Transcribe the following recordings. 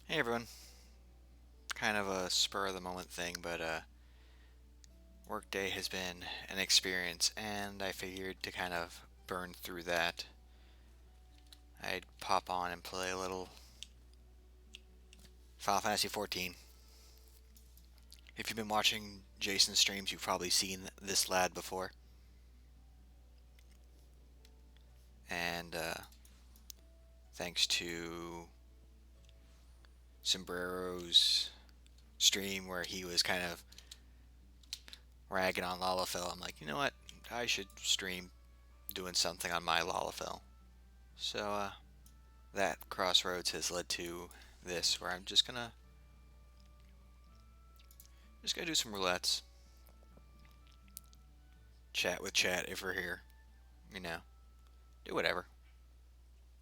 Hey everyone. Kind of a spur of the moment thing, but workday has been an experience, and I figured to kind of burn through that, I'd pop on and play a little Final Fantasy XIV. If you've been watching Jason's streams, you've probably seen this lad before, and thanks to Sombrero's stream where he was kind of ragging on Lalafell, I'm like, you know what? I should stream doing something on my Lalafell. So, that crossroads has led to this, where I'm just gonna do some roulettes, chat with chat if we're here, you know, do whatever,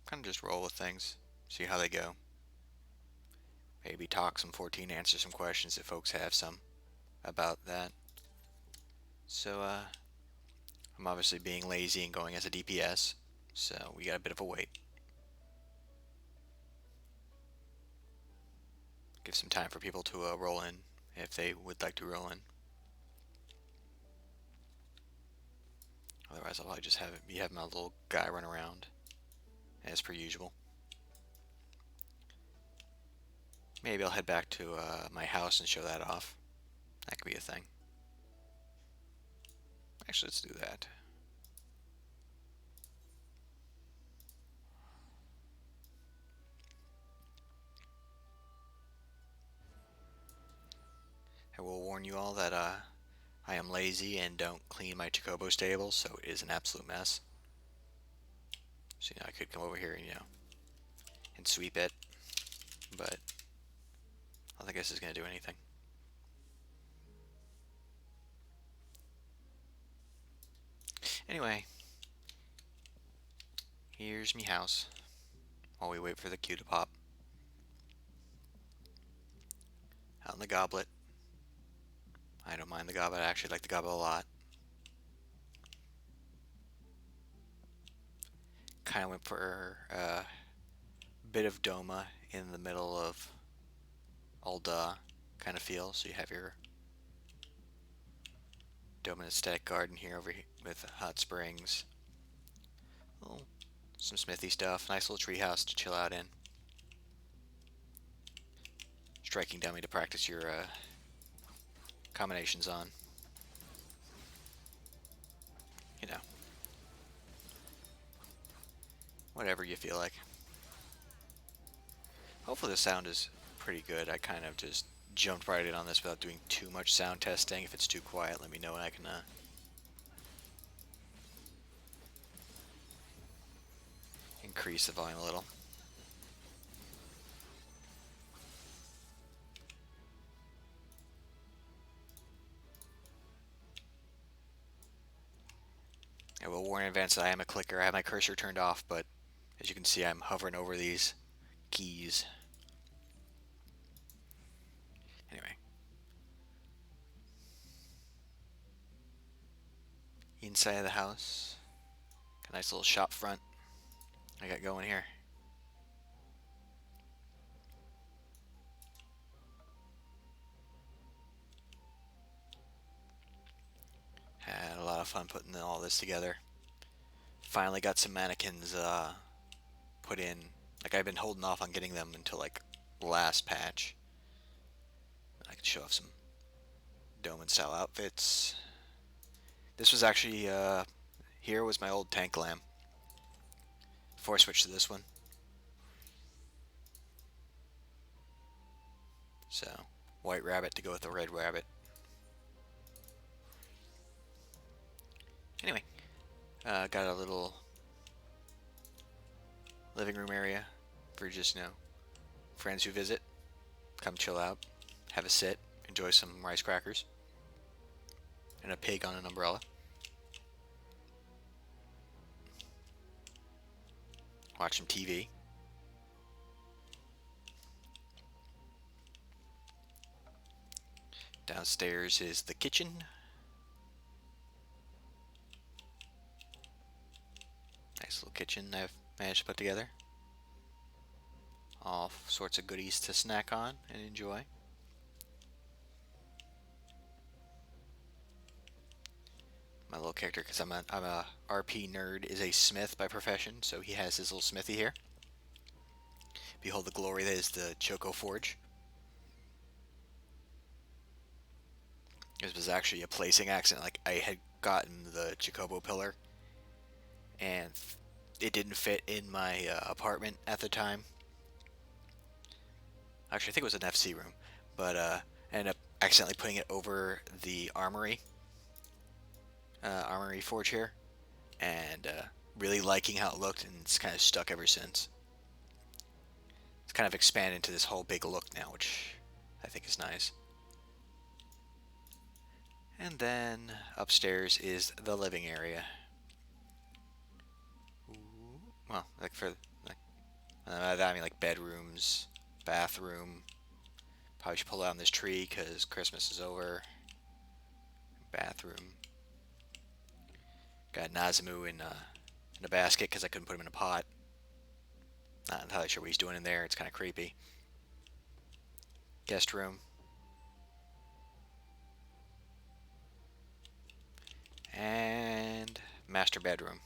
kind of just roll with things, see how they go. Maybe talk some 14, answer some questions if folks have some about that. So, I'm obviously being lazy and going as a DPS, so we got a bit of a wait. Give some time for people to roll in if they would like to roll in. Otherwise, I'll probably just have my little guy run around as per usual. Maybe I'll head back to my house and show that off. That could be a thing. Actually, let's do that. I will warn you all that I am lazy and don't clean my Chocobo stable, so it is an absolute mess. So, I could come over here and, and sweep it, but I don't think this is going to do anything. Anyway, here's me house while we wait for the queue to pop. Out in the goblet. I don't mind the goblet, I actually like the goblet a lot. Kind of went for a bit of Doma in the middle of Alda kind of feel, so you have your Doma aesthetic garden here over here with hot springs. Some smithy stuff, nice little treehouse to chill out in. Striking dummy to practice your combinations on. You know, whatever you feel like. Hopefully the sound is pretty good. I kind of just jumped right in on this without doing too much sound testing. If it's too quiet, let me know and I can increase the volume a little. I will warn in advance that I am a clicker. I have my cursor turned off, but as you can see, I'm hovering over these keys. Anyway. Inside of the house. Got a nice little shop front I got going here. Had a lot of fun putting all this together. Finally got some mannequins put in. Like, I've been holding off on getting them until like last patch. I could show off some Doman style outfits. This was actually here was my old tank lamb before I switched to this one. So, white rabbit to go with the red rabbit. Anyway, got a little living room area for just, friends who visit. Come chill out, have a sit, enjoy some rice crackers, and a pig on an umbrella. Watch some TV. Downstairs is the kitchen. Nice little kitchen I've managed to put together. All sorts of goodies to snack on and enjoy. My little character, because I'm a RP nerd, is a smith by profession, so he has his little smithy here. Behold the glory that is the Choco Forge. This was actually a placing accident. Like, I had gotten the Chocobo pillar, and it didn't fit in my apartment at the time. Actually, I think it was an FC room, but I ended up accidentally putting it over the armory forge here, and really liking how it looked, and it's kind of stuck ever since. It's kind of expanded into this whole big look now, which I think is nice. And then upstairs is the living area. Ooh, well, like for like, I mean like bedrooms, bathroom. Probably should pull down this tree because Christmas is over. Bathroom. Got Nazumu in a basket because I couldn't put him in a pot. Not entirely sure what he's doing in there. It's kind of creepy. Guest room. And master bedroom.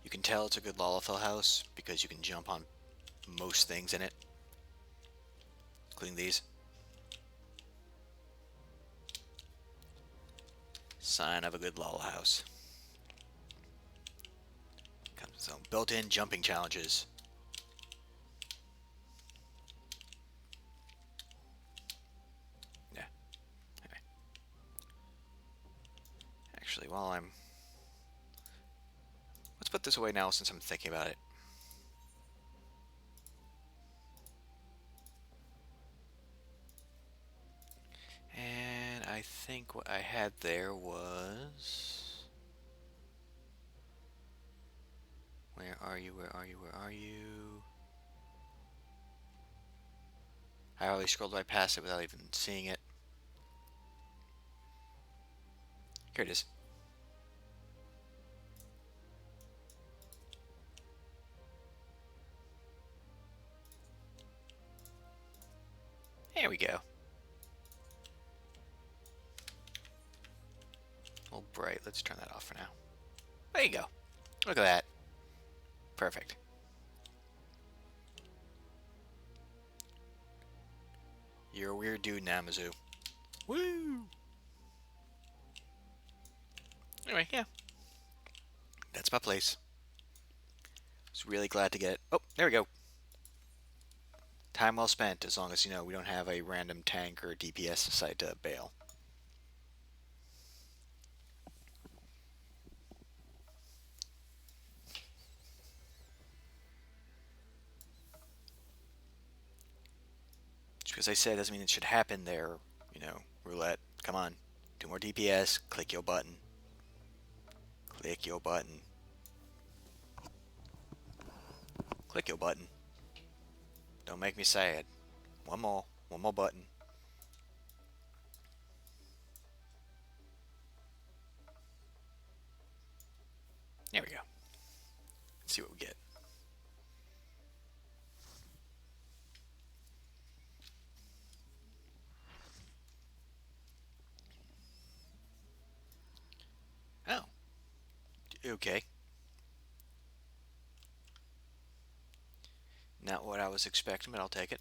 You can tell it's a good Lalafell house because you can jump on most things in it, including these. Sign of a good Lala house. Comes with its own built-in jumping challenges. Yeah. Anyway. Actually, let's put this away now since I'm thinking about it. And I think what I had there was... Where are you? Where are you? Where are you? I always scrolled right past it without even seeing it. Here it is. There we go. A little bright. Let's turn that off for now. There you go. Look at that. Perfect. You're a weird dude, Namazu. Woo! Anyway, yeah. That's my place. Was really glad to get... Oh, there we go. Time well spent, as long as, you know, we don't have a random tank or DPS decide to bail. Just because I said doesn't mean it should happen there, you know, Roulette. Come on. Do more DPS. Click your button. Click your button. Click your button. Don't make me sad. One more. One more button. There we go. Let's see what we get. Oh. Okay. Not what I was expecting, but I'll take it.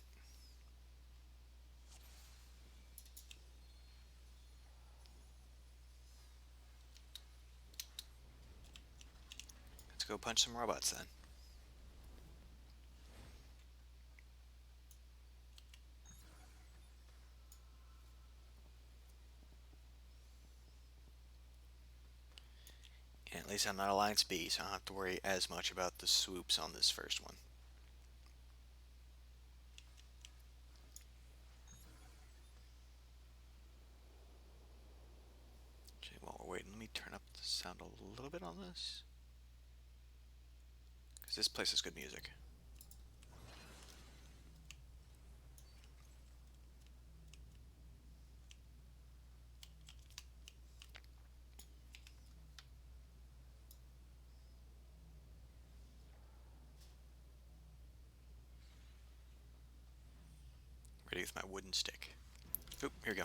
Let's go punch some robots then. And at least I'm not Alliance B, so I don't have to worry as much about the swoops on this first one. Okay, while we're waiting, let me turn up the sound a little bit on this. Because this place has good music. Gonna use my wooden stick. Oop, here we go.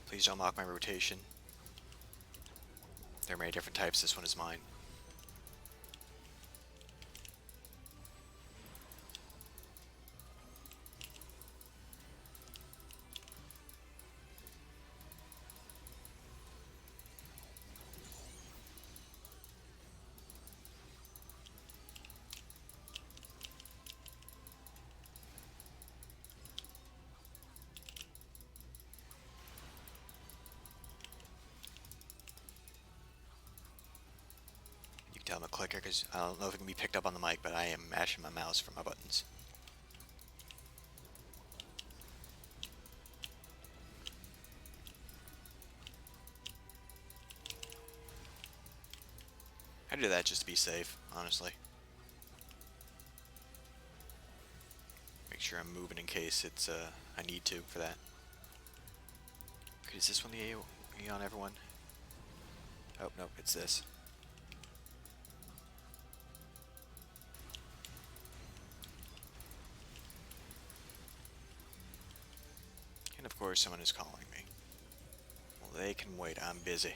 Please don't mock my rotation. There are many different types. This one is mine. Tell I'm a clicker because I don't know if it can be picked up on the mic, but I am mashing my mouse for my buttons. I do that just to be safe, honestly. Make sure I'm moving in case it's I need to for that. Okay, is this one the Aeon everyone? Oh no, it's this. And of course someone is calling me. Well, they can wait, I'm busy.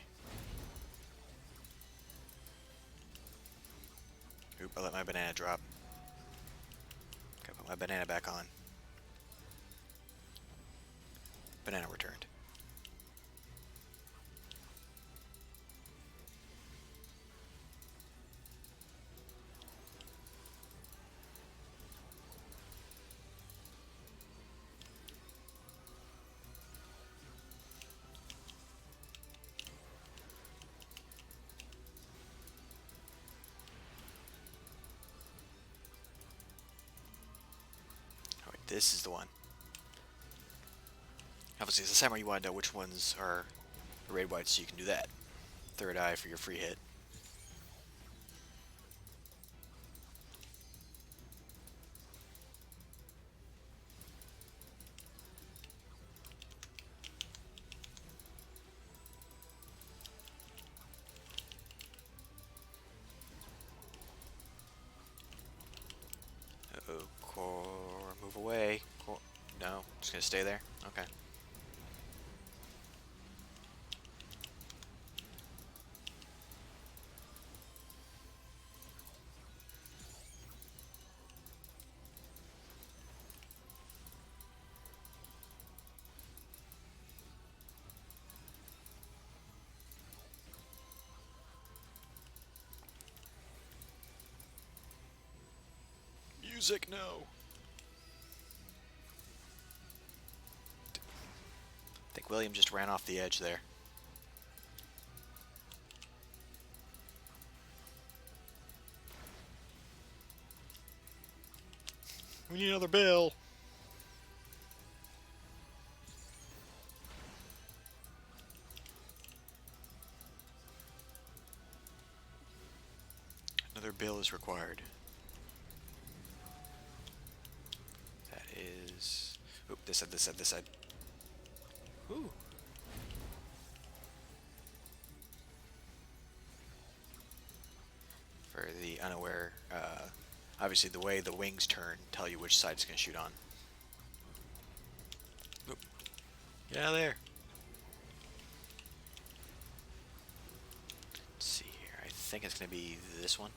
Oop, I let my banana drop. Gotta put my banana back on. Banana returned. Alright, this is the one. Obviously, it's the samurai you want to know which ones are raid whites, so you can do that. Third eye for your free hit. Uh-oh, core, move away. Core, no, just gonna stay there? Okay. Music, no. I think William just ran off the edge there. We need another bill. Another bill is required. That is... Oop, this side, this side, this side. Ooh. For the unaware, obviously the way the wings turn tell you which side it's going to shoot on. Oop. Get out of there. Let's see here. I think it's going to be this one.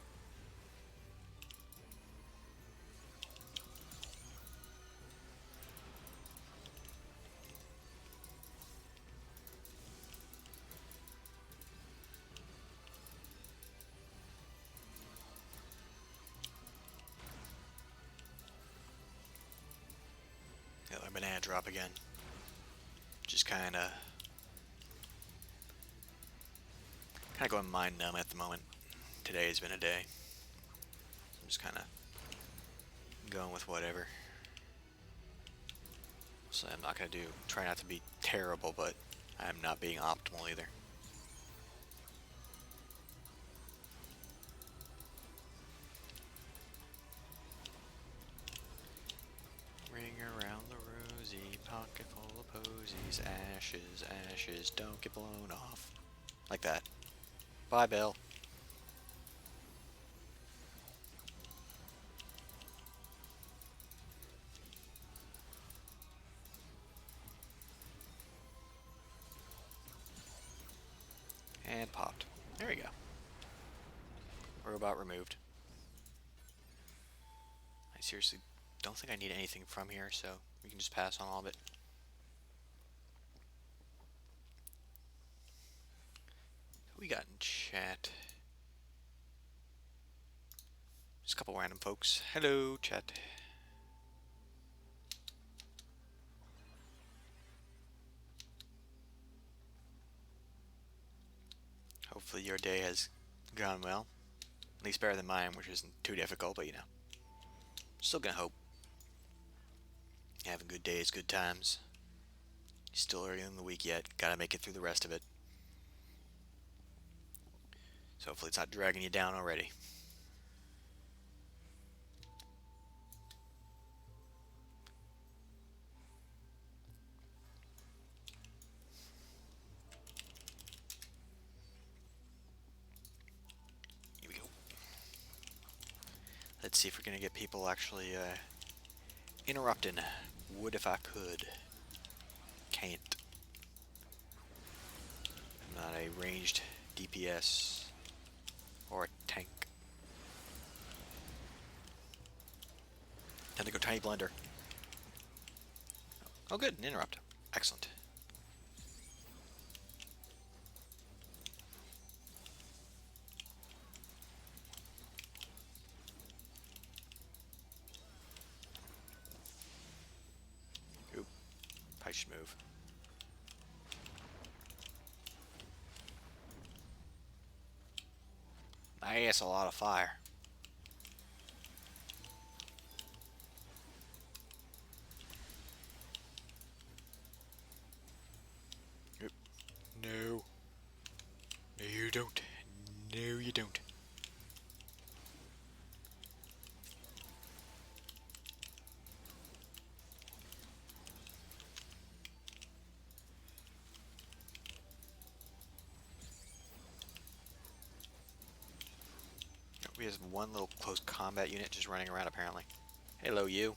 Got my banana drop again. Just kind of going mind numb at the moment. Today has been a day. I'm just kind of going with whatever. So I'm not going to try not to be terrible, but I'm not being optimal either. Ring around the rosy, pocket full of posies, ashes, ashes, don't get blown off. Like that. Bye, Bill. about removed. I seriously don't think I need anything from here, so we can just pass on all of it. Who we got in chat? Just a couple random folks. Hello, chat. Hopefully your day has gone well. At least better than mine, which isn't too difficult, but you know. Still gonna hope. Having good days, good times. Still early in the week yet. Gotta make it through the rest of it. So hopefully it's not dragging you down already. Here we go. Let's see if we're gonna get people actually interrupting. Would if I could. Can't. I'm not a ranged DPS or a tank. Time to go tiny blender. Oh good, an interrupt. Excellent. Oop. I should move. Nice, a lot of fire. Oop. No. No, you don't. No, you don't. We have one little close combat unit just running around apparently. Hello, you.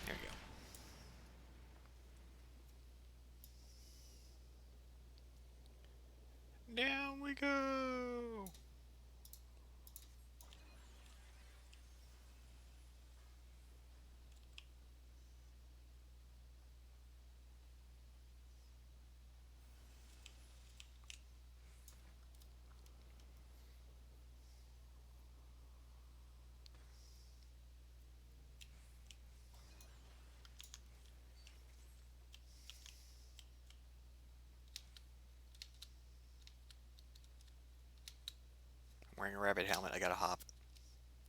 There you go. Down we go. I'm wearing a rabbit helmet. I gotta hop.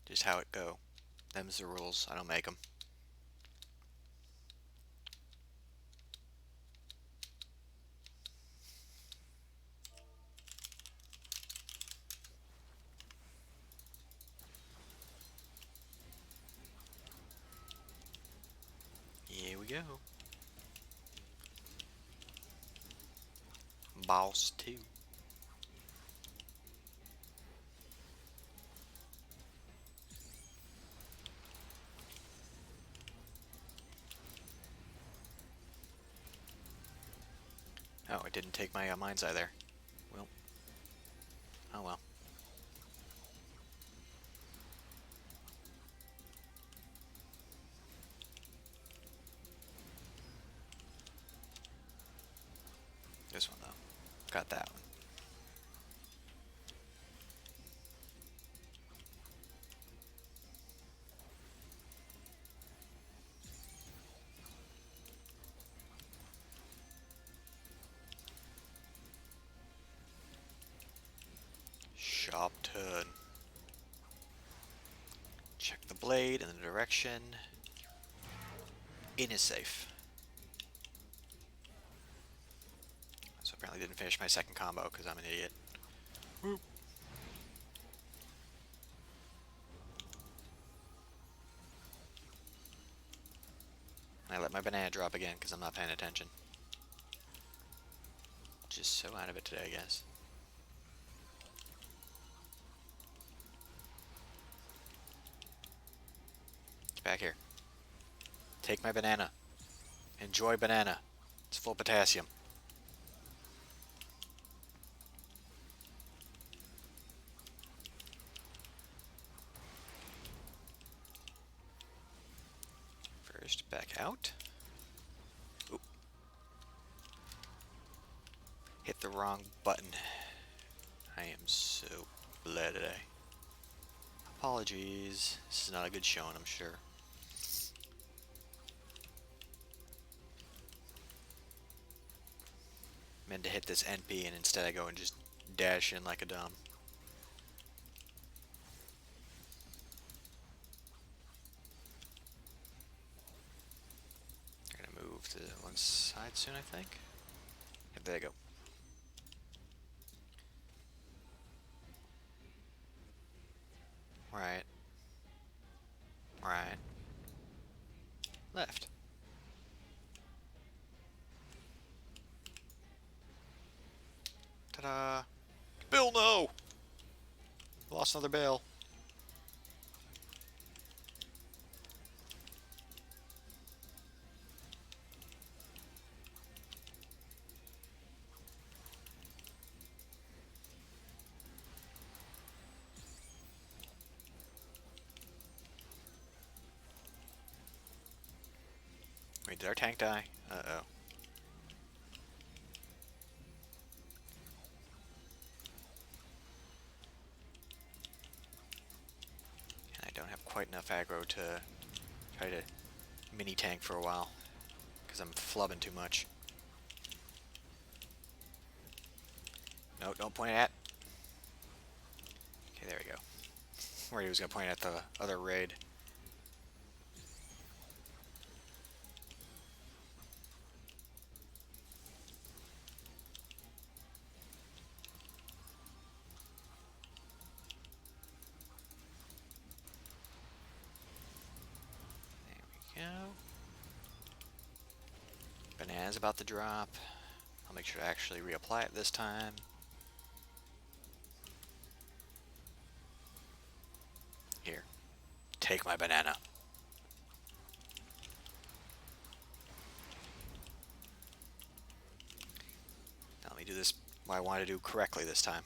Just how it go. Them's the rules. I don't make them. Here we go. Boss 2. Oh, it didn't take my mind's eye there. Well. Oh well. This one though. Got that one. Sharp turn. Check the blade in the direction. In is safe. So apparently didn't finish my second combo because I'm an idiot. Whoop. I let my banana drop again because I'm not paying attention. Just so out of it today, I guess. back here. Take my banana. Enjoy banana. It's full of potassium. First, back out. Oop. Hit the wrong button. I am so bleh today. Apologies. This is not a good showing, I'm sure. Meant to hit this NP and instead I go and just dash in like a dumb. I'm gonna move to one side soon, I think. Yep, there you go. Right. Right. Left. Ta-da! Bill, no! Lost another bill. Wait, did our tank die? Uh-oh. And I don't have quite enough aggro to try to mini tank for a while. Because I'm flubbing too much. No, don't point at. Okay, there we go. Where he was going to point at the other raid. There we go. Banana's about to drop. I'll make sure to actually reapply it this time. Here. Take my banana. Now let me do this what I want to do correctly this time.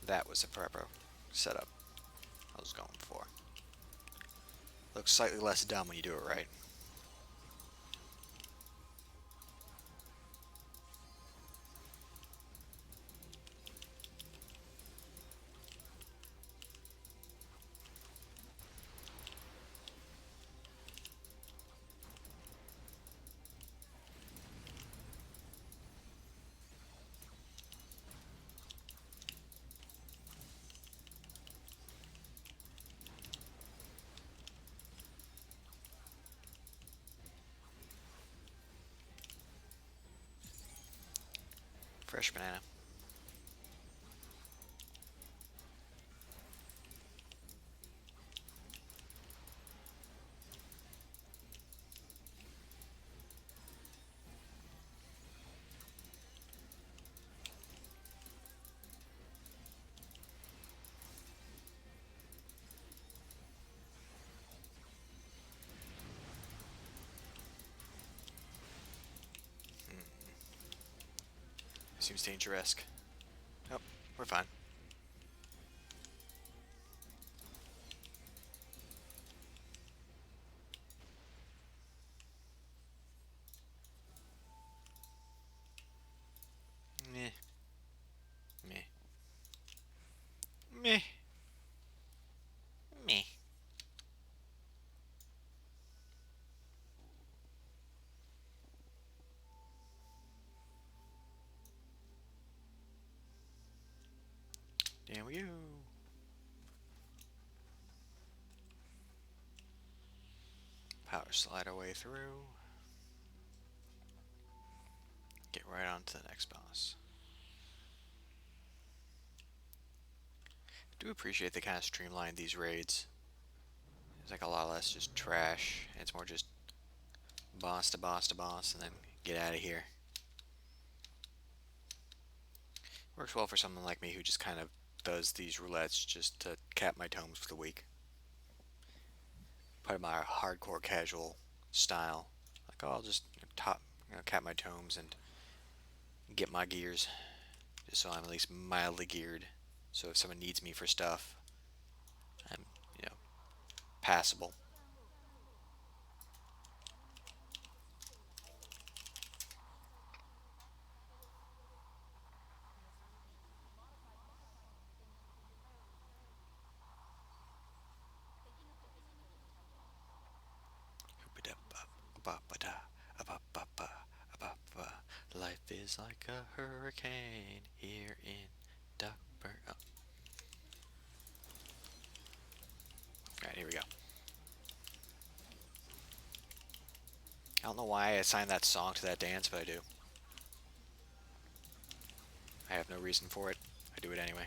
That was the prepper setup I was going for. Looks slightly less dumb when you do it right. Fresh banana. Seems dangerous. Oh, we're fine. Meh. Meh. Meh. Meh. There we go. Power slide our way through. Get right on to the next boss. I do appreciate they kind of streamlined these raids. It's like a lot less just trash. It's more just boss to boss to boss and then get out of here. Works well for someone like me who just kind of does these roulettes just to cap my tomes for the week. Part of my hardcore casual style. Like, oh, I'll just cap my tomes and get my gears, just so I'm at least mildly geared. So if someone needs me for stuff, I'm, you know, passable. Life is like a hurricane here in Duckburg. Oh. Alright, here we go. I don't know why I assigned that song to that dance, but I do. I have no reason for it. I do it anyway.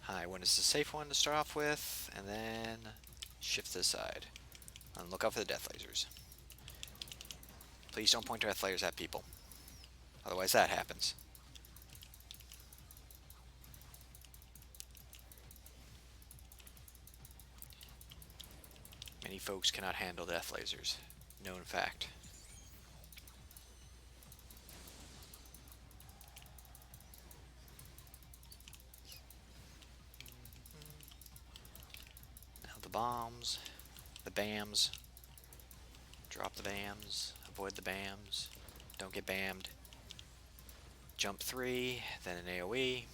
High one is the safe one to start off with, and then shift to the side. And look out for the death lasers. Please don't point death lasers at people. Otherwise that happens. Many folks cannot handle death lasers. Known fact. Now the bombs, the BAMs. Drop the BAMs, avoid the BAMs, don't get BAMmed. Jump 3, then an AoE.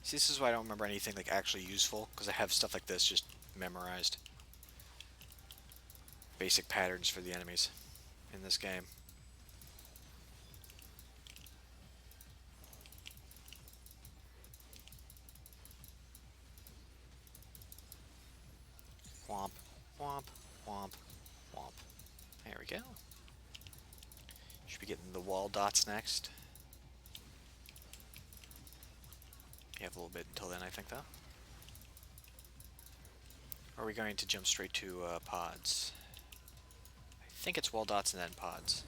See, this is why I don't remember anything like actually useful, because I have stuff like this just memorized. Basic patterns for the enemies in this game. Womp, womp, womp, womp. There we go. Should be getting the wall dots next. You have a little bit until then, I think, though. Or are we going to jump straight to pods? I think it's wall dots and then pods.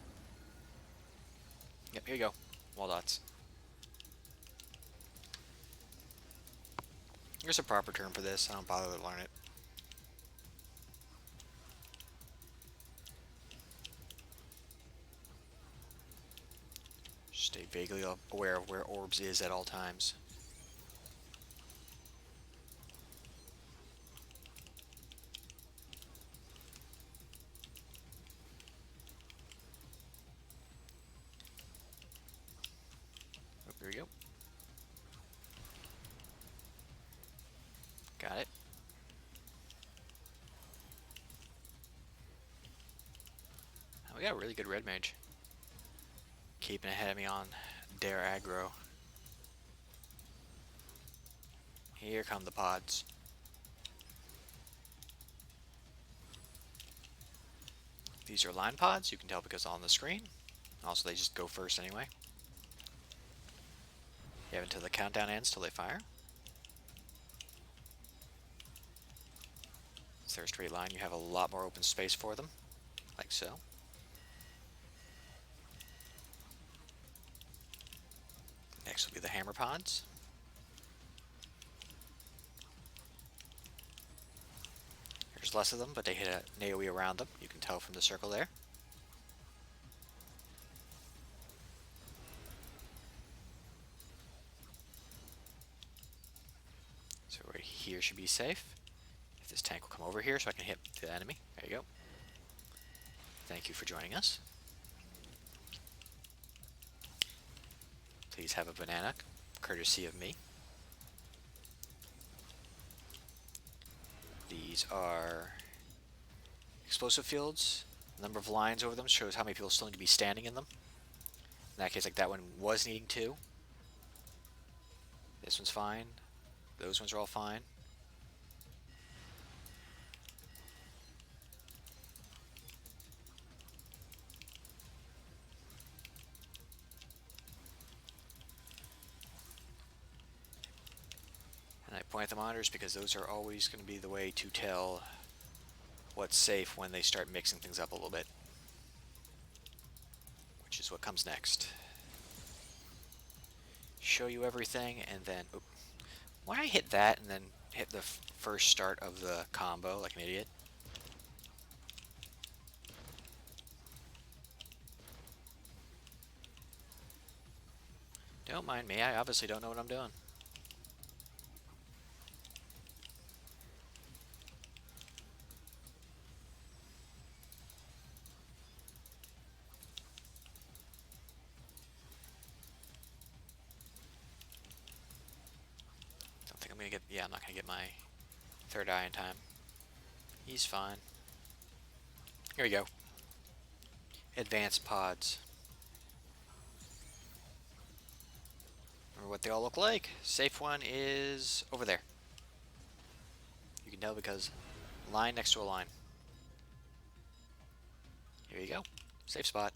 Yep, here you go. Wall dots. There's a proper term for this. I don't bother to learn it. Stay vaguely aware of where orbs is at all times. Oh, here we go. Got it. Oh, we got a really good red mage. Keeping ahead of me on Dare Aggro. Here come the pods. These are line pods, you can tell because on the screen. Also, they just go first anyway. You have until the countdown ends till they fire. Is there a straight line? You have a lot more open space for them, like so. Next will be the hammer pods. There's less of them, but they hit an AoE around them. You can tell from the circle there. So right here should be safe. If this tank will come over here so I can hit the enemy. There you go. Thank you for joining us. Please have a banana, courtesy of me. These are explosive fields. The number of lines over them shows how many people still need to be standing in them. In that case, like that one was needing 2. This one's fine. Those ones are all fine. point at the monitors because those are always going to be the way to tell what's safe when they start mixing things up a little bit. Which is what comes next. Show you everything and then... Oop, why did I hit that and then hit the first start of the combo like an idiot? Don't mind me, I obviously don't know what I'm doing. Don't think I'm gonna get... Yeah, I'm not gonna get my third eye in time. He's fine. Here we go. Advanced pods. Remember what they all look like. Safe one is over there. You can tell because line next to a line. Here you go. Safe spot.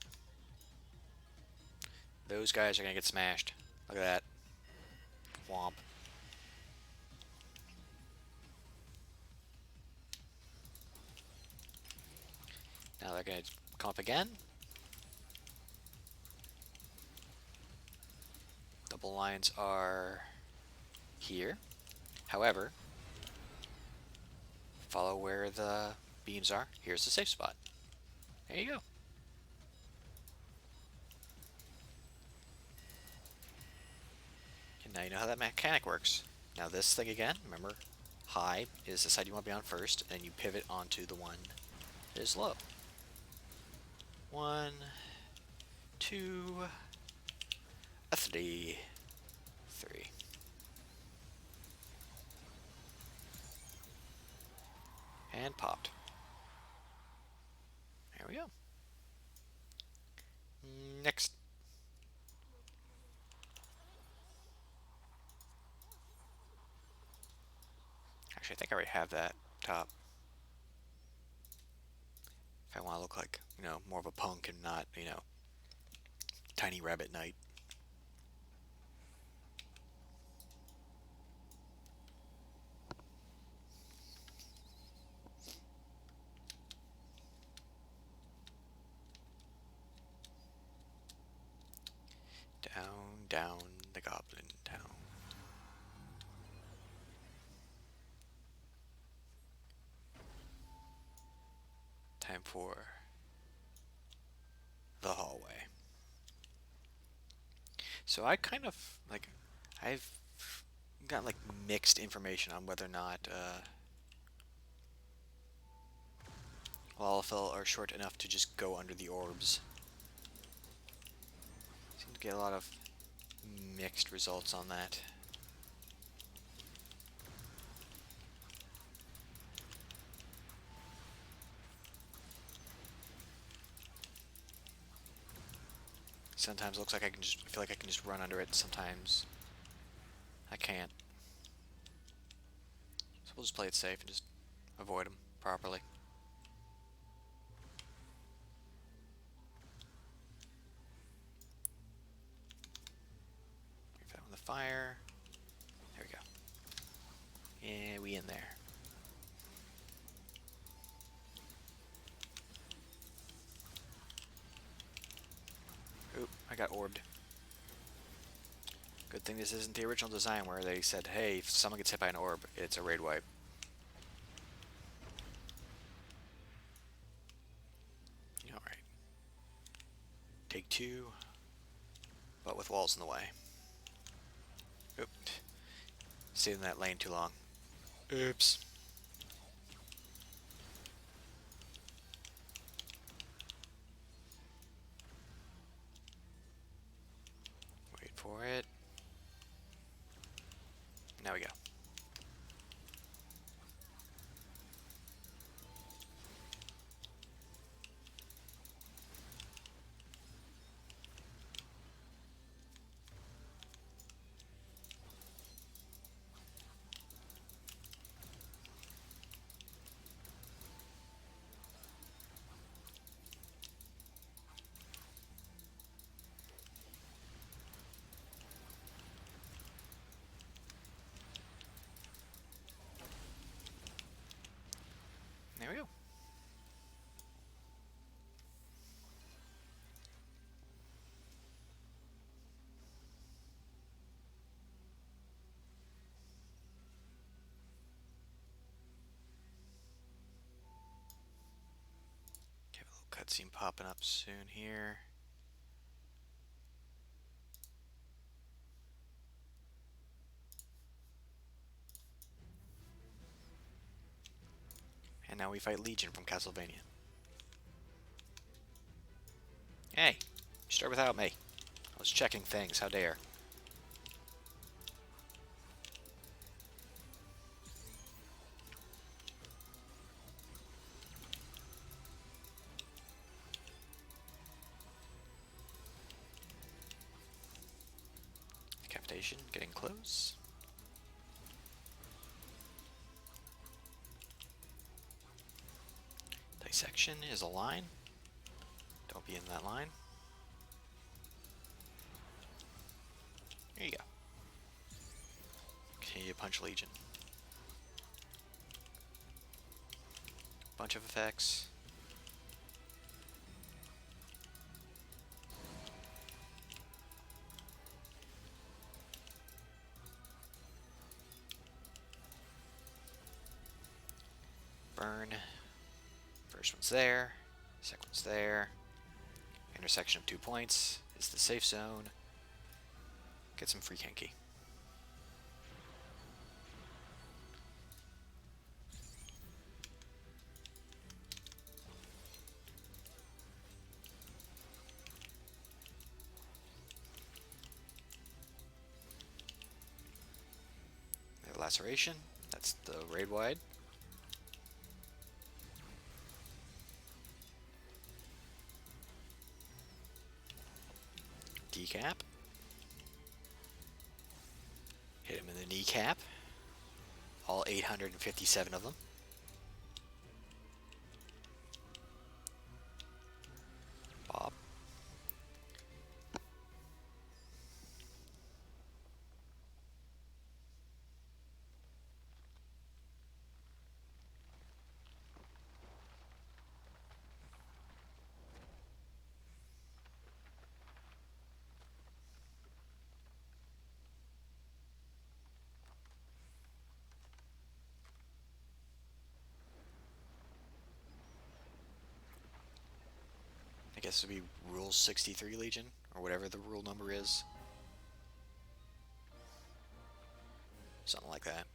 Those guys are gonna get smashed. Look at that. Womp. Now they're gonna come up again. Double lines are here. However, follow where the beams are. Here's the safe spot. There you go. And now you know how that mechanic works. Now this thing again, remember, high is the side you want to be on first, and you pivot onto the one that is low. 1, 2, 3, 3. And popped. There we go. Next. Actually, I think I already have that top. If I want to look like, you know, more of a punk and not, you know, tiny rabbit knight. Down, down the goblin town. Time for the hallway. So I kind of, like, I've got, like, mixed information on whether or not Lalafell are short enough to just go under the orbs. Seem to get a lot of mixed results on that. Sometimes it looks like I feel like I can just run under it. Sometimes I can't. So we'll just play it safe and just avoid them properly. Leave that on the fire. There we go. Yeah, we in there. Oop, I got orbed. Good thing this isn't the original design where they said, hey, if someone gets hit by an orb, it's a raid wipe. Alright. Take 2, but with walls in the way. Oop. Stayed in that lane too long. Oops. Wait for it. Now we go. Cutscene popping up soon here. And now we fight Legion from Castlevania. Hey, start without me. I was checking things, how dare. Decapitation, getting close. Dissection is a line. Don't be in that line. There you go. Continue to punch Legion. Bunch of effects. Burn. First one's there. Second one's there. Intersection of 2 points is the safe zone. Get some free Kenki. Laceration. That's the raid wide. Decap. Hit him in the kneecap. All 857 of them. Bob. I guess it would be Rule 63 Legion, or whatever the rule number is. Something like that.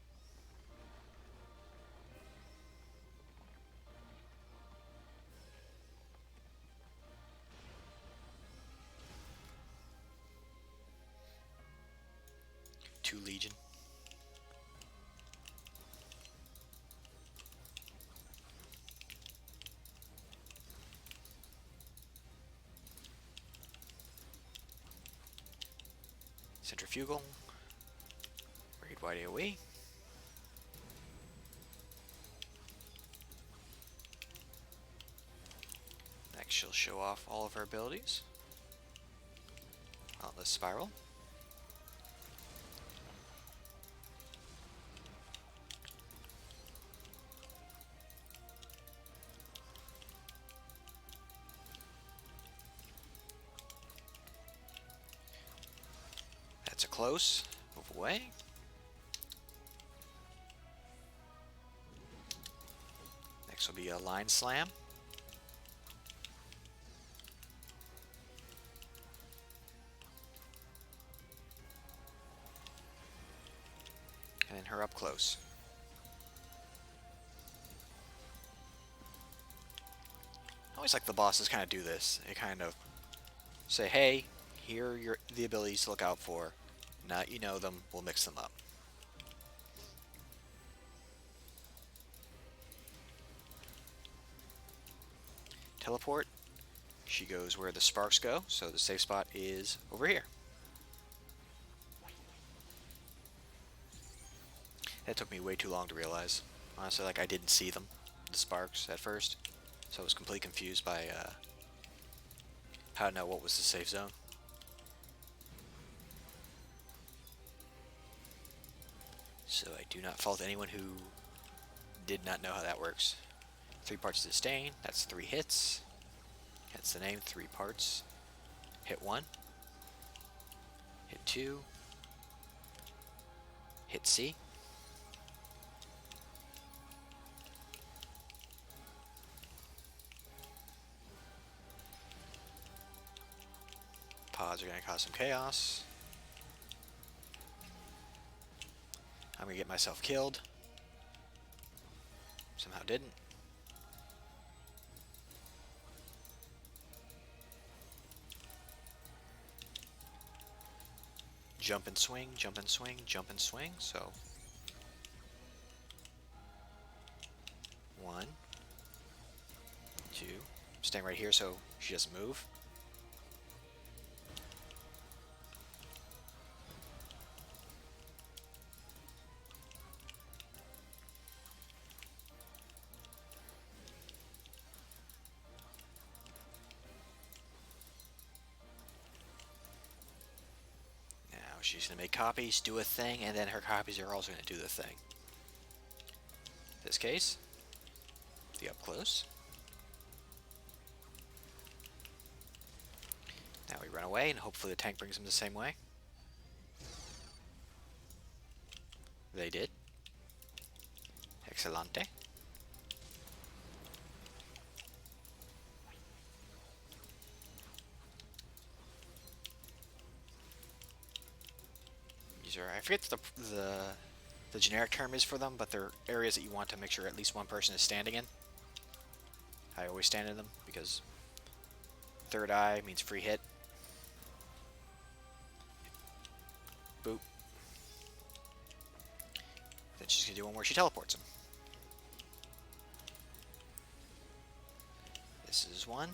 Two Legion. Centrifugal. Raid wide AoE. Next she'll show off all of her abilities. On the spiral. That's a close. Move away. Next will be a line slam. And then her up close. I always like the bosses kind of do this. They kind of say, hey, here are the abilities to look out for. Now that you know them, we'll mix them up. Teleport. She goes where the sparks go, so the safe spot is over here. That took me way too long to realize. Honestly, like I didn't see them, the sparks, at first. So I was completely confused by how to know what was the safe zone. So I do not fault anyone who did not know how that works. 3 parts of disdain, that's 3 hits. That's the name, 3 parts. Hit 1. Hit 2. Hit C. cause some chaos. I'm gonna get myself killed. Somehow didn't. Jump and swing, jump and swing, jump and swing. So 1, 2. Staying right here so she doesn't move. Now she's going to make copies, do a thing, and then her copies are also going to do the thing. In this case, the up close. Now we run away, and hopefully the tank brings them the same way. They did. Excelente. These are, I forget the generic term is for them, but they're areas that you want to make sure at least one person is standing in. I always stand in them because third eye means free hit. Boop. Then she's gonna do one where she teleports him. This is one.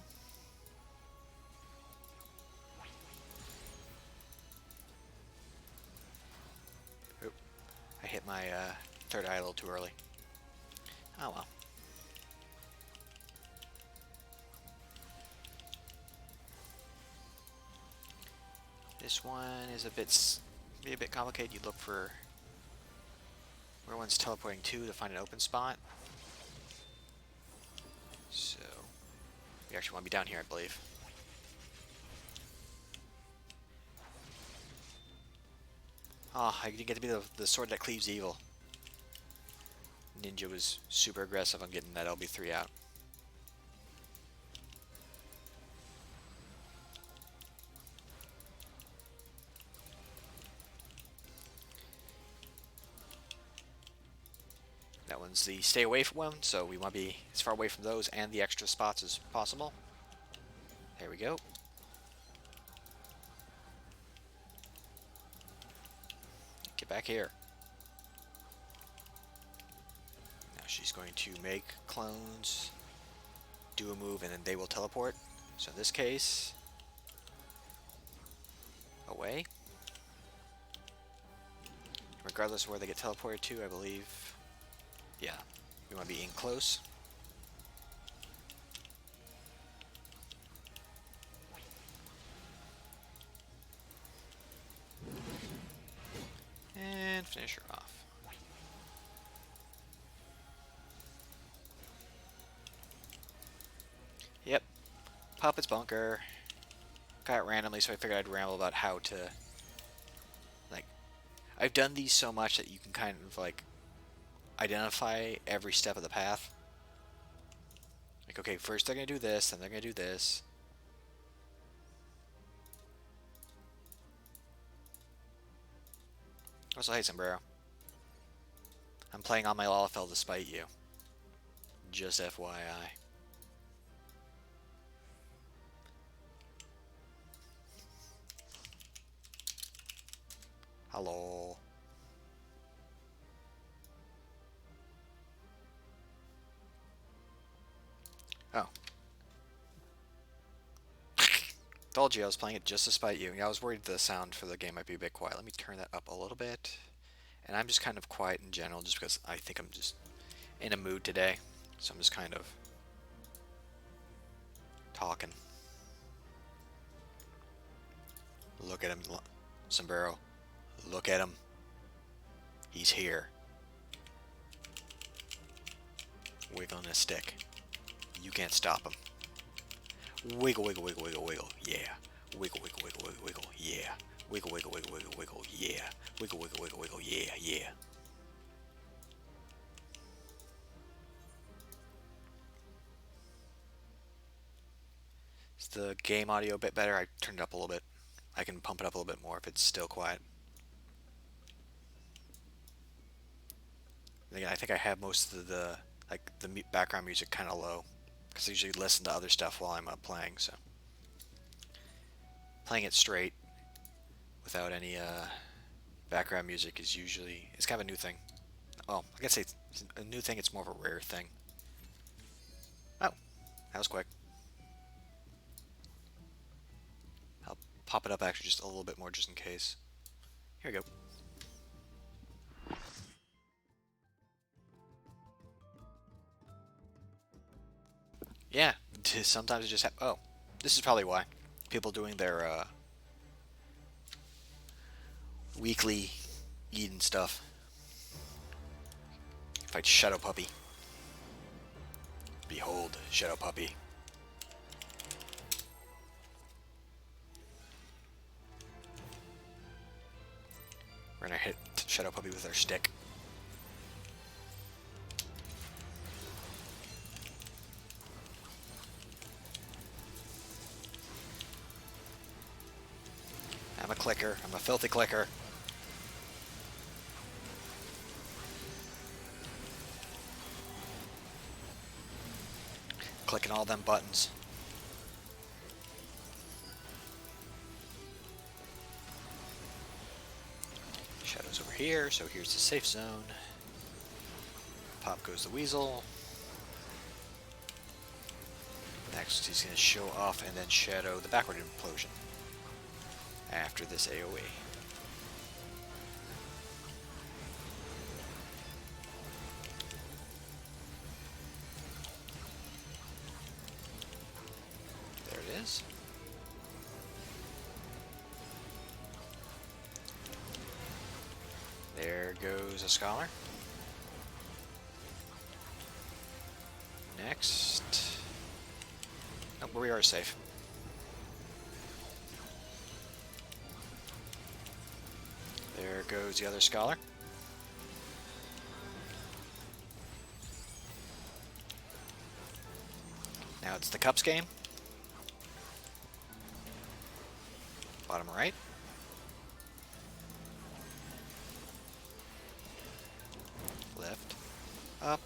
Oop. I hit my third eye a little too early. Oh well. This one is a bit complicated. You look for where one's teleporting to find an open spot. So we actually want to be down here, I believe. Oh, I didn't get to be the sword that cleaves evil. Ninja was super aggressive on getting that LB3 out. That one's the stay away from one, so we want to be as far away from those and the extra spots as possible. There we go. Get back here. Now she's going to make clones, do a move, and then they will teleport. So in this case, away. Regardless of where they get teleported to, I believe. Yeah, we want to be in close. And finish her off. Yep, Puppet's bunker. Got it randomly, so I figured I'd ramble about how to, like, I've done these so much that you can kind of, like, identify every step of the path. Like, okay, first they're going to do this, then they're going to do this. Also, hey, Sombrero. I'm playing on my Lalafell despite you. Just FYI. Hello. Oh. Told you I was playing it just to spite you. Yeah, I was worried the sound for the game might be a bit quiet. Let me turn that up a little bit. And I'm just kind of quiet in general just because I think I'm just in a mood today. So I'm just kind of talking. Look at him, Sombrero. Look at him. He's here. Wiggle on his stick. You can't stop him. Wiggle, wiggle, wiggle, wiggle, wiggle. Yeah. Wiggle, wiggle, wiggle, wiggle, wiggle. Yeah. Wiggle, wiggle, wiggle, wiggle, wiggle. Yeah. Wiggle, wiggle, wiggle, wiggle. Yeah, yeah. Is the game audio a bit better? I turned it up a little bit. I can pump it up a little bit more if it's still quiet. Again, I think I have most of the background music kind of low because I usually listen to other stuff while I'm playing. So playing it straight without any background music is usually it's kind of a new thing. Well, I guess it's a new thing. It's more of a rare thing. Oh, that was quick. I'll pop it up actually just a little bit more just in case. Here we go. Yeah, sometimes it just oh, this is probably why. People doing their weekly Eden stuff. Fight Shadow Puppy. Behold, Shadow Puppy. We're gonna hit Shadow Puppy with our stick. I'm a clicker. I'm a filthy clicker. Clicking all them buttons. Shadow's over here, so here's the safe zone. Pop goes the weasel. Next, he's going to show off and then shadow the backward implosion after this AoE. There it is. There goes a scholar. Next. Oh, we are safe. There goes the other scholar. Now it's the cups game. Bottom right. Left. Up.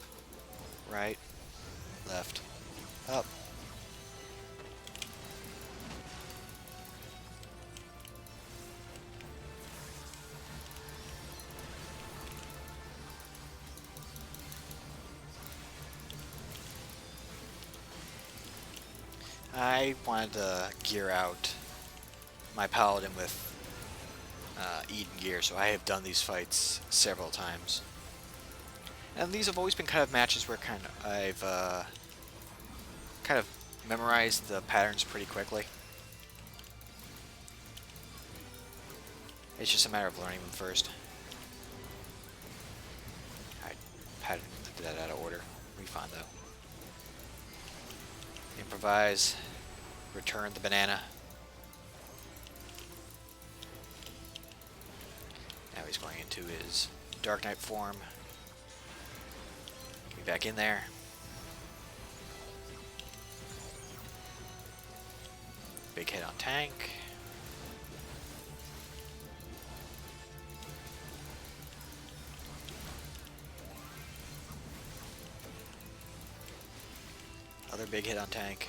Right. Left. Up. I wanted to gear out my paladin with Eden gear, so I have done these fights several times. And these have always been kind of matches where I've kind of memorized the patterns pretty quickly. It's just a matter of learning them first. I did that out of order. Refine though. Improvise. Return the banana. Now he's going into his Dark Knight form. Be back in there. Big hit on tank. Other big hit on tank.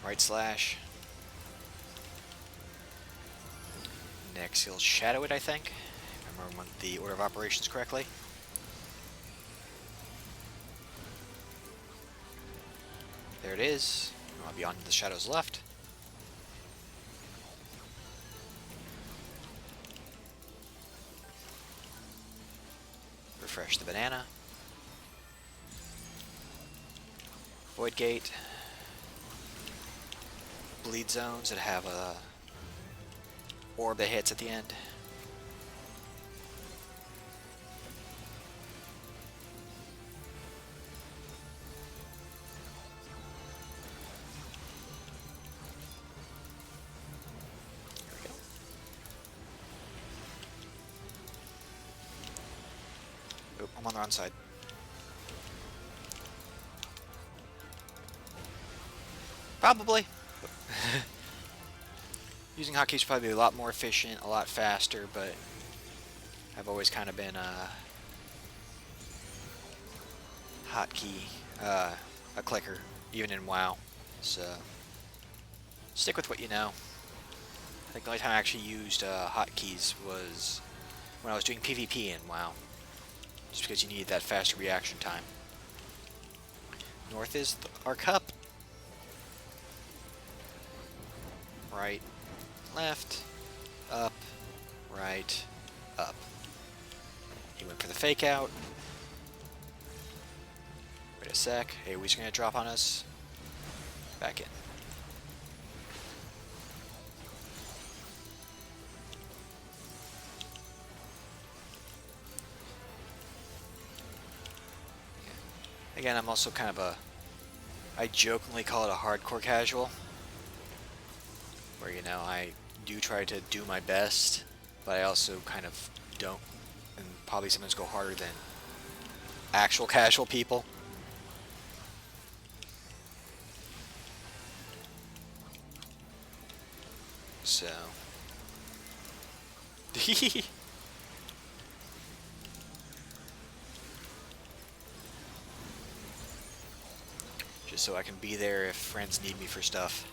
Right slash. Next he'll shadow it, I think. Remember the order of operations correctly. There it is. I'll be on the shadow's left. Refresh the banana. Void Gate. Bleed zones that have a orb that hits at the end. There we go. Oh, I'm on the wrong side. Probably. Using hotkeys would probably be a lot more efficient, a lot faster, but I've always kind of been a hotkey, a clicker, even in WoW. So stick with what you know. I think the only time I actually used hotkeys was when I was doing PvP in WoW, just because you needed that faster reaction time. North is our cup. Right, left, up, right, up. He went for the fake out. Wait a sec. Hey, we're gonna drop on us. Back in. Again, I'm also kind of I jokingly call it a hardcore casual, where, you know, I do try to do my best, but I also kind of don't, and probably sometimes go harder than actual casual people. So. Just so I can be there if friends need me for stuff.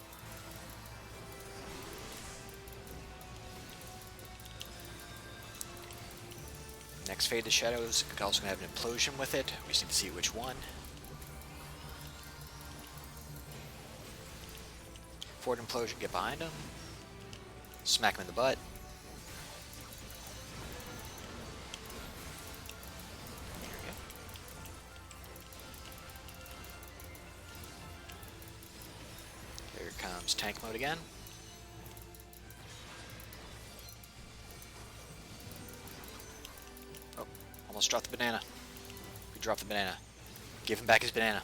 Next Fade to Shadows could also have an implosion with it. We just need to see which one. Forward implosion, get behind him. Smack him in the butt. Here comes tank mode again. Oh, almost dropped the banana. We dropped the banana. Give him back his banana.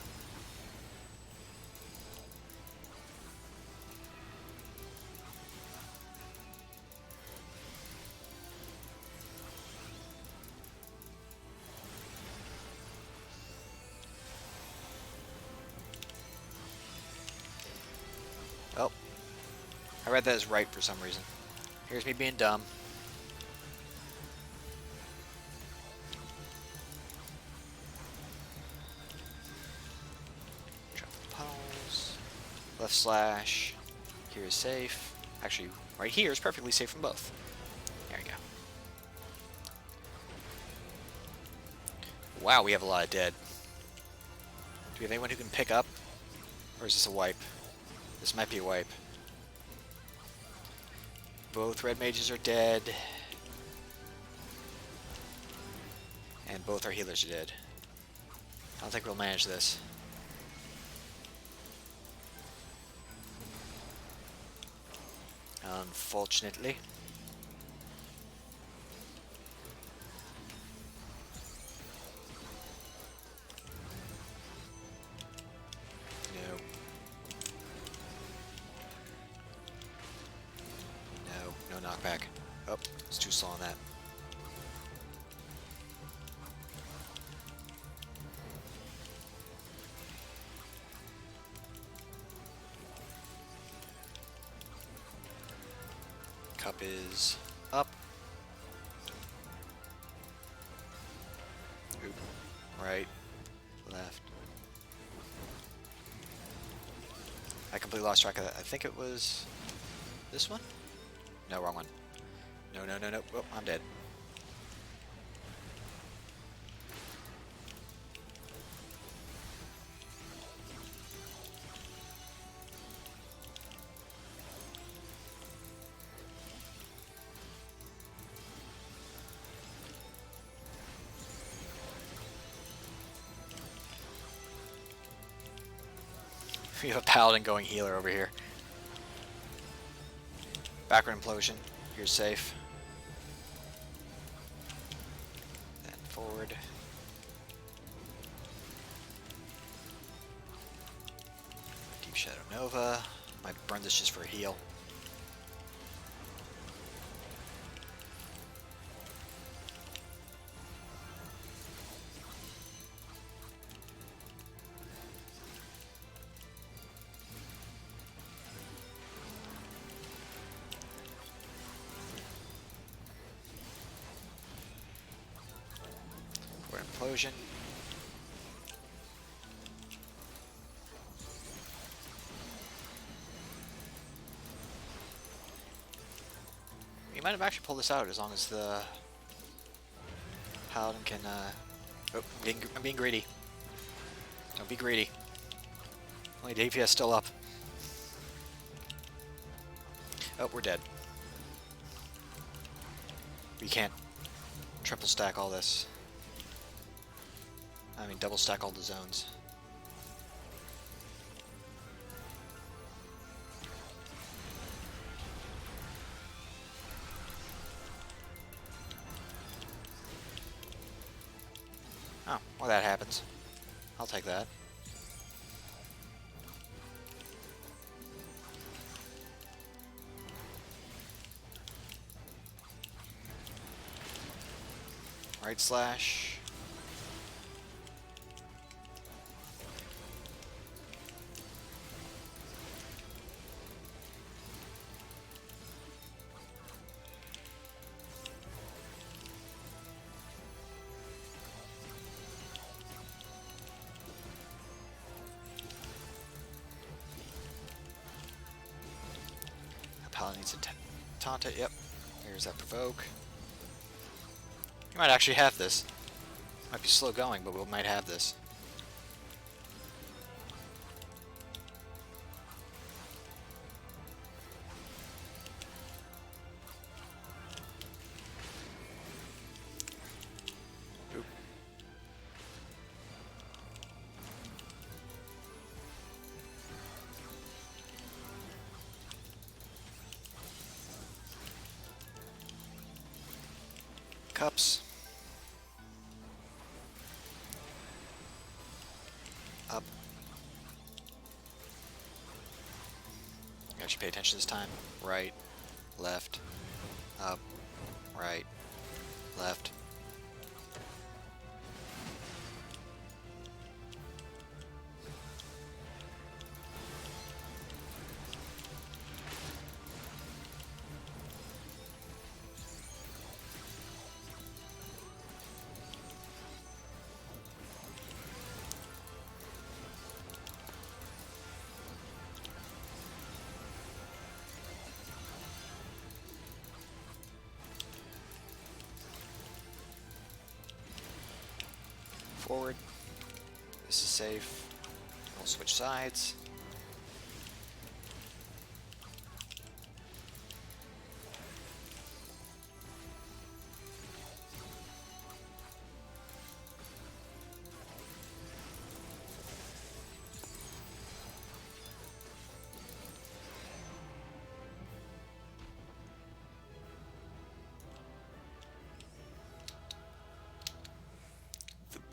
Oh, I read that as right for some reason. Here's me being dumb. Drop the puddles. Left slash. Here is safe. Actually, right here is perfectly safe from both. There we go. Wow, we have a lot of dead. Do we have anyone who can pick up? Or is this a wipe? This might be a wipe. Both red mages are dead. And both our healers are dead. I don't think we'll manage this. Unfortunately. No knockback. Oh, it's too slow on that. Cup is up. Oop. Right. Left. I completely lost track of that. I think it was this one? No, wrong one. No. Oh, I'm dead. We have a paladin going healer over here. Backward implosion. You're safe. Then forward. Deep Shadow Nova. Might burn this just for a heal. Explosion. You might have actually pulled this out as long as the paladin can. Oh, I'm being greedy. Don't be greedy. Only DPS still up. Oh, we're dead. We can't triple stack all this. I mean, double stack all the zones. Oh, well that happens. I'll take that. Right slash. Paladin needs to taunt it. Yep. There's that provoke. You might actually have this. Might be slow going, but we might have this. Oop. Cups. Up. You should pay attention this time. Right, left, up, right, left. Forward. This is safe. We'll switch sides.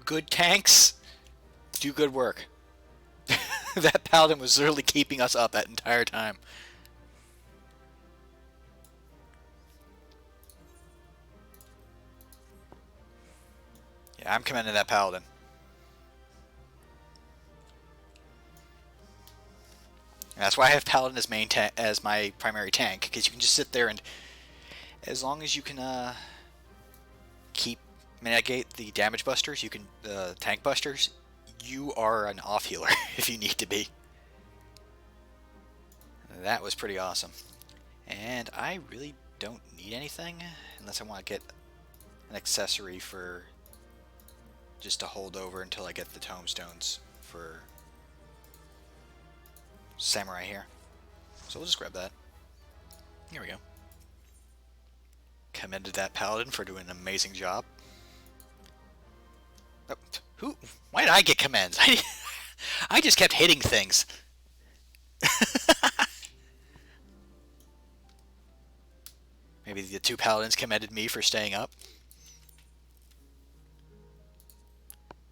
Good tanks do good work. That paladin was literally keeping us up that entire time. Yeah, I'm commending that paladin. And that's why I have paladin as as my primary tank, because you can just sit there and, as long as you can keep mitigate the damage busters, you can tank busters, you are an off healer if you need to be. That was pretty awesome. And I really don't need anything unless I want to get an accessory for just to hold over until I get the tombstones for samurai here. So we'll just grab that. Here we go. Commended that paladin for doing an amazing job. Oh, who? Why did I get commends? I just kept hitting things. Maybe the two paladins commended me for staying up.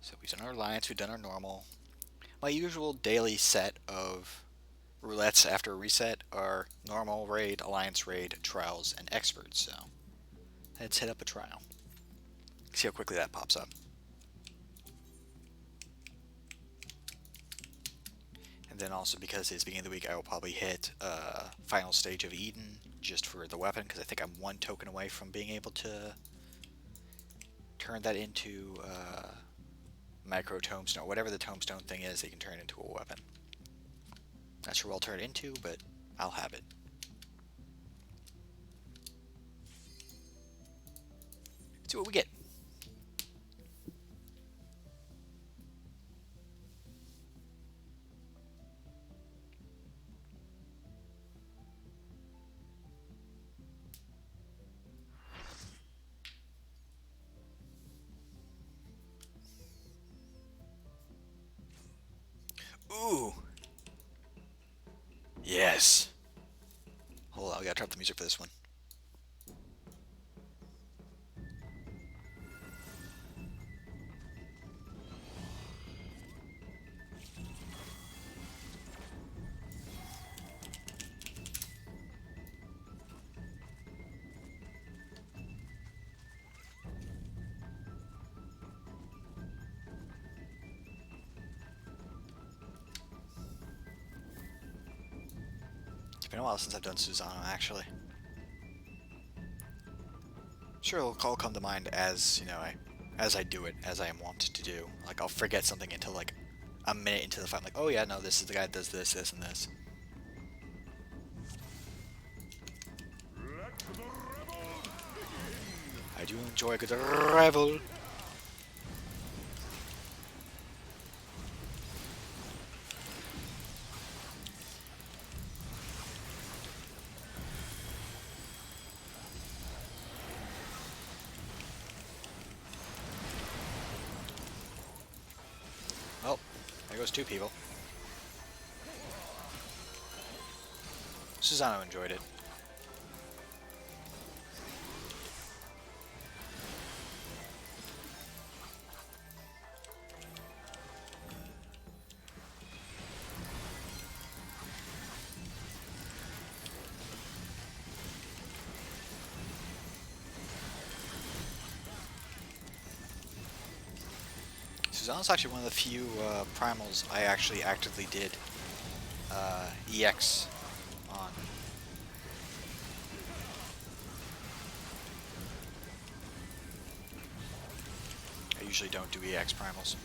So we've done our alliance, we've done our normal. My usual daily set of roulettes after a reset are normal raid, alliance raid, trials, and experts. So let's hit up a trial. See how quickly that pops up. And then also, because it's the beginning of the week, I will probably hit final stage of Eden just for the weapon, because I think I'm one token away from being able to turn that into micro tombstone, whatever the tombstone thing is. They can turn it into a weapon. Not sure what I'll turn it into, but I'll have it. Let's see what we get. Ooh. Yes. Hold on, we gotta drop the music for this one. It's been a while since I've done Susano, actually. Sure, it'll all come to mind as, you know, as I do it, as I am wont to do. Like, I'll forget something until, like, a minute into the fight. I'm like, oh yeah, no, this is the guy that does this, this, and this. I do enjoy a good revel. Well, there goes two people. Susano enjoyed it. Susano's actually one of the few primals I actually actively did EX on. I usually don't do EX primals.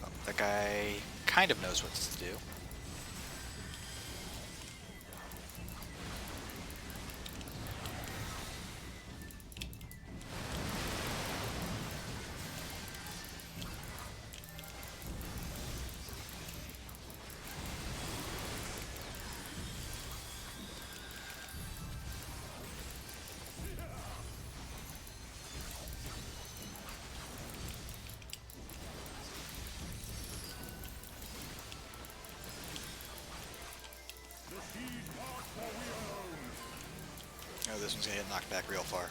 Oh, that guy kind of knows what to do. Oh, this one's gonna get knocked back real far.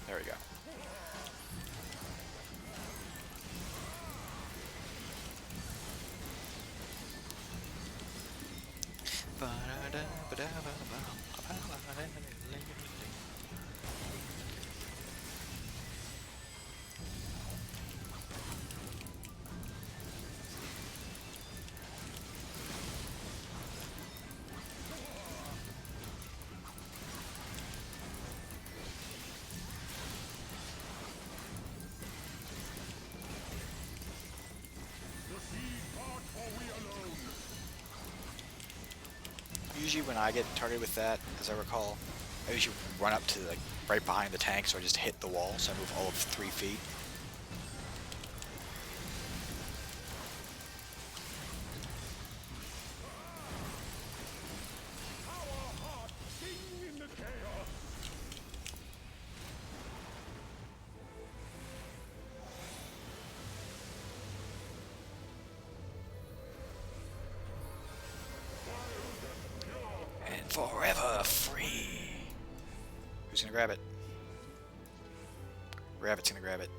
There we go. Usually when I get targeted with that, as I recall, I usually run up to like right behind the tank, so I just hit the wall, so I move all of 3 feet. Forever free. Who's gonna grab it? Rabbit's gonna grab it.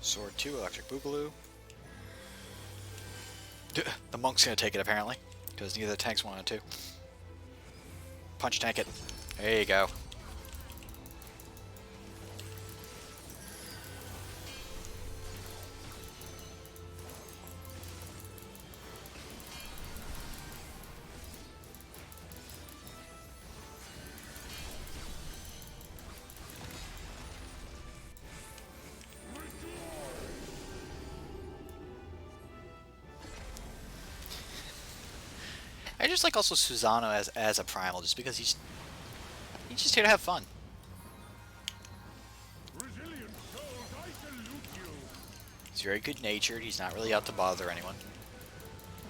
Sword 2, Electric Boogaloo. The monk's gonna take it apparently, because neither of the tanks wanted to. Punch tank it. There you go. I just like also Susano as a primal, just because he's just here to have fun. He's very good natured. He's not really out to bother anyone.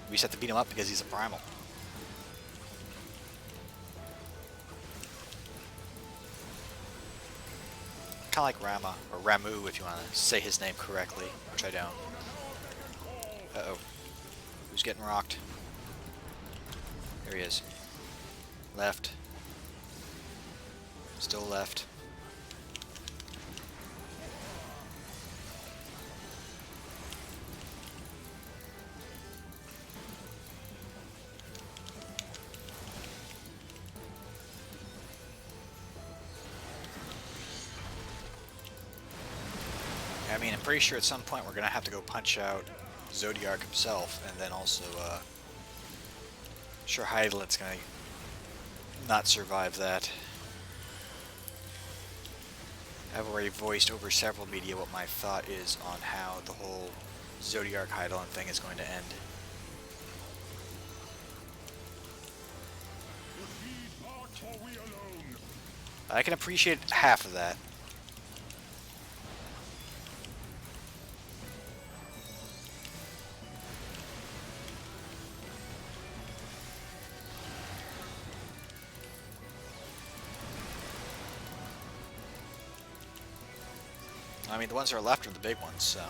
We just have to beat him up because he's a primal. Kind of like Rama or Ramu, if you want to say his name correctly, which I don't. Uh-oh. Who's getting rocked? There he is. Left. Still left. I mean, I'm pretty sure at some point we're going to have to go punch out Zodiark himself, and then also, sure Heidelin's going to not survive that. I've already voiced over several media what my thought is on how the whole Zodiark Heidelin thing is going to end. I can appreciate half of that. I mean, the ones that are left are the big ones, so...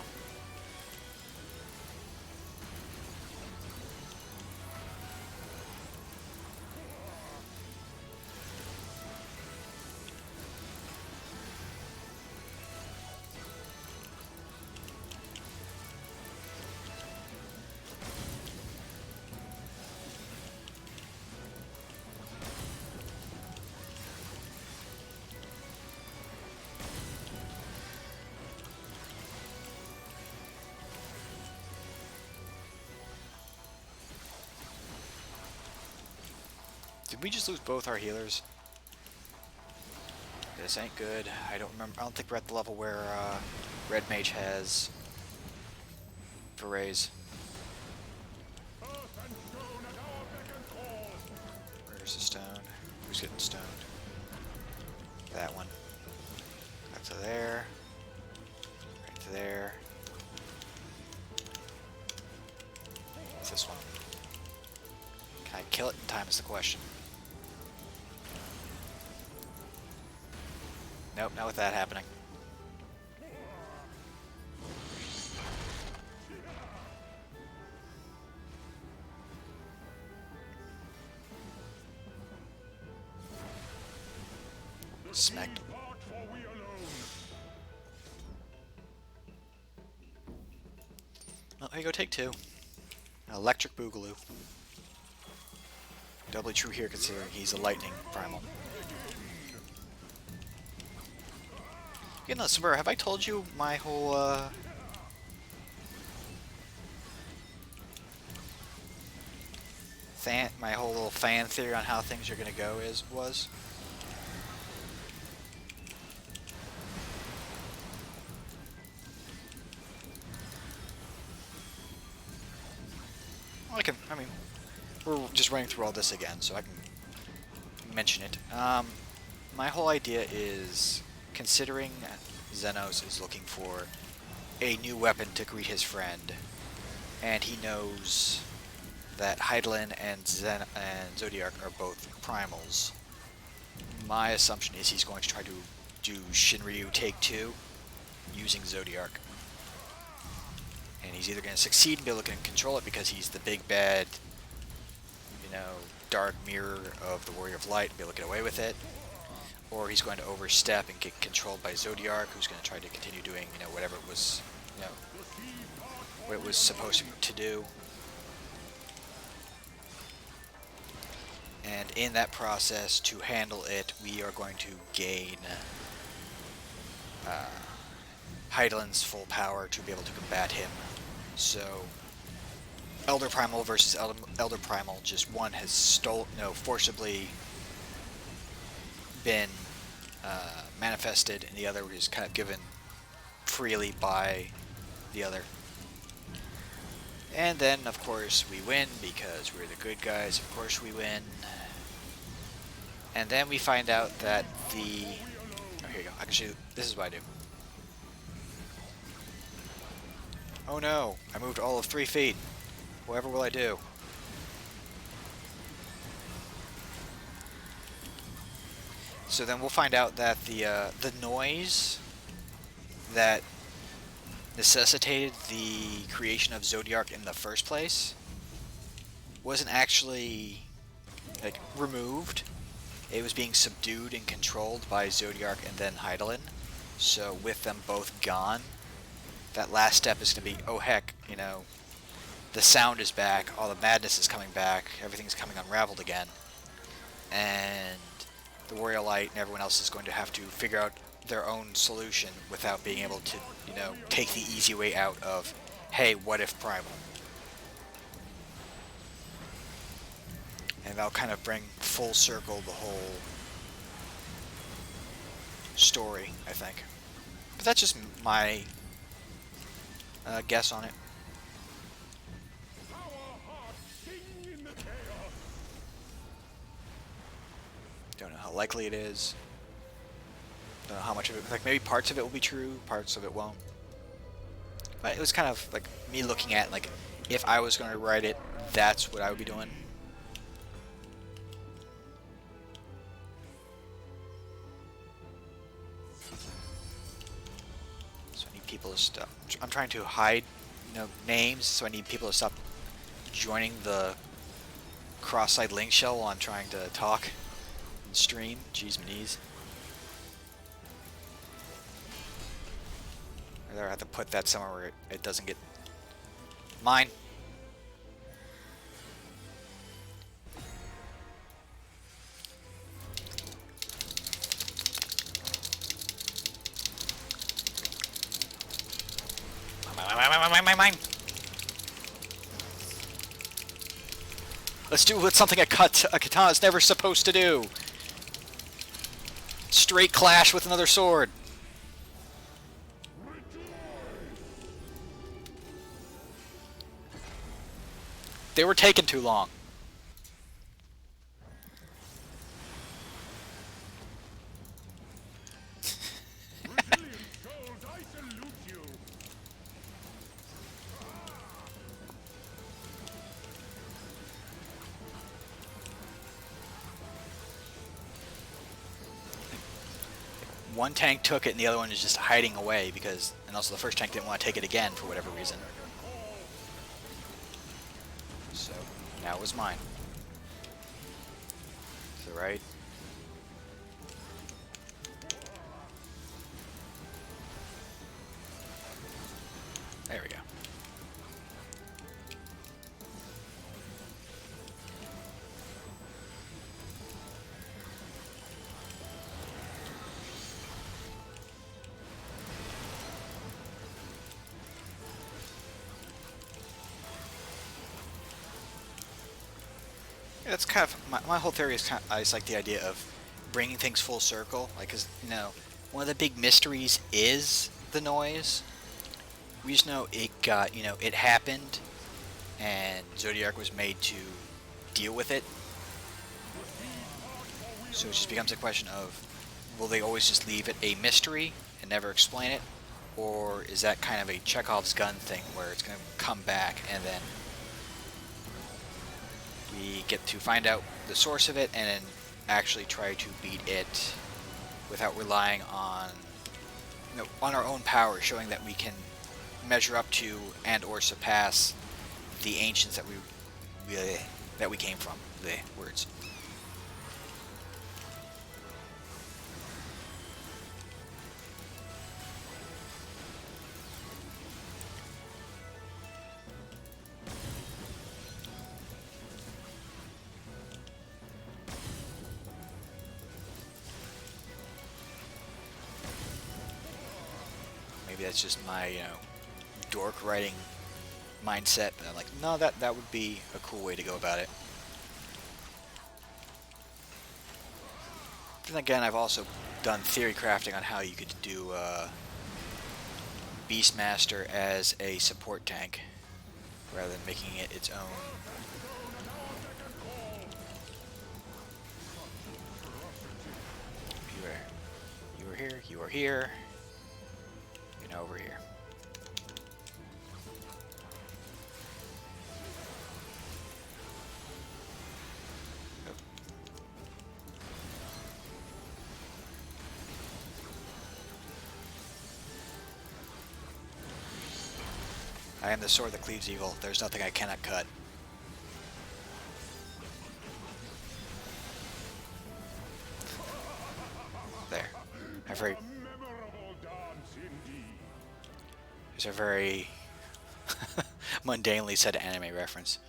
Did we just lose both our healers? This ain't good. I don't remember. I don't think we're at the level where Red Mage has berets. Where's the stone? Who's getting stoned? That one. Back to there. Right to there. What's this one? Can I kill it in time is the question. Nope, not with that happening. Smacked him. Well, there you go, take two. Electric Boogaloo. Doubly true here considering he's a lightning primal. You know, Sombrero, have I told you my whole, my whole little fan theory on how things are gonna go was? Well, I mean, we're just running through all this again, so I can mention it. My whole idea is, considering Xenos is looking for a new weapon to greet his friend, and he knows that Heidelin and Zodiark are both primals, my assumption is he's going to try to do Shinryu Take 2 using Zodiark. And he's either going to succeed and be able to control it because he's the big bad, you know, dark mirror of the Warrior of Light and be able to get away with it, or he's going to overstep and get controlled by Zodiark, who's going to try to continue doing, you know, whatever it was you know, what it was supposed to do. And in that process, to handle it, we are going to gain Heidelin's full power to be able to combat him. So, Elder Primal versus Elder Primal, just one has forcibly been manifested, and the other is kind of given freely by the other. And then, of course, we win because we're the good guys. Of course we win. And then we find out that the... Oh, here you go. Actually, this is what I do. Oh no, I moved all of 3 feet. Whatever will I do? So then we'll find out that the noise that necessitated the creation of Zodiark in the first place wasn't actually like removed. It was being subdued and controlled by Zodiark and then Heidelin. So with them both gone, that last step is going to be, oh heck, you know, the sound is back, all the madness is coming back, everything's coming unraveled again, and the Warrior Light and everyone else is going to have to figure out their own solution without being able to, you know, take the easy way out of, hey, what if Primal? And that'll kind of bring full circle the whole story, I think. But that's just my guess on it. Don't know how likely it is. Don't know how much of it, like maybe parts of it will be true, parts of it won't. But it was kind of like me looking at, like, if I was going to write it, that's what I would be doing. So I need people to stop. I'm trying to hide, you know, names, so I need people to stop joining the cross-site link shell while I'm trying to talk and stream. Jeez, my knees. I have to put that somewhere where it doesn't get mine. Mine. Let's do what something a katana is never supposed to do. Straight clash with another sword. They were taking too long. One tank took it and the other one is just hiding away because, and also the first tank didn't want to take it again for whatever reason. So now it was mine. To the right. There we go. That's kind of my whole theory is kind of, is like the idea of bringing things full circle. Like, 'cause, you know, one of the big mysteries is the noise. We just know it got, you know, it happened, and Zodiark was made to deal with it. So it just becomes a question of, will they always just leave it a mystery and never explain it, or is that kind of a Chekhov's gun thing where it's going to come back and then we get to find out the source of it and then actually try to beat it without relying on, you know, on our own power, showing that we can measure up to and or surpass the ancients that we came from. The words. Maybe that's just my, you know, dork writing mindset, but I'm like, no, that would be a cool way to go about it. Then again, I've also done theory crafting on how you could do Beastmaster as a support tank, rather than making it its own. You were here, you are here, you're now over here. I am the sword that cleaves evil. There's nothing I cannot cut. There. There's a very mundanely said anime reference.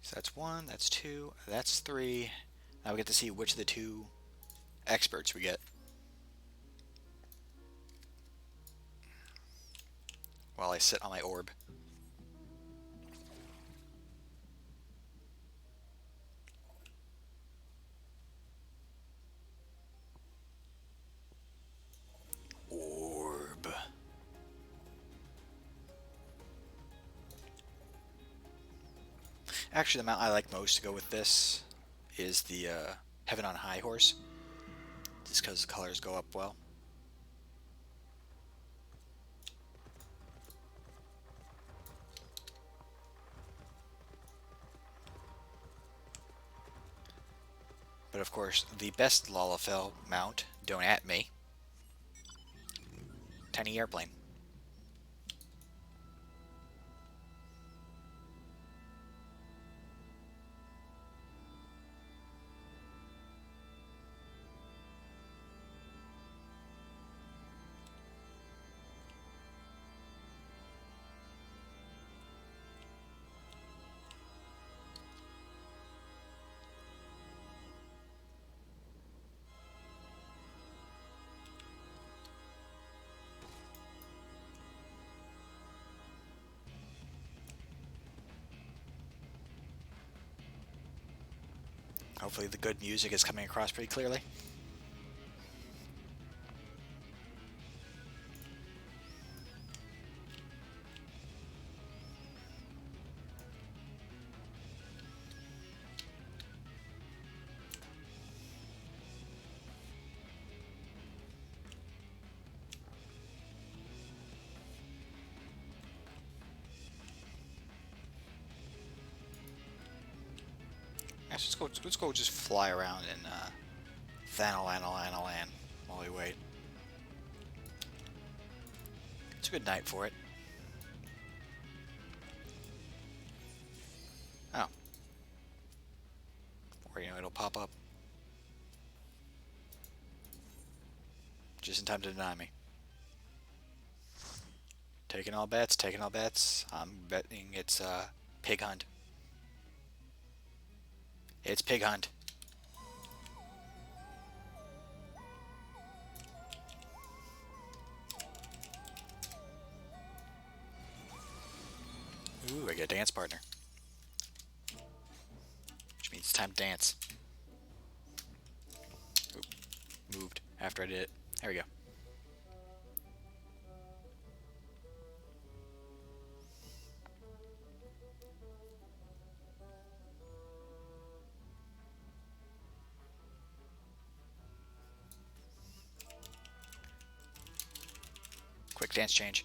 So that's 1, that's 2, that's 3. Now we get to see which of the 2 experts we get. While I sit on my orb. Orb. Actually, the mount I like most to go with this is the Heaven on High horse. Just because the colors go up well. But of course, the best Lalafell mount, don't at me. Tiny airplane. Hopefully the good music is coming across pretty clearly. Let's go just fly around and Thanalanalan while we wait. It's a good night for it. Oh. Or, you know, it'll pop up. Just in time to deny me. Taking all bets, taking all bets. I'm betting it's Pig Hunt. It's Pig Hunt. Ooh, I get a dance partner. Which means it's time to dance. Oop, moved after I did it. There we go. Quick dance change.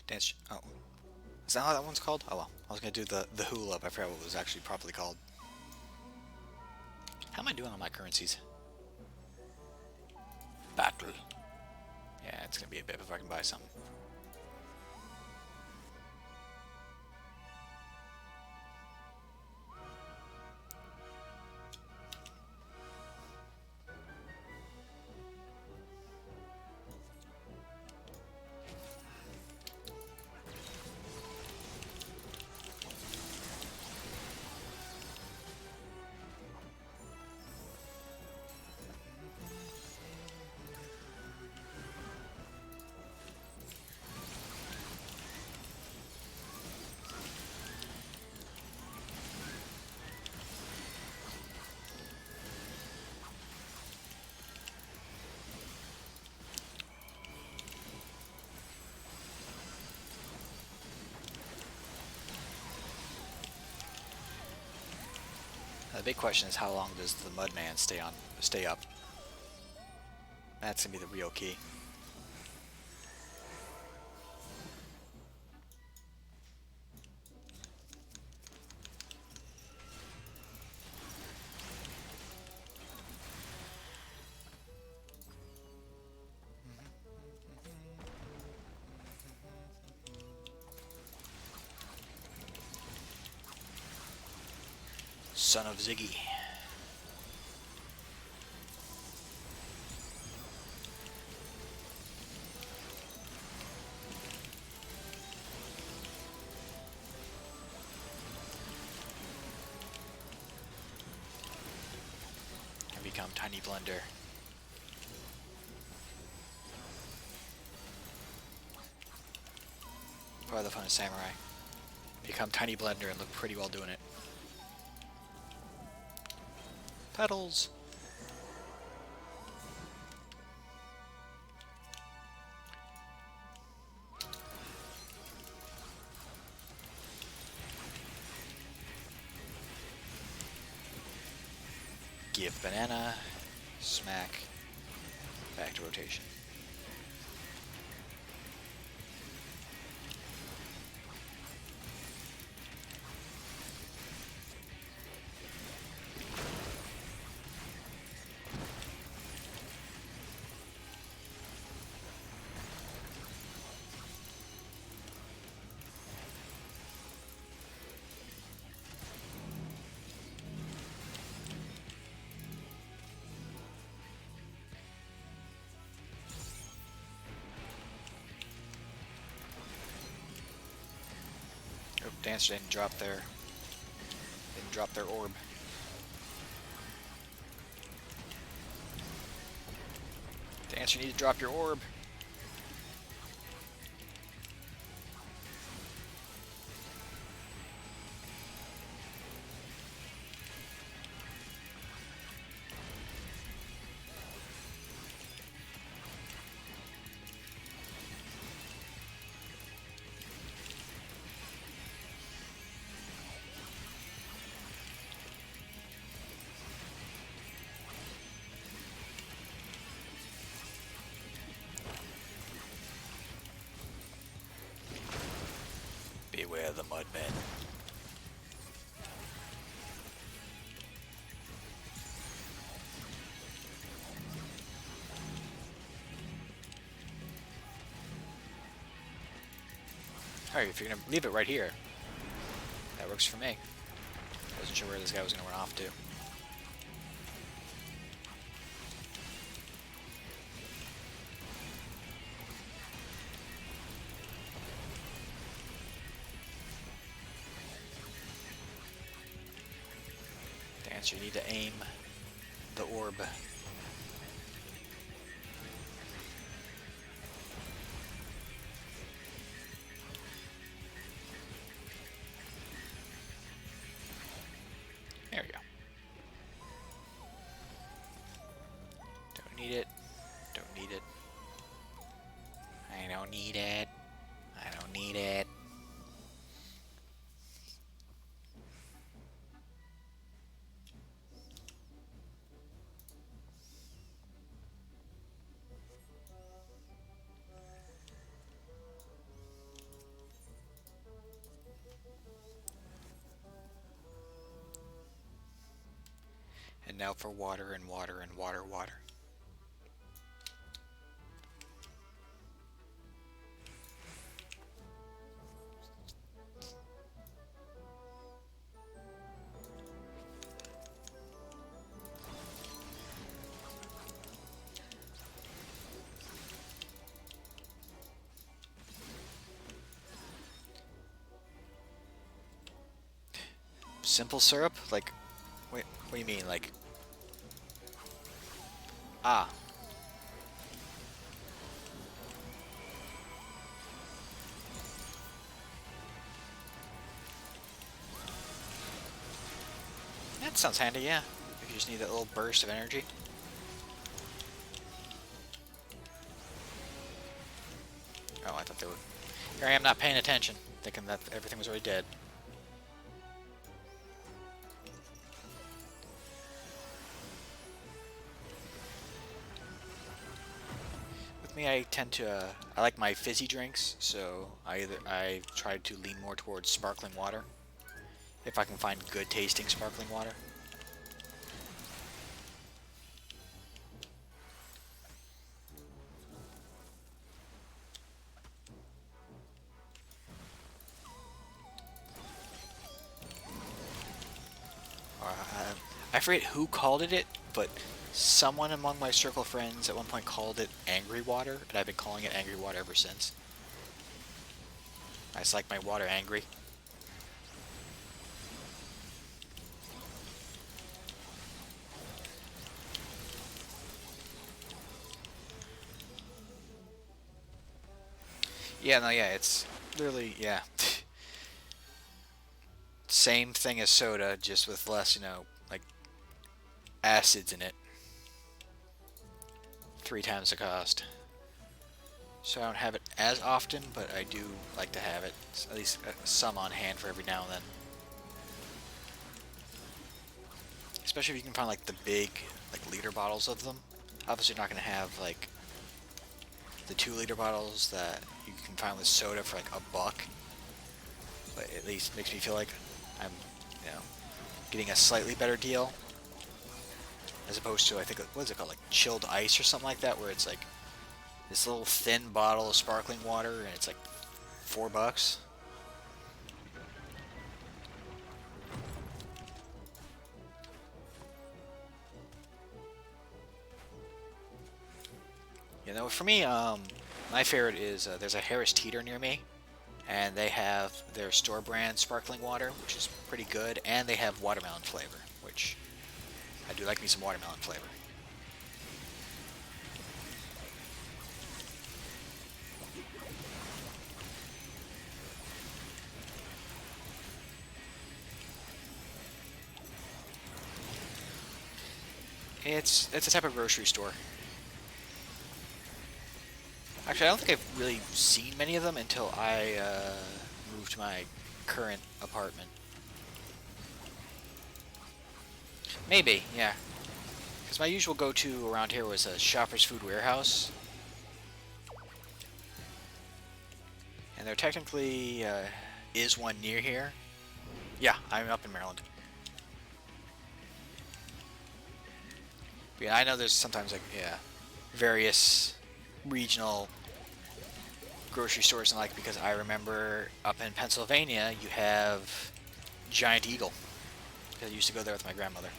Dance. Oh, is that how that one's called? Oh well, I was gonna do the hula up. I forgot what it was actually properly called. How am I doing on my currencies? Battle. Yeah, it's gonna be a bit if I can buy some. The big question is how long does the Mudman stay up? That's gonna be the real key. Son of Ziggy. Can become Tiny Blender. Part of the fun of Samurai. Become Tiny Blender and look pretty well doing it. Pedals! Give banana, smack, back to rotation. Oh, Dancer didn't drop their orb. Dancer, you need to drop your orb. Beware the Mudmen. Alright, if you're gonna leave it right here, that works for me. Wasn't sure where this guy was gonna run off to. Dancer, you need to aim the orb. There we go. Don't need it. Don't need it. I don't need it. I don't need it. And now for water and water and water. Simple syrup? Like, wait, what do you mean? Like, ah. That sounds handy, yeah. If you just need that little burst of energy. Oh, I thought they were... Here I am not paying attention, thinking that everything was already dead. With me, I tend to... I like my fizzy drinks, so I try to lean more towards sparkling water. If I can find good tasting sparkling water. I forget who called it, but someone among my circle of friends at one point called it angry water, and I've been calling it angry water ever since. I just like my water angry. Yeah, no, yeah, it's literally, yeah. Same thing as soda, just with less, you know, like, acids in it. 3 times the cost. So I don't have it as often, but I do like to have it. At least some on hand for every now and then. Especially if you can find, like, the big, like, liter bottles of them. Obviously you're not going to have, like, the 2-liter bottles that you can find with soda for, like, $1. But at least makes me feel like I'm, you know, getting a slightly better deal. As opposed to, I think, what is it called, like chilled ice or something like that, where it's like this little thin bottle of sparkling water and it's like $4. You know, for me, my favorite is there's a Harris Teeter near me, and they have their store brand sparkling water, which is pretty good, and they have watermelon flavor, which I do like me some watermelon flavor. It's a type of grocery store. Actually, I don't think I've really seen many of them until I moved to my current apartment. Maybe, yeah. Because my usual go-to around here was a Shoppers Food Warehouse. And there technically is one near here. Yeah, I'm up in Maryland. But yeah, I know there's sometimes, like, yeah, various regional grocery stores and like, because I remember up in Pennsylvania you have Giant Eagle, because I used to go there with my grandmother,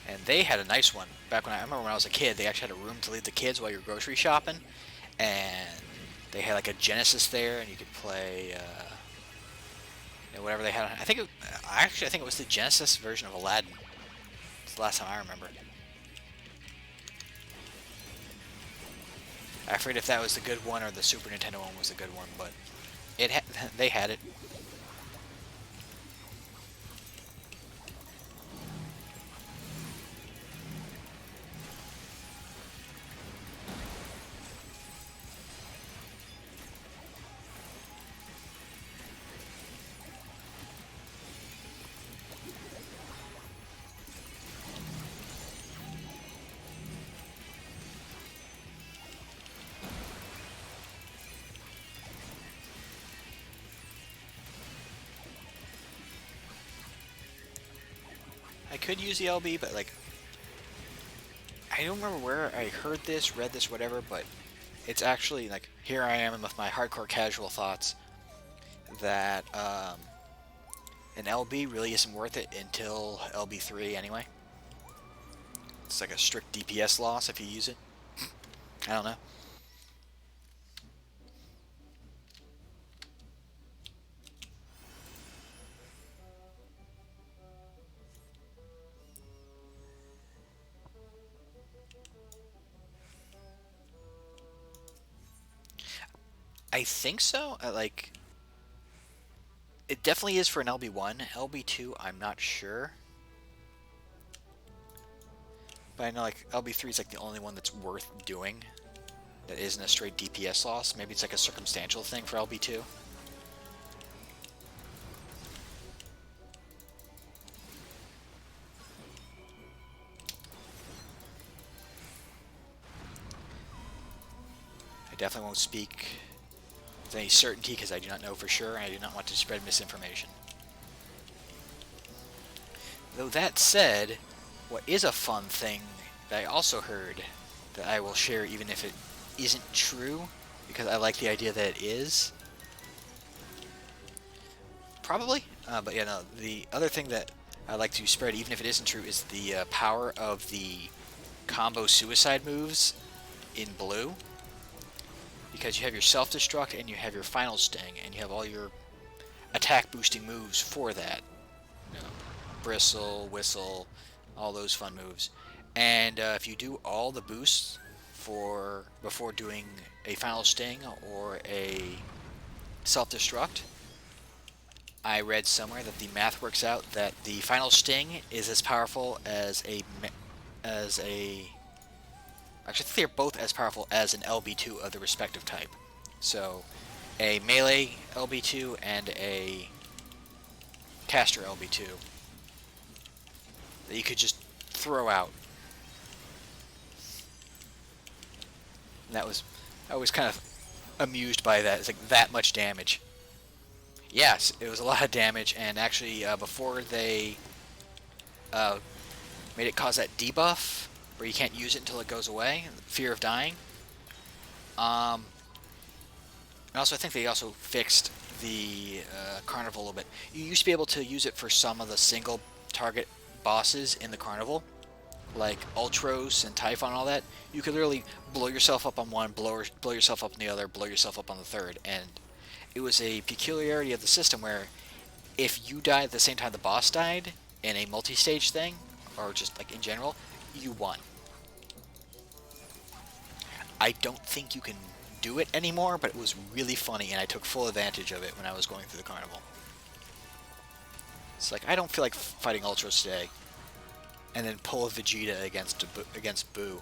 and they had a nice one back when I remember when I was a kid. They actually had a room to leave the kids while you're grocery shopping, and they had like a Genesis there, and you could play you know, whatever they had. I think it was the Genesis version of Aladdin. It's the last time I remember. I forget if that was the good one or the Super Nintendo one was the good one, but they had it. I could use the LB, but like, I don't remember where I heard this, read this, whatever, but it's actually like, here I am with my hardcore casual thoughts that an LB really isn't worth it until LB3 anyway. It's like a strict DPS loss if you use it. I don't know. I think so. Like, it definitely is for an LB1. LB2, I'm not sure. But I know like LB3 is like the only one that's worth doing that isn't a straight DPS loss. Maybe it's like a circumstantial thing for LB2. I definitely won't speak with any certainty because I do not know for sure and I do not want to spread misinformation. Though that said, what is a fun thing that I also heard that I will share even if it isn't true, because I like the idea that it is. Probably. But yeah, no, the other thing that I like to spread, even if it isn't true, is the power of the combo suicide moves in blue. Because you have your self-destruct and you have your final sting, and you have all your attack boosting moves for that. You know, bristle, whistle, all those fun moves. And if you do all the boosts before doing a final sting or a self-destruct, I read somewhere that the math works out that the final sting is as powerful as a actually, I think they're both as powerful as an LB2 of the respective type. So, a melee LB2 and a caster LB2 that you could just throw out. And I was kind of amused by that. It's like that much damage. Yes, it was a lot of damage, and actually, before they made it cause that debuff, where you can't use it until it goes away, fear of dying. And also, I think they also fixed the Carnival a little bit. You used to be able to use it for some of the single target bosses in the Carnival, like Ultros and Typhon and all that. You could literally blow yourself up on one, blow yourself up on the other, blow yourself up on the third, and it was a peculiarity of the system where if you died at the same time the boss died in a multi-stage thing, or just like in general, you won. I don't think you can do it anymore, but it was really funny, and I took full advantage of it when I was going through the Carnival. It's like, I don't feel like fighting Ultros today, and then pull a Vegeta against Boo.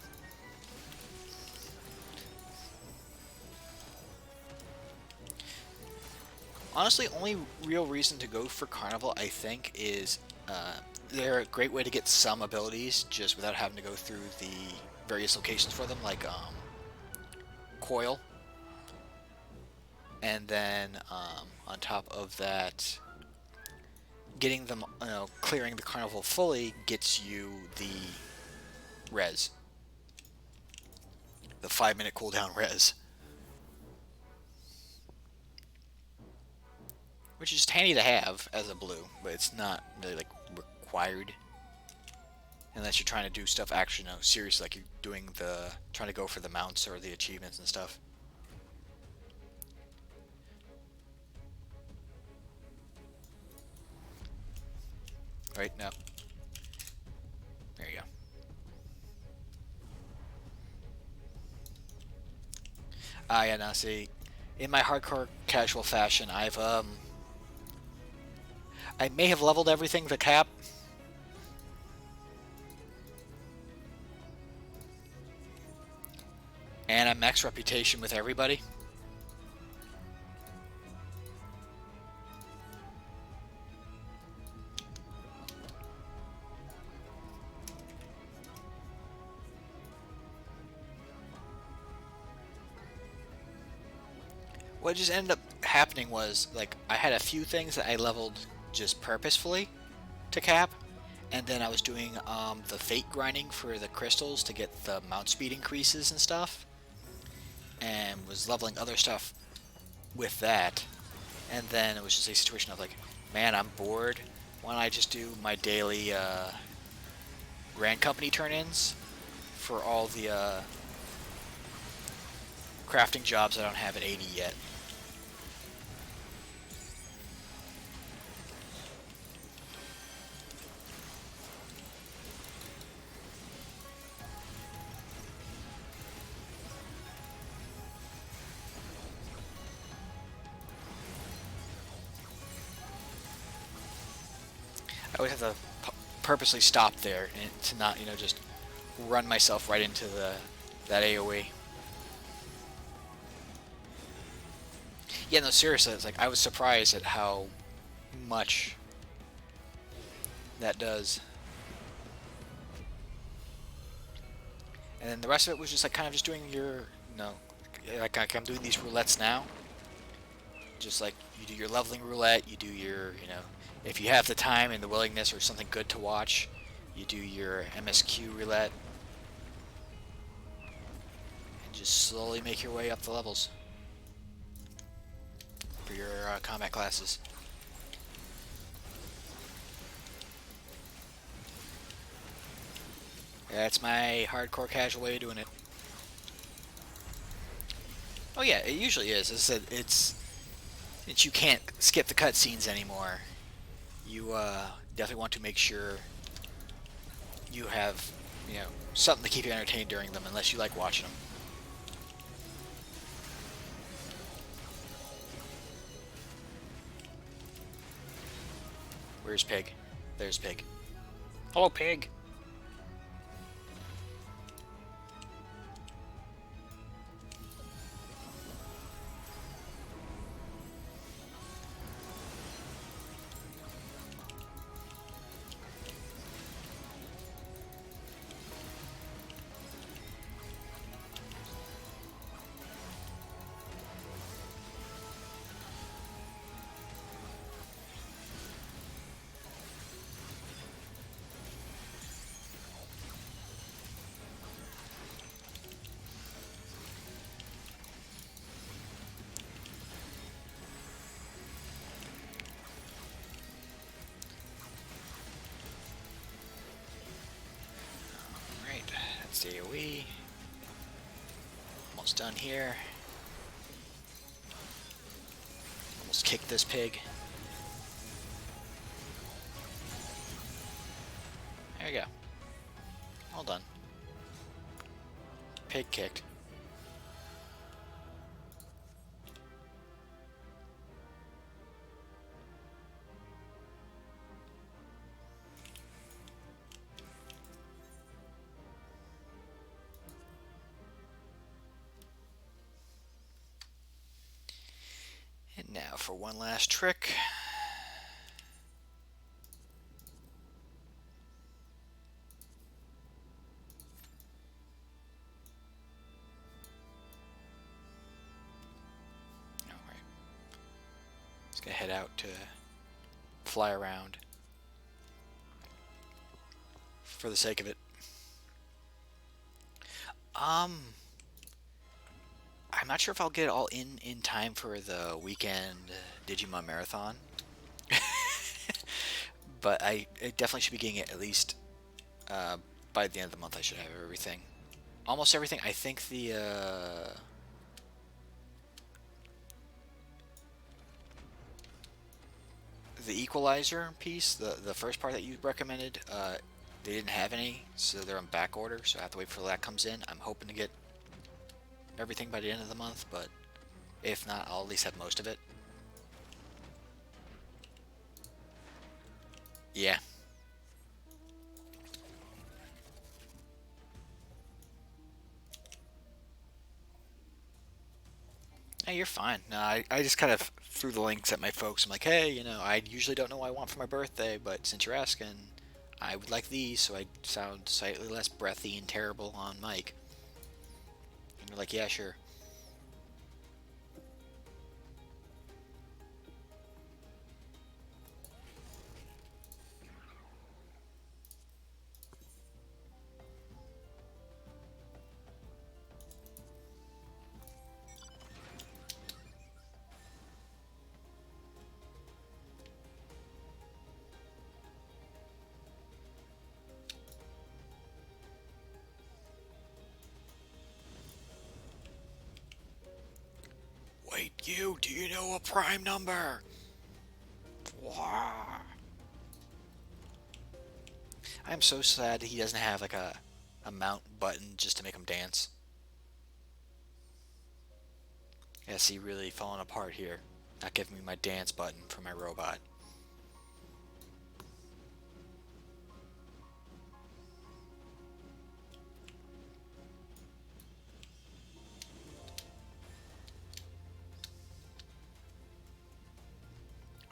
Honestly, only real reason to go for Carnival, I think, is they're a great way to get some abilities just without having to go through the various locations for them, like Coil. And then on top of that, getting them, clearing the Carnival fully gets you the res. The 5-minute cooldown res. Which is handy to have as a blue, but it's not really like required. Unless you're trying to do stuff actually, seriously, like you're trying to go for the mounts or the achievements and stuff. Right, no. There you go. Yeah, now see, in my hardcore casual fashion, I may have leveled everything to cap. And I'm max reputation with everybody. What just ended up happening was, like, I had a few things that I leveled just purposefully to cap, and then I was doing the fate grinding for the crystals to get the mount speed increases and stuff, and was leveling other stuff with that, and then it was just a situation of like, man, I'm bored, why don't I just do my daily Grand Company turn-ins for all the crafting jobs I don't have at 80 yet. I always have to purposely stop there and to not, just run myself right into that AoE. Yeah, no, seriously, it's like I was surprised at how much that does. And then the rest of it was just like kind of just doing your, like I'm doing these roulettes now. Just like you do your leveling roulette, you do your, if you have the time and the willingness or something good to watch, you do your MSQ roulette, and just slowly make your way up the levels for your combat classes. That's my hardcore casual way of doing it. Oh yeah, it usually is. As I said, it's you can't skip the cutscenes anymore. You definitely want to make sure you have, something to keep you entertained during them, unless you like watching them. Where's Pig? There's Pig. Hello, Pig. Alright, that's the AoE. Almost done here. Almost kicked this pig. There we go. All done. Pig kicked. And now for one last trick. Alright. Just gonna head out to fly around for the sake of it. I'm not sure if I'll get it all in time for the weekend Digimon Marathon. But I definitely should be getting it at least by the end of the month. I should have everything. Almost everything. I think the equalizer piece, the first part that you recommended, they didn't have any, so they're on back order, so I have to wait for that comes in. I'm hoping to get everything by the end of the month, but if not, I'll at least have most of it. Yeah. Hey, you're fine. No, I just kind of threw the links at my folks. I'm like, hey, I usually don't know what I want for my birthday, but since you're asking, I would like these, so I sound slightly less breathy and terrible on mic. And you're like, yeah, sure. Wait, do you know a prime number? Wow. I'm so sad he doesn't have like a mount button just to make him dance. Yeah, see, really falling apart here. Not giving me my dance button for my robot.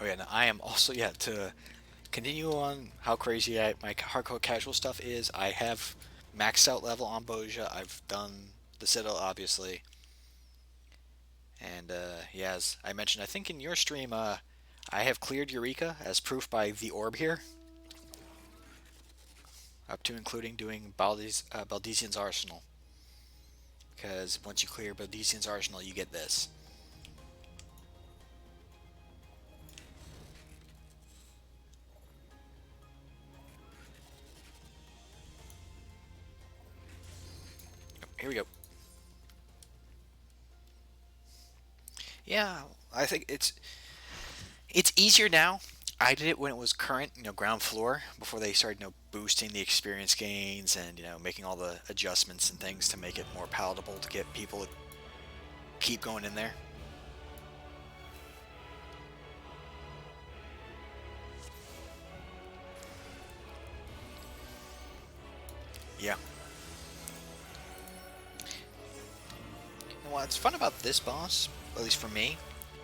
Oh yeah, no, I am also, yeah, to continue on how crazy my hardcore casual stuff is. I have maxed out level on Boja. I've done the Citadel, obviously. And yeah, as I mentioned, I think in your stream, I have cleared Eureka as proof by the orb here, up to including doing Baldesian's Arsenal. Because once you clear Baldesian's Arsenal, you get this. Here we go. Yeah, I think it's easier now. I did it when it was current, ground floor, before they started, boosting the experience gains and, making all the adjustments and things to make it more palatable to get people to keep going in there. Yeah. And what's fun about this boss, at least for me,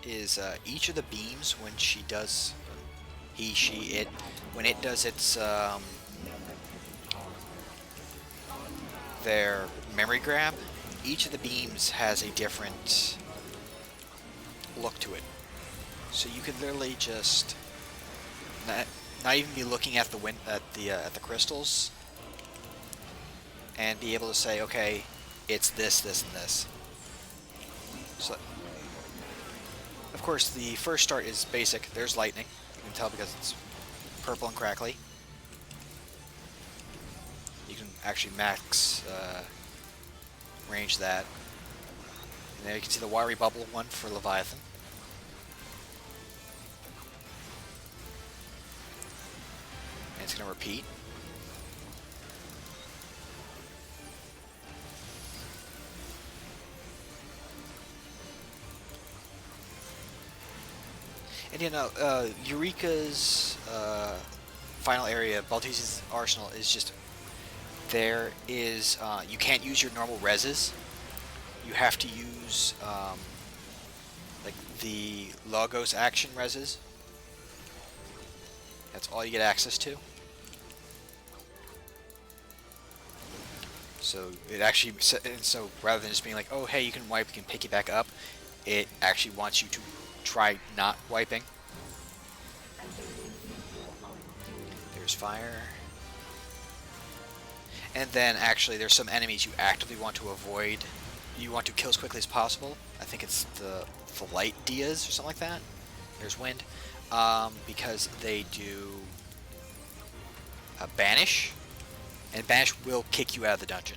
is each of the beams when she does, he, she, it, when it does its their memory grab, each of the beams has a different look to it. So you could literally just not even be looking at the crystals and be able to say, okay, it's this, this, and this. So, of course, the first start is basic. There's lightning. You can tell because it's purple and crackly. You can actually max range that. And there you can see the watery bubble one for Leviathan. And it's going to repeat. And Eureka's final area, Baltesi's Arsenal, is just there is you can't use your normal reses. You have to use like the Logos action reses. That's all you get access to. So it actually, so rather than just being like, oh hey, you can wipe, you can pick it back up, it actually wants you to try not wiping. There's fire. And then actually there's some enemies you actively want to avoid. You want to kill as quickly as possible. I think it's the light Diaz or something like that. There's wind. Because they do banish. And banish will kick you out of the dungeon.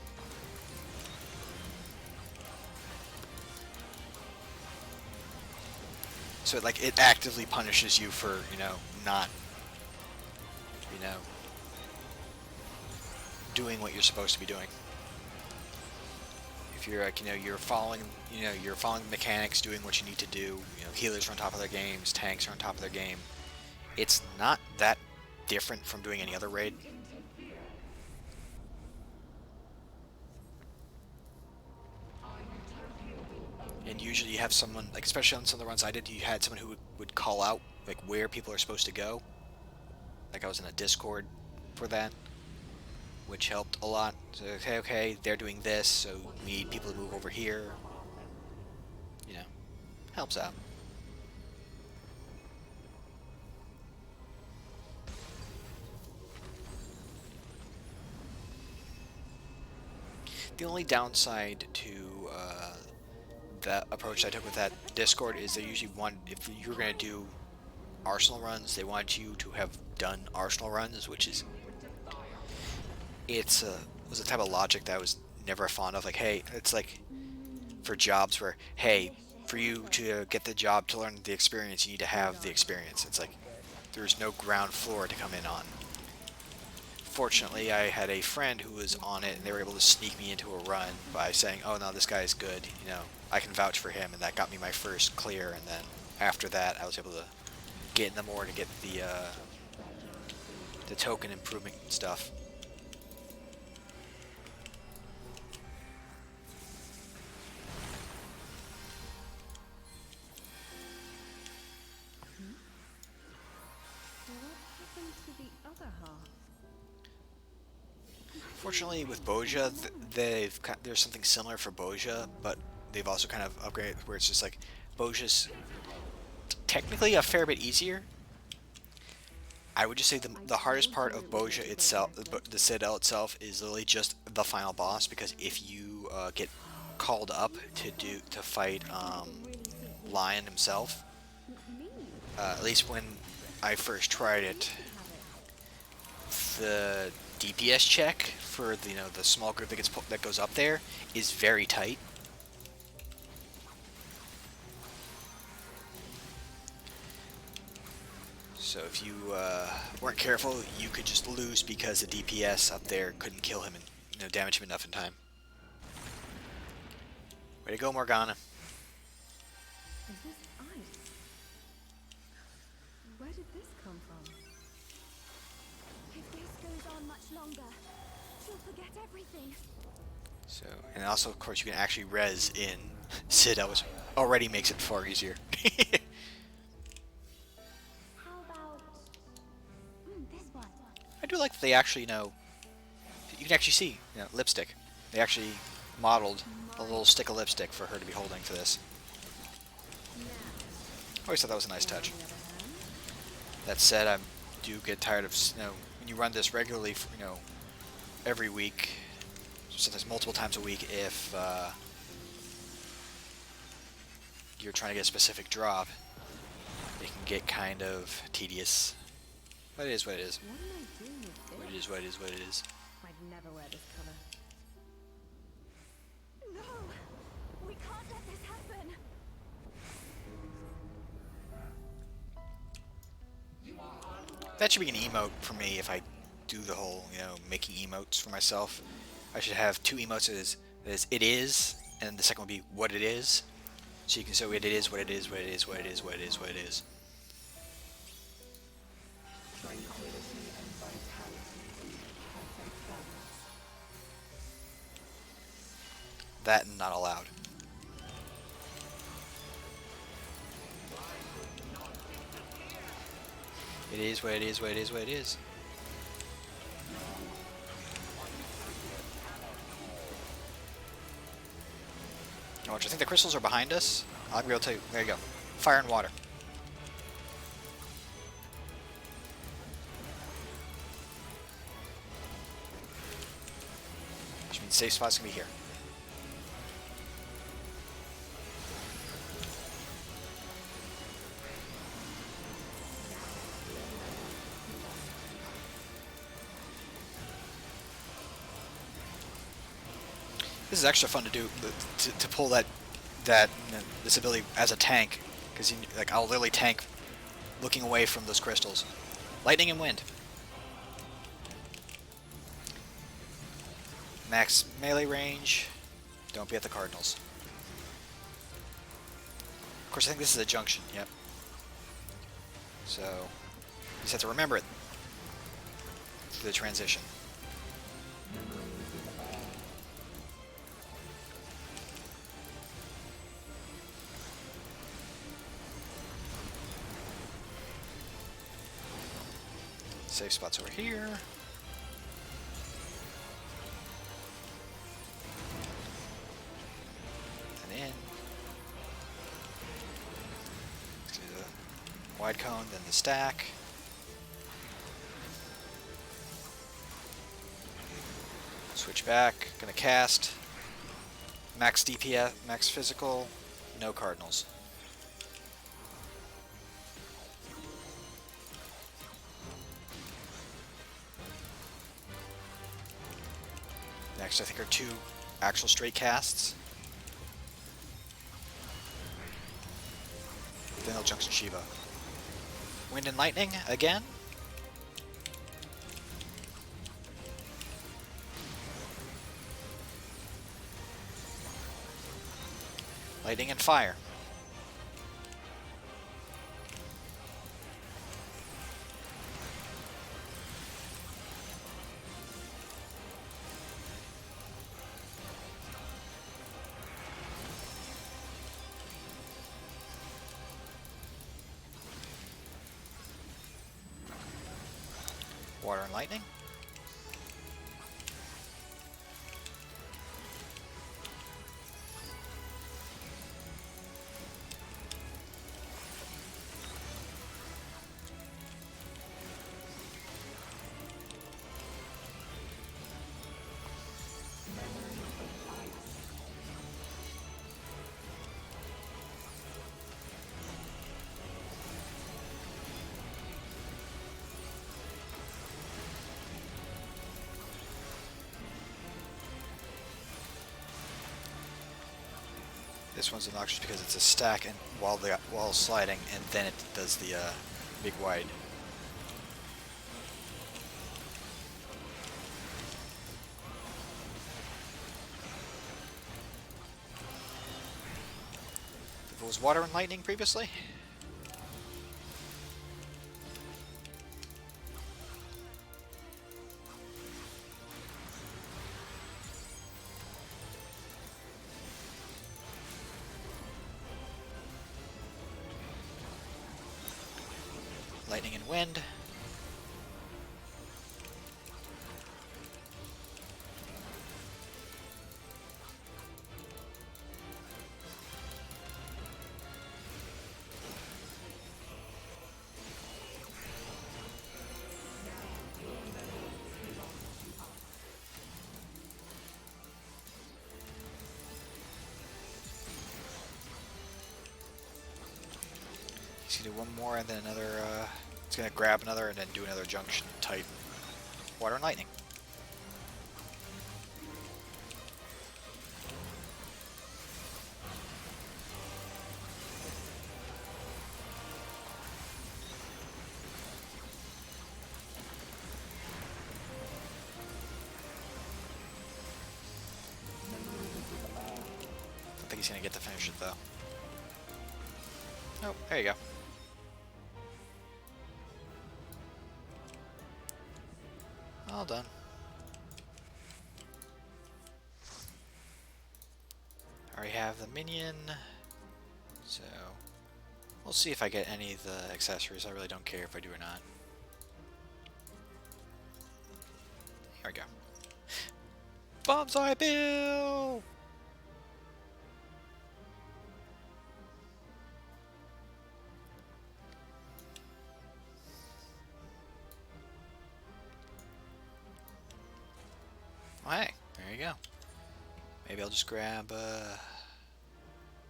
So it actively punishes you for, not, doing what you're supposed to be doing. If you're you're following, you're following the mechanics, doing what you need to do. Healers are on top of their games, tanks are on top of their game. It's not that different from doing any other raid. And usually you have someone, especially on some of the runs I did, you had someone who would call out where people are supposed to go. I was in a Discord for that, which helped a lot. So okay, they're doing this, so we need people to move over here. Helps out. The only downside to that approach I took with that Discord is they usually want, if you're going to do Arsenal runs, they want you to have done Arsenal runs, which is, was a type of logic that I was never fond of. Hey, it's for jobs where, hey, for you to get the job, to learn the experience, you need to have the experience. It's there's no ground floor to come in on. Fortunately, I had a friend who was on it, and they were able to sneak me into a run by saying, oh no, this guy is good, I can vouch for him, and that got me my first clear, and then after that I was able to get in the more to get the token improvement stuff. to the other half? Fortunately, with Boja, there's something similar for Boja, but they've also kind of upgraded where it's just like Boja's technically a fair bit easier. I would just say the hardest part of Boja itself, the Citadel itself, is literally just the final boss, because if you get called up to fight Lion himself, Me? at least when I first tried it, the DPS check for the the small group that goes up there is very tight. So if you weren't careful, you could just lose because the DPS up there couldn't kill him and damage him enough in time. Way to go, Morgana. Is this ice? Where did this come from? If this goes on much longer, she'll forget everything. So, and also, of course, you can actually res in Citadel, which already makes it far easier. How about this one? I do like that they actually you can actually see lipstick. They actually modeled a little stick of lipstick for her to be holding for this. I always thought that was a nice touch. That said, I do get tired of when you run this regularly, every week, sometimes multiple times a week, if you're trying to get a specific drop, it can get kind of tedious. But it is what it is. What am I doing with this? What it is, what it is, what it is. I'd never wear this color. No! We can't let this happen! That should be an emote for me if I do the whole, making emotes for myself. I should have two emotes that is it is, and the second would be what it is. So you can say it is, what it is, what it is, what it is, what it is, what it is. That and not allowed. It is what it is, what it is, what it is. Oh, I think the crystals are behind us. I'll be able to tell you. There you go. Fire and water. Which means safe spot's gonna be here. This is extra fun to do, to pull this ability as a tank, because I'll literally tank looking away from those crystals. Lightning and wind. Max melee range. Don't be at the Cardinals. Of course, I think this is a junction. Yep. So you just have to remember it for the transition. Safe spots over here. And in. Let's do the wide cone, then the stack. Switch back. Gonna cast. Max DPS, max physical, no Cardinals. Next, I think, are two actual straight casts. Then they'll Junction Shiva. Wind and Lightning again. Lightning and Fire. Water and lightning. This one's obnoxious because it's a stack and while sliding, and then it does the big wide. If it was water and lightning previously. Lightning and wind. He's gonna do one more and then another. He's gonna grab another and then do another junction type. Water and lightning. Don't think he's gonna get to finish it though. Oh, there you go. All done. I already have the minion, so we'll see if I get any of the accessories. I really don't care if I do or not. Here we go. Bonsai Bill! Oh, hey, there you go. Maybe I'll just grab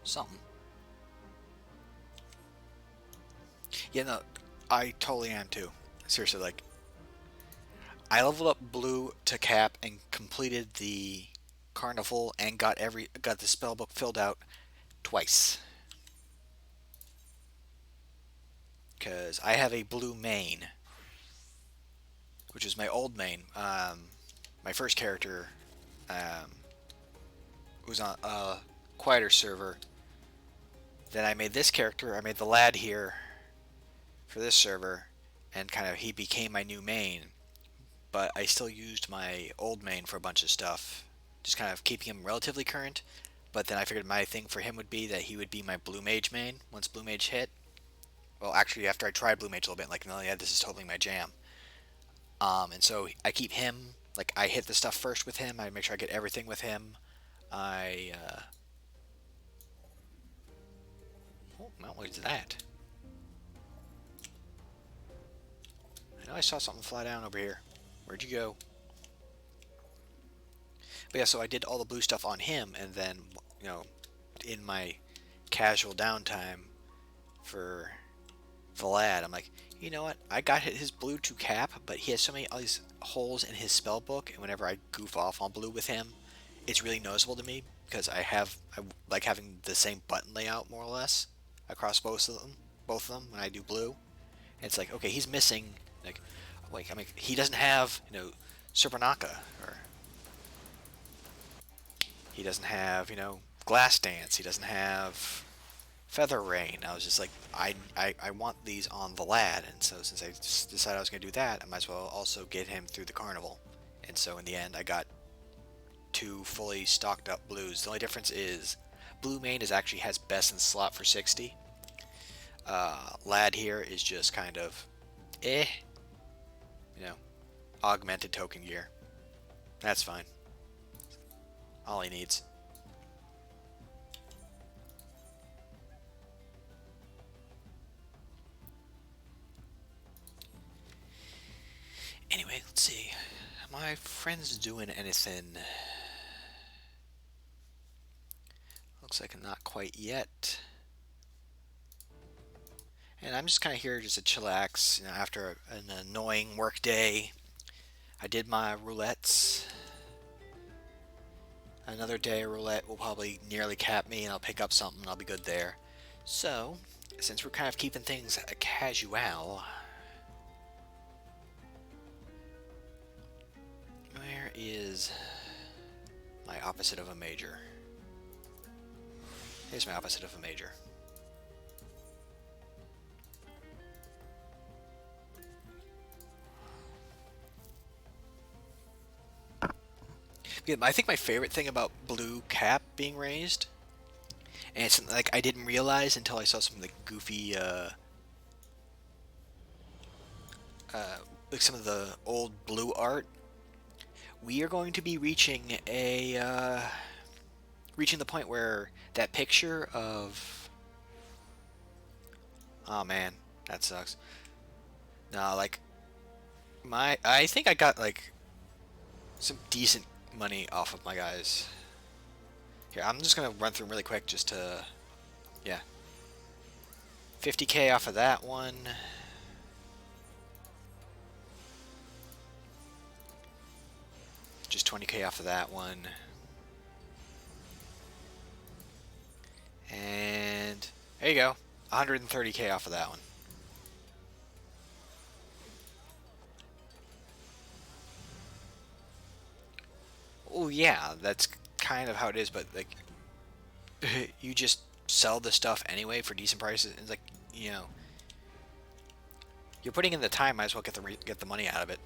something. Yeah, no, I totally am too. Seriously, like, I leveled up blue to cap and completed the carnival and got the spellbook filled out twice. Because I have a blue main, which is my old main. My first character was on a quieter server. Then I made this character. I made the lad here for this server, and kind of he became my new main. But I still used my old main for a bunch of stuff, just kind of keeping him relatively current. But then I figured my thing for him would be that he would be my blue mage main once blue mage hit. Well, actually, after I tried blue mage a little bit, like, no, yeah, this is totally my jam. And so I keep him, like, I hit the stuff first with him. I make sure I get everything with him. What is that? I know I saw something fly down over here. Where'd you go? But yeah, so I did all the blue stuff on him, and then, you know, in my casual downtime for the lad, I'm like, you know what? I got his blue to cap, but he has so many all these holes in his spell book, and whenever I goof off on blue with him, it's really noticeable to me because I like having the same button layout more or less across both of them when I do blue. And it's like, okay, he's missing, like, I mean, he doesn't have, you know, Serpanaka, or he doesn't have, you know, Glass Dance. He doesn't have Feather Rain. I was just like, I want these on the lad, and so since I decided I was going to do that, I might as well also get him through the carnival. And so in the end, I got 2 fully stocked up blues. The only difference is blue main actually has best in slot for 60. Lad here is just kind of you know, augmented token gear. That's fine. All he needs. Anyway, let's see. My friend's doing anything? Looks like not quite yet. And I'm just kind of here just to chillax, you know, after an annoying work day. I did my roulettes. Another day of roulette will probably nearly cap me, and I'll pick up something and I'll be good there. So, since we're kind of keeping things casual, where is my opposite of a major? Here's my opposite of a major. Yeah, I think my favorite thing about blue cap being raised, and it's like I didn't realize until I saw some of the goofy, like some of the old blue art. We are going to be reaching reaching the point where that picture of, oh man, that sucks. No, like I think I got like some decent money off of my guys. Here, I'm just gonna run through them really quick just to, yeah. 50k off of that one. Just 20k off of that one. And there you go. 130k off of that one. Oh yeah, that's kind of how it is, but like you just sell the stuff anyway for decent prices. It's like, you know, you're putting in the time, might as well get the money out of it.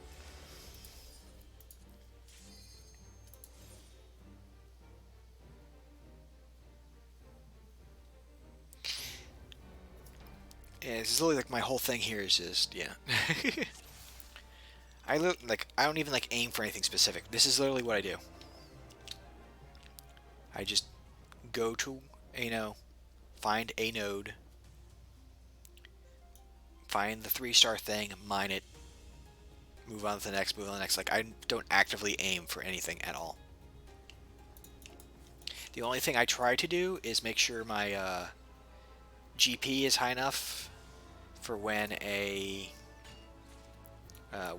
Yeah, it's literally like my whole thing here is just, yeah. I don't even like aim for anything specific. This is literally what I do. I just go to find a node, find the 3-star thing, mine it, move on to the next, move on to the next. Like, I don't actively aim for anything at all. The only thing I try to do is make sure my GP is high enough for when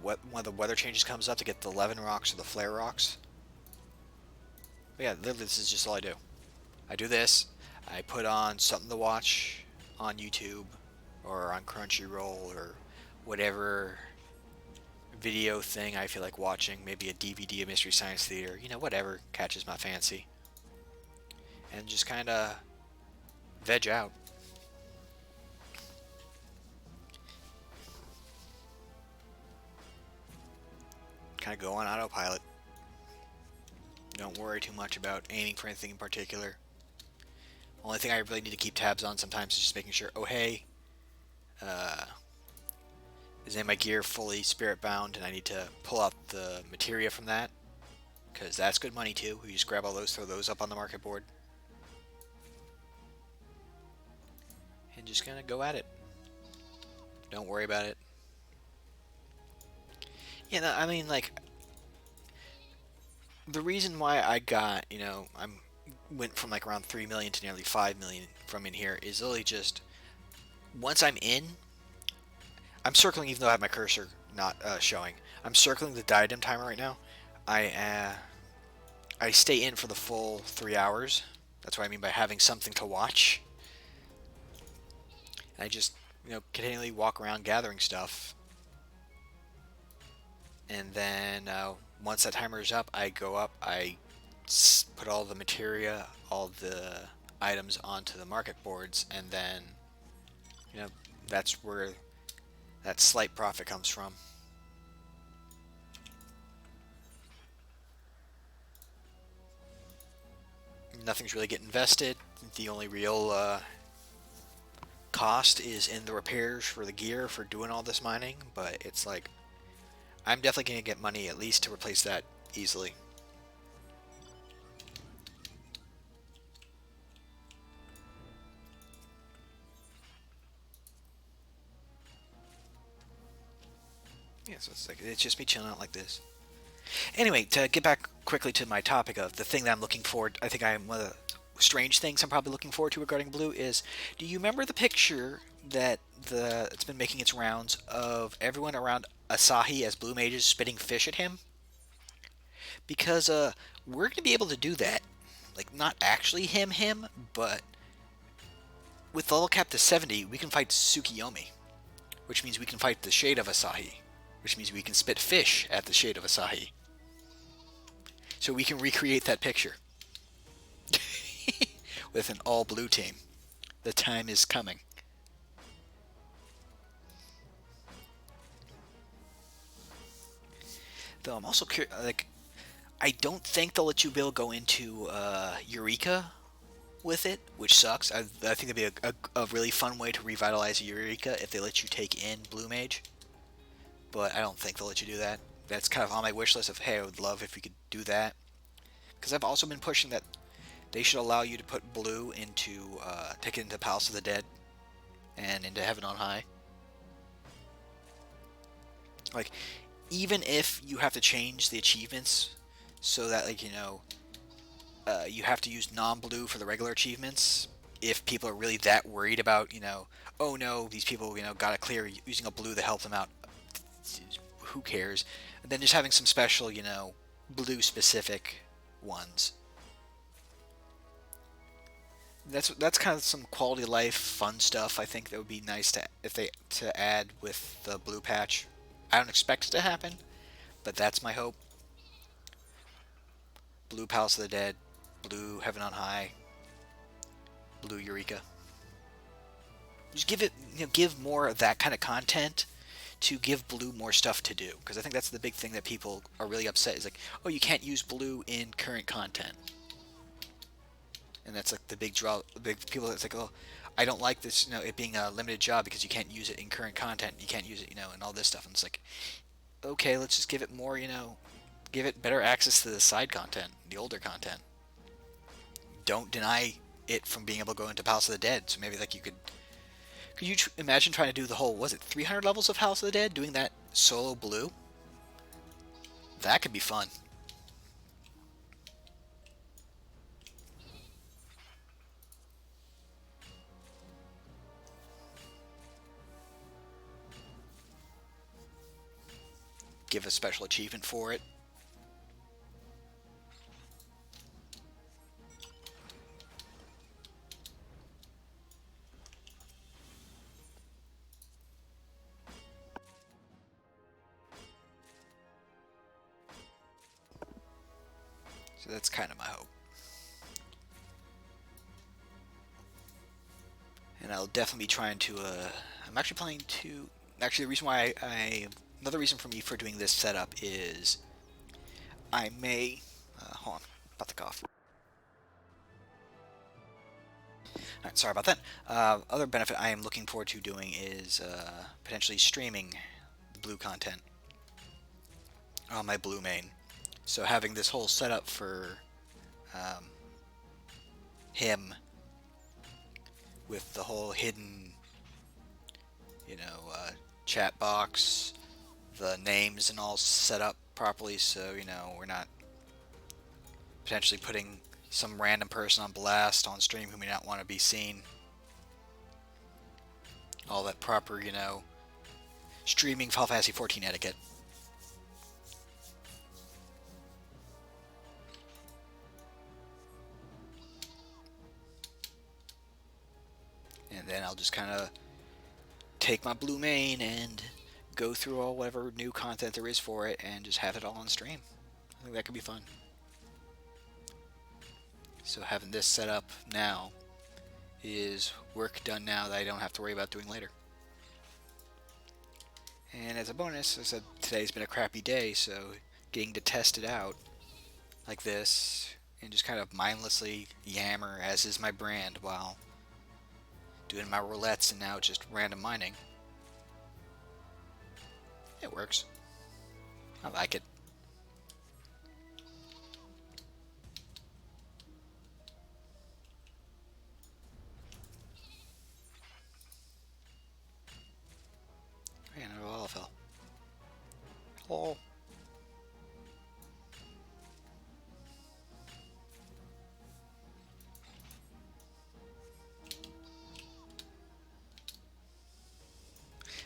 one of the weather changes comes up to get the 11 rocks or the flare rocks. But yeah, literally this is just all I do. I do this, I put on something to watch on YouTube or on Crunchyroll or whatever video thing I feel like watching, maybe a DVD of Mystery Science Theater, you know, whatever catches my fancy. And just kind of veg out. Kind of go on autopilot. Don't worry too much about aiming for anything in particular. Only thing I really need to keep tabs on sometimes is just making sure, oh hey, is any of my gear fully spirit bound, and I need to pull out the materia from that, because that's good money too. You just grab all those, throw those up on the market board, and just kind of go at it. Don't worry about it. Yeah, no, I mean, like, the reason why I got, went from like around 3 million to nearly 5 million from in here is literally just, once I'm in, I'm circling, even though I have my cursor not showing, I'm circling the Diadem timer right now. I stay in for the full 3 hours. That's what I mean by having something to watch. And I just, continually walk around gathering stuff. And then once that timer is up, I go up, I put all the materia, all the items onto the market boards, and then, that's where that slight profit comes from. Nothing's really getting invested. The only real cost is in the repairs for the gear for doing all this mining, but it's like, I'm definitely going to get money at least to replace that easily. Yeah, so it's just me chilling out like this. Anyway, to get back quickly to my topic of the thing that I'm looking forward, I think I'm one of the strange things I'm probably looking forward to regarding blue is, do you remember the picture that it's been making its rounds of everyone around Asahi as blue mages spitting fish at him? Because we're going to be able to do that. Like, not actually him, but with the level cap to 70, we can fight Tsukiyomi, which means we can fight the Shade of Asahi, which means we can spit fish at the Shade of Asahi. So we can recreate that picture with an all-blue team. The time is coming. Though I'm also curious, like, I don't think they'll let you be able to go into Eureka with it, which sucks. I think it'd be a really fun way to revitalize Eureka if they let you take in Blue Mage. But I don't think they'll let you do that. That's kind of on my wish list of, hey, I would love if we could do that. Because I've also been pushing that they should allow you to put blue into, take it into Palace of the Dead and into Heaven on High. Like, even if you have to change the achievements so that, like, you know, you have to use non-blue for the regular achievements, if people are really that worried about, you know, oh no, these people, you know, got to clear using a blue to help them out, who cares? And then just having some special, you know, blue specific ones. That's kind of some quality of life fun stuff I think that would be nice to add with the blue patch. I don't expect it to happen, but that's my hope. Blue Palace of the Dead, blue Heaven on High, blue Eureka. Just give it, you know, give more of that kind of content to give blue more stuff to do, because I think that's the big thing that people are really upset is like, oh, you can't use blue in current content. And that's like the big draw. The big people that's like, oh, I don't like this, you know, it being a limited job because you can't use it in current content. You can't use it, you know, and all this stuff. And it's like, okay, let's just give it more, you know, give it better access to the side content, the older content. Don't deny it from being able to go into Palace of the Dead. So maybe like you could you imagine trying to do the whole, was it 300 levels of House of the Dead, doing that solo blue? That could be fun. Give a special achievement for it. So that's kind of my hope. And I'll definitely be trying to, I'm actually planning to, actually the reason why another reason for me for doing this setup is I may, hold on, about to cough. Alright, sorry about that. Other benefit I am looking forward to doing is potentially streaming blue content on my blue main. So having this whole setup for him with the whole hidden, you know, chat box, the names and all set up properly, so, you know, we're not potentially putting some random person on blast on stream who may not want to be seen. All that proper, you know, streaming Final Fantasy XIV etiquette. And then I'll just kind of take my blue main and go through all whatever new content there is for it and just have it all on stream. I think that could be fun. So having this set up now is work done now that I don't have to worry about doing later. And as a bonus, I said today's been a crappy day, so getting to test it out like this and just kind of mindlessly yammer, as is my brand, while doing my roulettes and now just random mining. It works. I like it. Yeah, no Lalafell. Oh.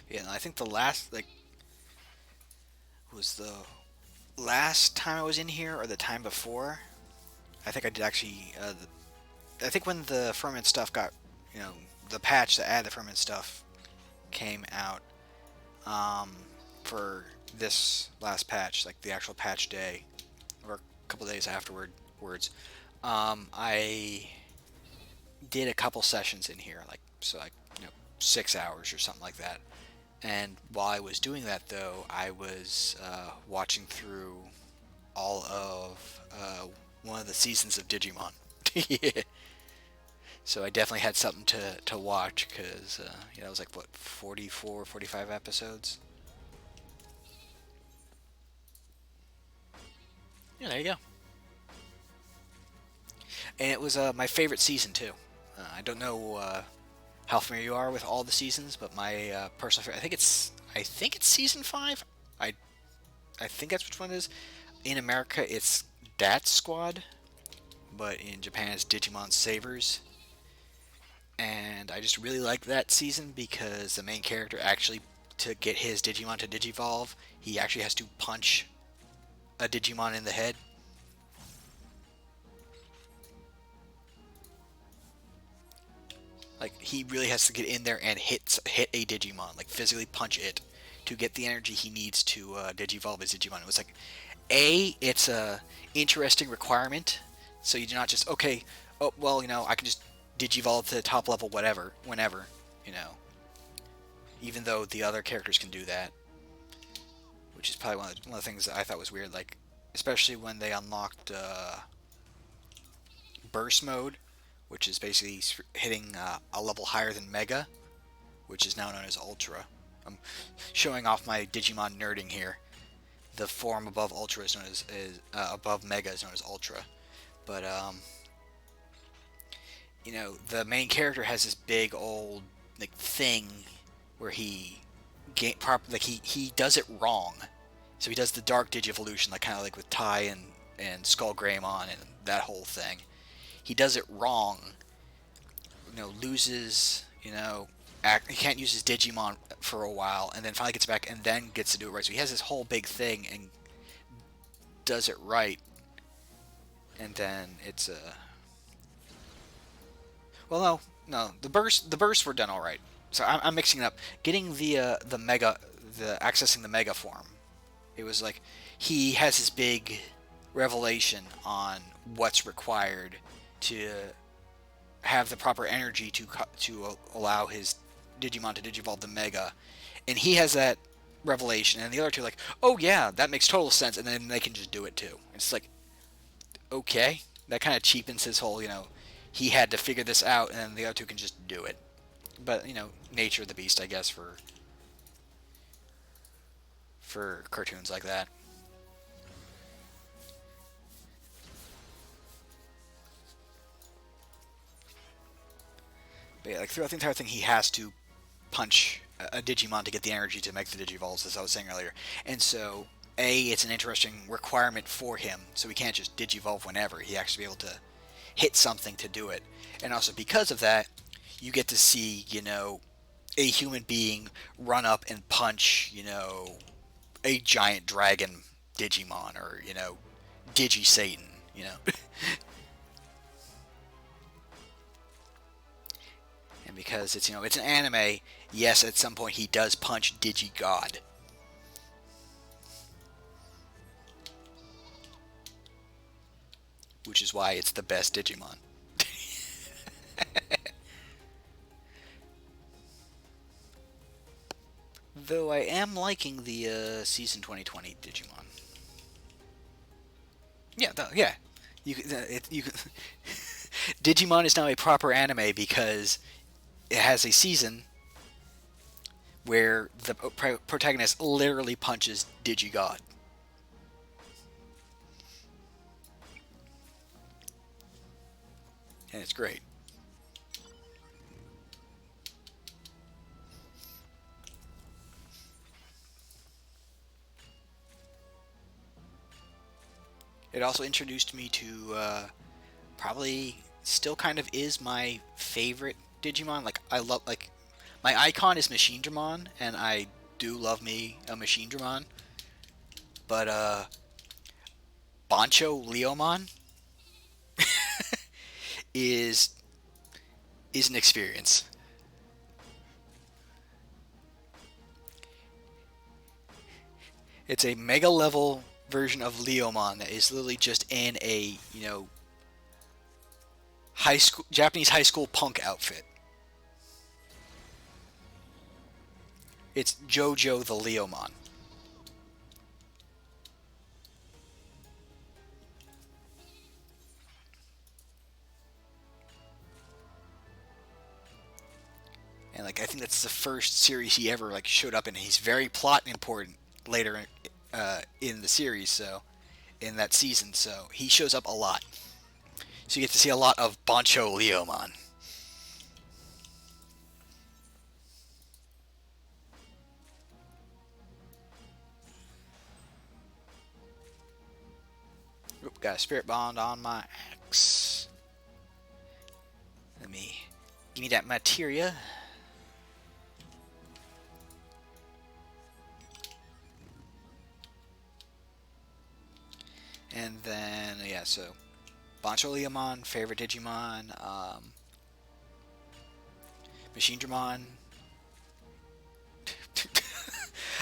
Yeah, I think the last, like, was the last time I was in here or the time before. I think I did actually, I think when the ferment stuff got, you know, the patch that added the ferment stuff came out, for this last patch, like the actual patch day, or a couple days afterwards, I did a couple sessions in here, like, so like, 6 hours or something like that. And while I was doing that, though, I was watching through all of one of the seasons of Digimon. Yeah. So I definitely had something to watch, because it was like, what, 44, 45 episodes? Yeah, there you go. And it was my favorite season, too. I don't know how familiar you are with all the seasons, but my personal favorite, I think it's season 5. I think that's which one it is. In America, it's Dat Squad, but in Japan, it's Digimon Savers. And I just really like that season because the main character actually, to get his Digimon to Digivolve, he actually has to punch a Digimon in the head. Like, he really has to get in there and hit a Digimon, like physically punch it, to get the energy he needs to Digivolve his Digimon. It was like, it's a interesting requirement, so you're not just, okay, oh, well, I can just Digivolve to the top level whatever, whenever, even though the other characters can do that, which is probably one of the things that I thought was weird, like, especially when they unlocked Burst Mode, which is basically hitting a level higher than Mega, which is now known as Ultra. I'm showing off my Digimon nerding here. The form above Ultra is known as above Mega is known as Ultra, but the main character has this big old like thing where he he does it wrong. So he does the Dark Digivolution, like kind of like with Tai and Skull Greymon and that whole thing. He does it wrong. Loses. He can't use his Digimon for a while, and then finally gets back, and then gets to do it right. So he has this whole big thing and does it right, and then it's a. Well, no. The bursts were done all right. So I'm mixing it up. Getting the mega, accessing the mega form. It was like he has this big revelation on what's required to have the proper energy to allow his Digimon to Digivolve the Mega, and he has that revelation, and the other two are like, oh yeah, that makes total sense, and then they can just do it too. It's like, okay, that kind of cheapens his whole, he had to figure this out, and then the other two can just do it. But nature of the beast, I guess, for cartoons like that. But yeah, like throughout the entire thing, he has to punch a Digimon to get the energy to make the Digivolves, as I was saying earlier. And so, it's an interesting requirement for him, so he can't just Digivolve whenever. He has to be able to hit something to do it. And also because of that, you get to see, a human being run up and punch, a giant dragon Digimon, or, Digi-Satan, And because it's it's an anime, yes, at some point he does punch Digi-God. Which is why it's the best Digimon. Though I am liking the season 2020 Digimon. Yeah, yeah. You Digimon is now a proper anime because it has a season where the protagonist literally punches Digi-God. and it's great. It also introduced me to probably still kind of is my favorite Digimon. Like I love like my icon is Machine Dramon, and I do love me a Machine Dramon. But Bancho Leomon is an experience. It's a mega level version of Leomon that is literally just in a, you know, high school Japanese high school punk outfit. It's JoJo the Leomon. And like I think that's the first series he ever like showed up in. He's very plot important later in the series, so in that season, so he shows up a lot. So you get to see a lot of Bancho Leomon. Oop, got a spirit bond on my axe. Let me give me that materia. And then yeah, so Bancho Leomon, favorite Digimon, Machine Dramon.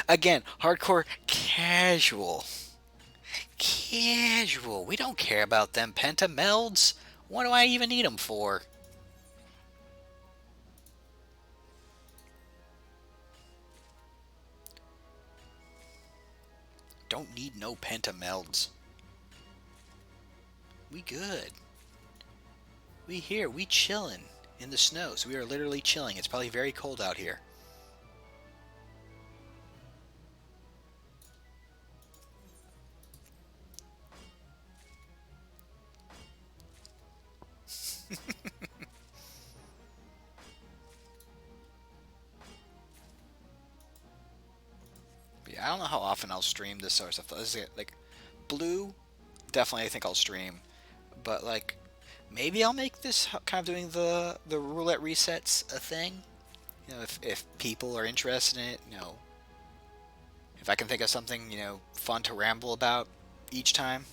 Again, hardcore casual. Casual. We don't care about them pentamelds. What do I even need them for? Don't need no pentamelds. We good. We here. We chillin' in the snow. So we are literally chilling. It's probably very cold out here. Yeah, I don't know how often I'll stream this sort of stuff. Like, Blue, definitely I think I'll stream. But, like, maybe I'll make this kind of doing the roulette resets a thing. You know, if people are interested in it, you know. If I can think of something, you know, fun to ramble about each time.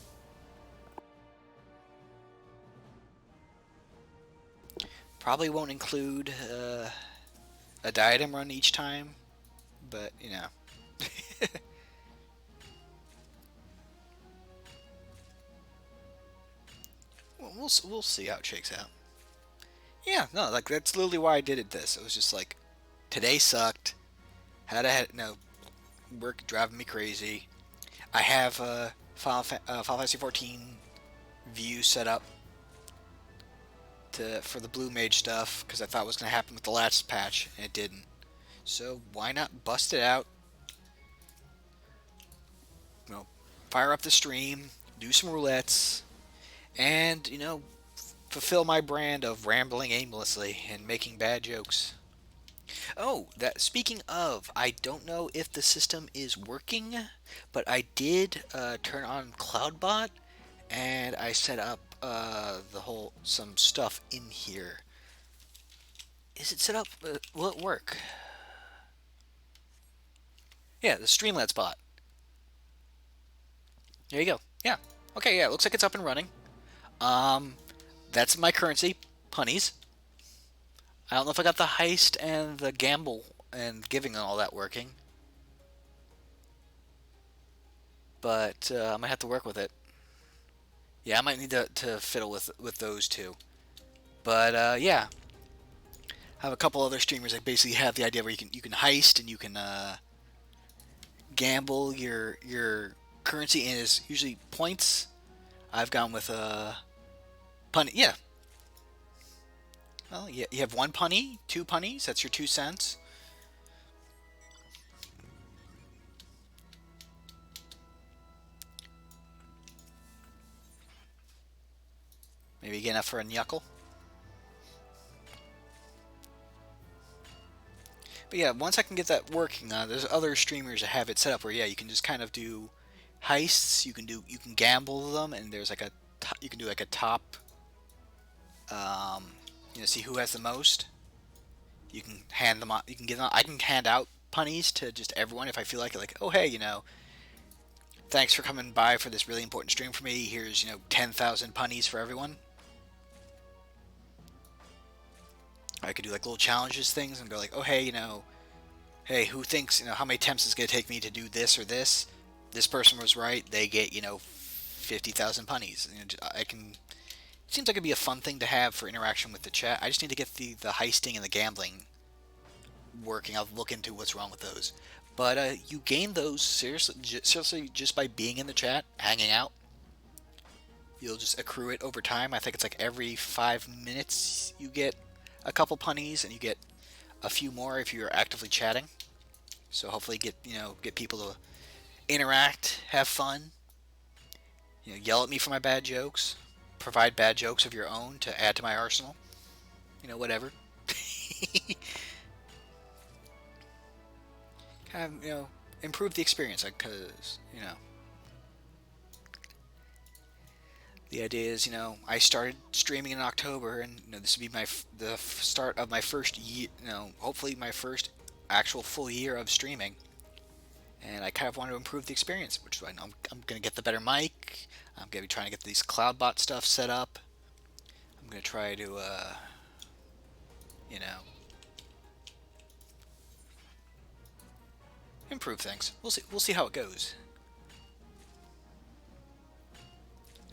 Probably won't include a Diadem run each time. But, you know. We'll see how it shakes out. Yeah, no, like that's literally why I did it. This it was just like today sucked. Had no work driving me crazy. I have Final Fantasy 14 view set up for the Blue Mage stuff because I thought it was gonna happen with the last patch and it didn't. So why not bust it out? You know, fire up the stream, do some roulettes, and you know, fulfill my brand of rambling aimlessly and making bad jokes. Oh, that speaking of, I don't know if the system is working, but I did turn on CloudBot and I set up some stuff in here. Is it set up? Will it work? Yeah, the Streamlabs bot. There you go. Yeah. Okay. Yeah. Looks like it's up and running. That's my currency, punnies. I don't know if I got the heist and the gamble and giving and all that working. But I might have to work with it. Yeah, I might need to fiddle with those two. But yeah, I have a couple other streamers that basically have the idea where you can heist and you can gamble your currency, and is usually points. I've gone with punny. Yeah. Well, yeah, you have one punny, two punnies. That's your 2 cents. Maybe you get enough for a knuckle. But yeah, once I can get that working, there's other streamers that have it set up where yeah, you can just kind of do heists. You can gamble them, and there's like you can do like a top. See who has the most. You can hand them out. You can give them. I can hand out punnies to just everyone if I feel like it. Like, oh hey, thanks for coming by for this really important stream for me. Here's 10,000 punnies for everyone. I could do like little challenges things and go like, oh hey, hey, who thinks, how many attempts is it going to take me to do this or this? This person was right. They get, 50,000 punnies. I can. It seems like it'd be a fun thing to have for interaction with the chat. I just need to get the heisting and the gambling working. I'll look into what's wrong with those. But you gain those seriously just by being in the chat, hanging out. You'll just accrue it over time. I think it's like every 5 minutes you get a couple punnies, and you get a few more if you're actively chatting. So hopefully get people to interact, have fun. Yell at me for my bad jokes. Provide bad jokes of your own to add to my arsenal. Whatever. Kind of, improve the experience, because, the idea is, I started streaming in October, and this would be the start of my first year, hopefully my first actual full year of streaming. And I kind of want to improve the experience, which is why I'm going to get the better mic. I'm going to be trying to get these CloudBot stuff set up. I'm going to try to, improve things. We'll see. We'll see how it goes.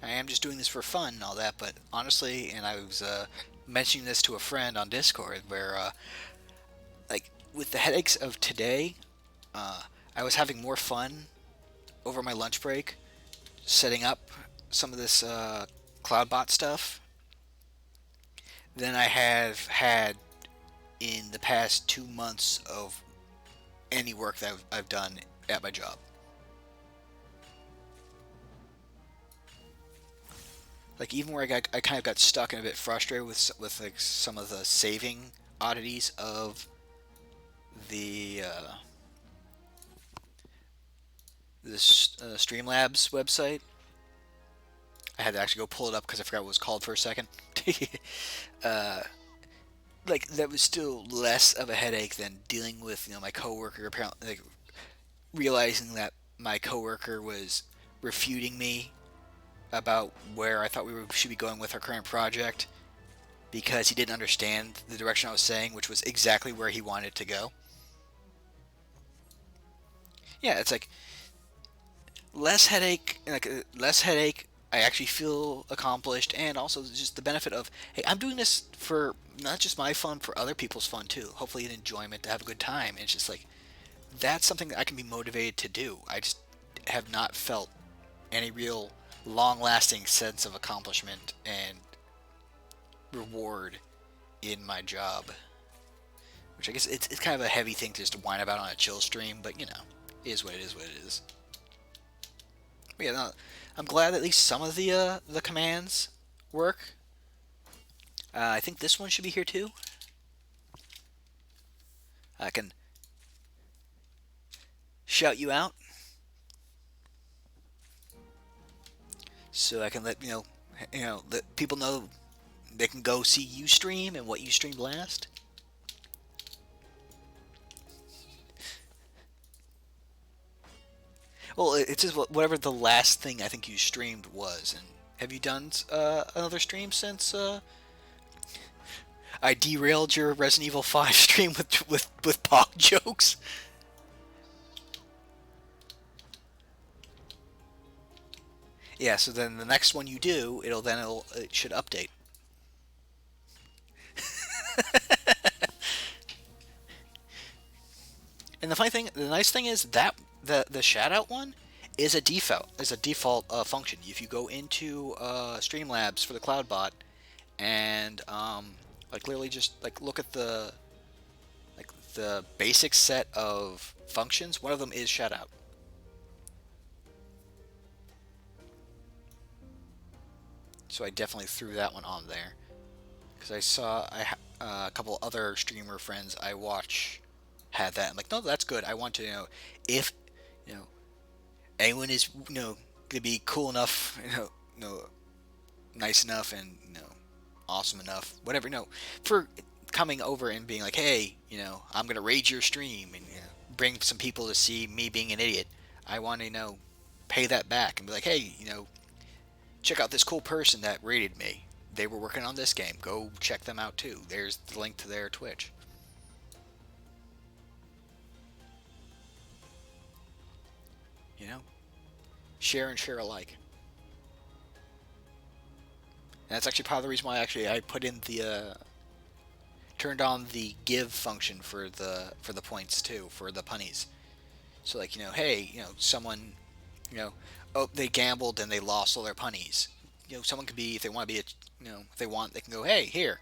I am just doing this for fun and all that, but honestly, and I was mentioning this to a friend on Discord, where, like, with the headaches of today, I was having more fun over my lunch break setting up some of this CloudBot stuff than I have had in the past 2 months of any work that I've done at my job. Like, even where I kind of got stuck and a bit frustrated with like some of the saving oddities of the Streamlabs website. I had to actually go pull it up because I forgot what it was called for a second. Like, that was still less of a headache than dealing with my coworker, apparently, like, realizing that my coworker was refuting me about where I thought should be going with our current project, because he didn't understand the direction I was saying, which was exactly where he wanted to go. Yeah, it's like less headache. I actually feel accomplished, and also just the benefit of, hey, I'm doing this for not just my fun, for other people's fun too. Hopefully, an enjoyment, to have a good time. And it's just like, that's something that I can be motivated to do. I just have not felt any real long-lasting sense of accomplishment and reward in my job, which I guess it's kind of a heavy thing to just whine about on a chill stream, but it is what it is. What it is. But yeah, no, I'm glad at least some of the commands work. I think this one should be here too. I can shout you out, so I can let let people know they can go see you stream and what you streamed last. Well, it's just whatever the last thing I think you streamed was. And have you done another stream since I derailed your Resident Evil 5 stream with Pog jokes? Yeah, so then the next one you do, it should update. And the nice thing is that the shout out one is a default function. If you go into Streamlabs for the CloudBot and like literally just like look at the basic set of functions, one of them is shout out. So I definitely threw that one on there because I saw a couple other streamer friends I watch had that. I'm like, no, that's good. I want to, if, you know, anyone is, gonna be cool enough, nice enough, and awesome enough, whatever, for coming over and being like, hey, I'm gonna raid your stream and bring some people to see me being an idiot. I want to, pay that back and be like, hey, check out this cool person that raided me. They were working on this game. Go check them out too. There's the link to their Twitch. Share and share alike. And that's actually part of the reason why I put in the turned on the give function for the points too, for the punnies. So like, hey, someone, oh, they gambled and they lost all their punnies. Someone could be, if they want to be if they want, they can go, hey, here's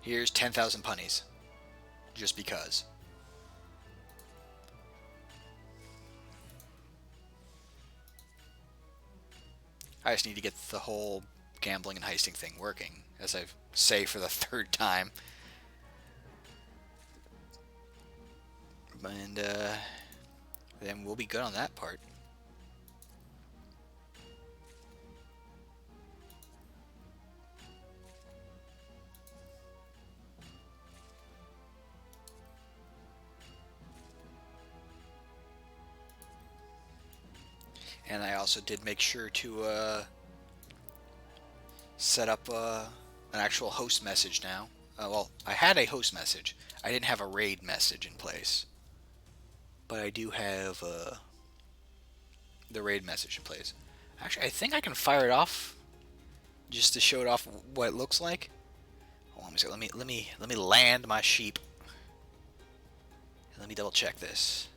here's 10,000 punnies, just because. I just need to get the whole gambling and heisting thing working, as I say for the third time. And then we'll be good on that part. And I also did make sure to set up an actual host message now. Well, I had a host message. I didn't have a raid message in place. But I do have the raid message in place. Actually, I think I can fire it off just to show it off what it looks like. Hold on a second. Let me land my sheep. And let me double check this,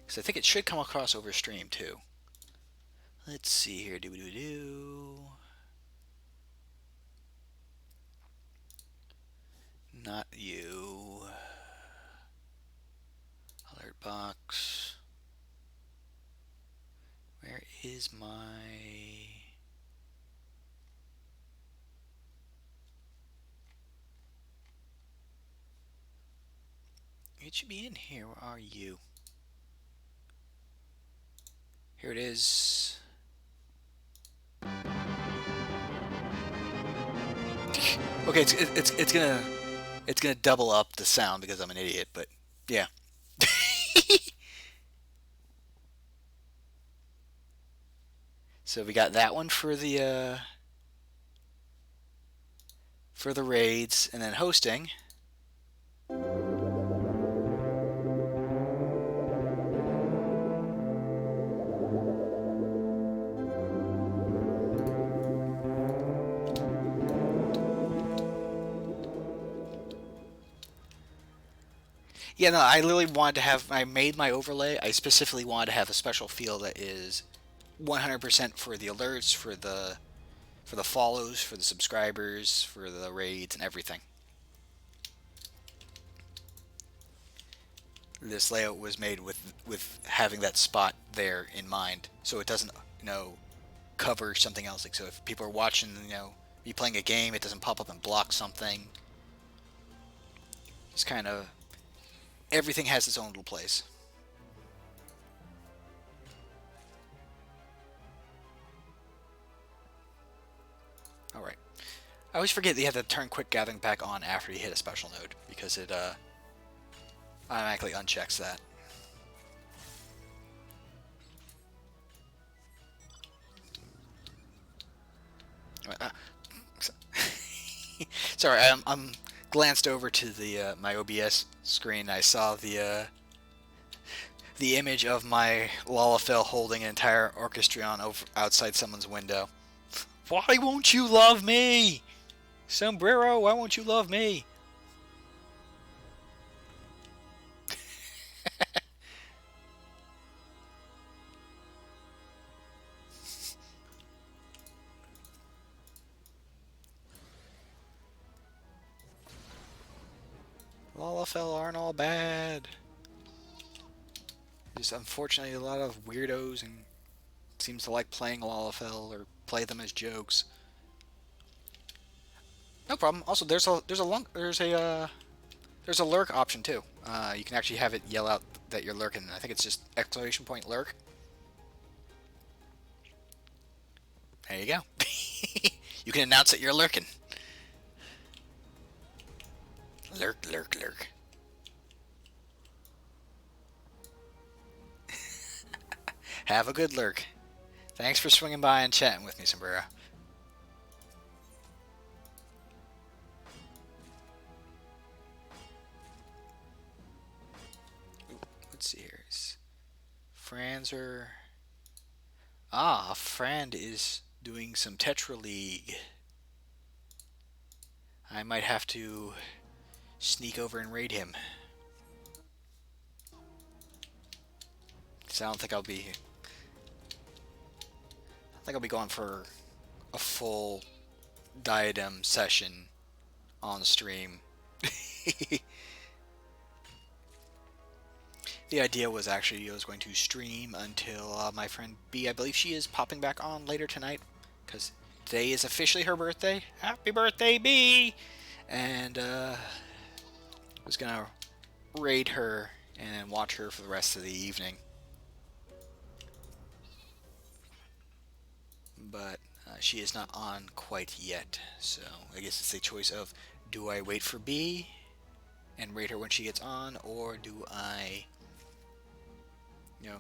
because I think it should come across over stream too. Let's see here. Not you. Alert box. Where is my... It should be in here. Where are you? Here it is. Okay, it's gonna double up the sound because I'm an idiot, but yeah. So we got that one for the raids, and then hosting. Yeah, no, I literally wanted to have, I made my overlay, I specifically wanted to have a special field that is 100% for the alerts, for the follows, for the subscribers, for the raids, and everything. This layout was made with having that spot there in mind, so it doesn't, cover something else. Like, so if people are watching, me playing a game, it doesn't pop up and block something. It's kind of... Everything has its own little place. Alright. I always forget that you have to turn quick gathering back on after you hit a special node, because it automatically unchecks that. Sorry, I'm glanced over to the my OBS screen. I saw the image of my Lalafell holding an entire orchestrion over outside someone's window. Why won't you love me? Sombrero, why won't you love me? Lalafell aren't all bad. Just unfortunately a lot of weirdos and seems to like playing Lalafell or play them as jokes. No problem. Also, there's a lurk option too. You can actually have it yell out that you're lurking. I think it's just exclamation point lurk. There you go. You can announce that you're lurking. Lurk, lurk, lurk. Have a good lurk. Thanks for swinging by and chatting with me, Sombrero. Ooh, let's see here. Franzer. Ah, Frand is doing some Tetra League. I might have to sneak over and raid him. Because I don't think I'll be... I think I'll be going for a full Diadem session on stream. The idea was actually I was going to stream until my friend B, I believe she is popping back on later tonight, because today is officially her birthday. Happy birthday, B! And was going to raid her and watch her for the rest of the evening. But she is not on quite yet, so I guess it's a choice of, do I wait for B and raid her when she gets on, or do I, you know,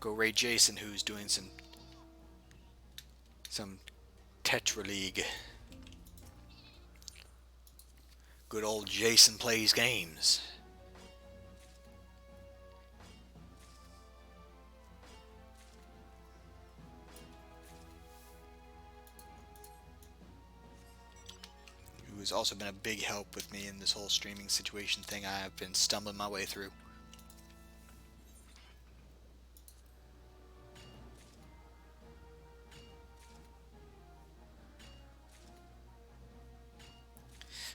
go raid Jason, who's doing some Tetra League. Good old Jason plays games. Who has also been a big help with me in this whole streaming situation thing I've been stumbling my way through.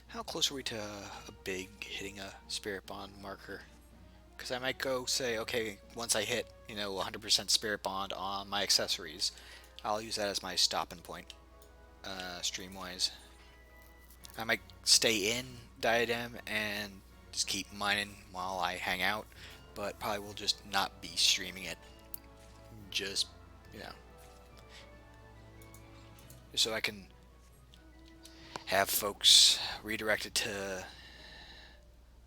How close are we to a big hitting a spirit bond marker? Because I might go say, okay, once I hit, 100% spirit bond on my accessories, I'll use that as my stopping point, stream-wise. I might stay in Diadem and just keep mining while I hang out, but probably will just not be streaming it. Just, so I can have folks redirected to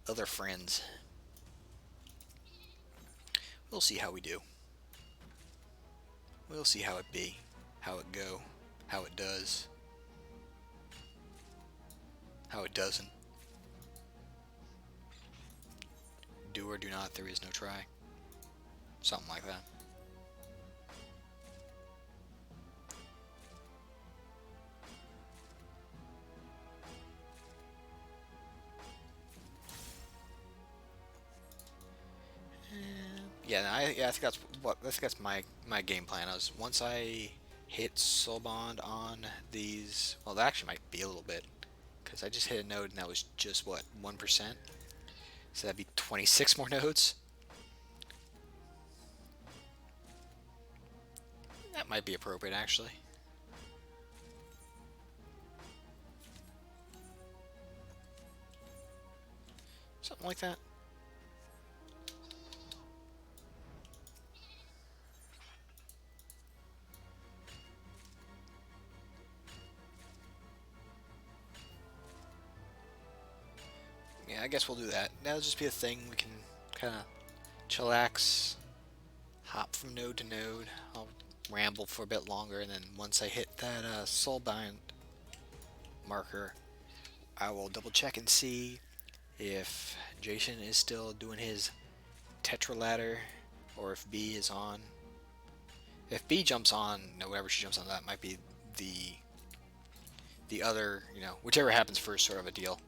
other friends. We'll see how we do. We'll see how it be, how it go, how it does, how it doesn't. Do or do not, there is no try. Something like that. Yeah, I think that's my game plan. Is once I hit soul bond on these, well, that actually might be a little bit, because I just hit a node and that was just what, 1%. So that'd be 26 more nodes. That might be appropriate, actually. Something like that. Yeah, I guess we'll do that. That'll just be a thing we can kind of chillax, hop from node to node. I'll ramble for a bit longer, and then once I hit that soulbind marker, I will double check and see if Jason is still doing his Tetra ladder, or if B is on. If B jumps on, whatever she jumps on, that might be the other, whichever happens first sort of a deal.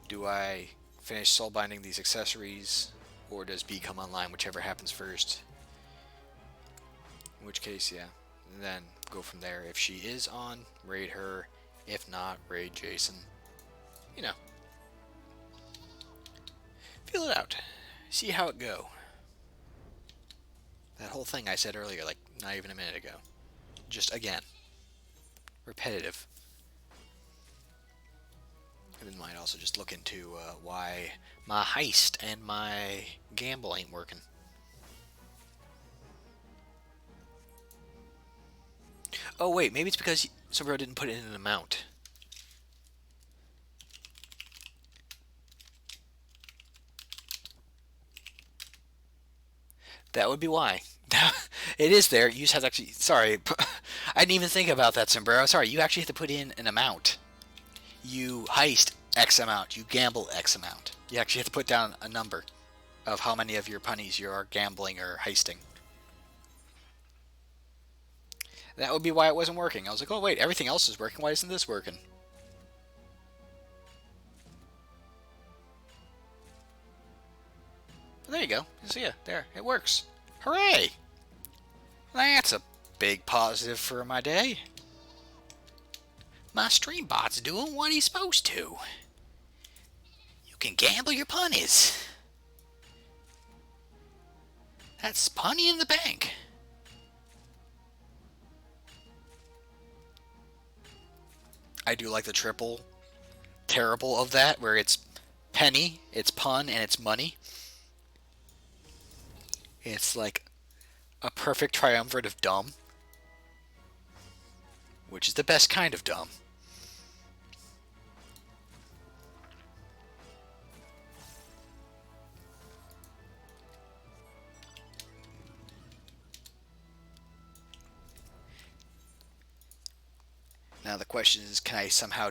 Do I finish soul binding these accessories, or does B come online, whichever happens first? In which case, yeah, and then go from there. If she is on, raid her. If not, raid Jason. Feel it out. See how it go. That whole thing I said earlier, like not even a minute ago. Just again. repetitive. And then might also just look into why my heist and my gamble ain't working. Oh wait, maybe it's because Sombrero didn't put in an amount. That would be why. It is there. You just have to actually. Sorry, I didn't even think about that, Sombrero. Sorry, you actually have to put in an amount. You heist X amount. You gamble X amount. You actually have to put down a number of how many of your punnies you are gambling or heisting. That would be why it wasn't working. I was like, oh wait, everything else is working. Why isn't this working? Well, there you go. So yeah, there. It works. Hooray! That's a big positive for my day. My stream bot's doing what he's supposed to. You can gamble your punnies. That's punny in the bank. I do like the triple terrible of that, where it's penny, it's pun, and it's money. It's like a perfect triumvirate of dumb, which is the best kind of dumb. Now the question is, can I somehow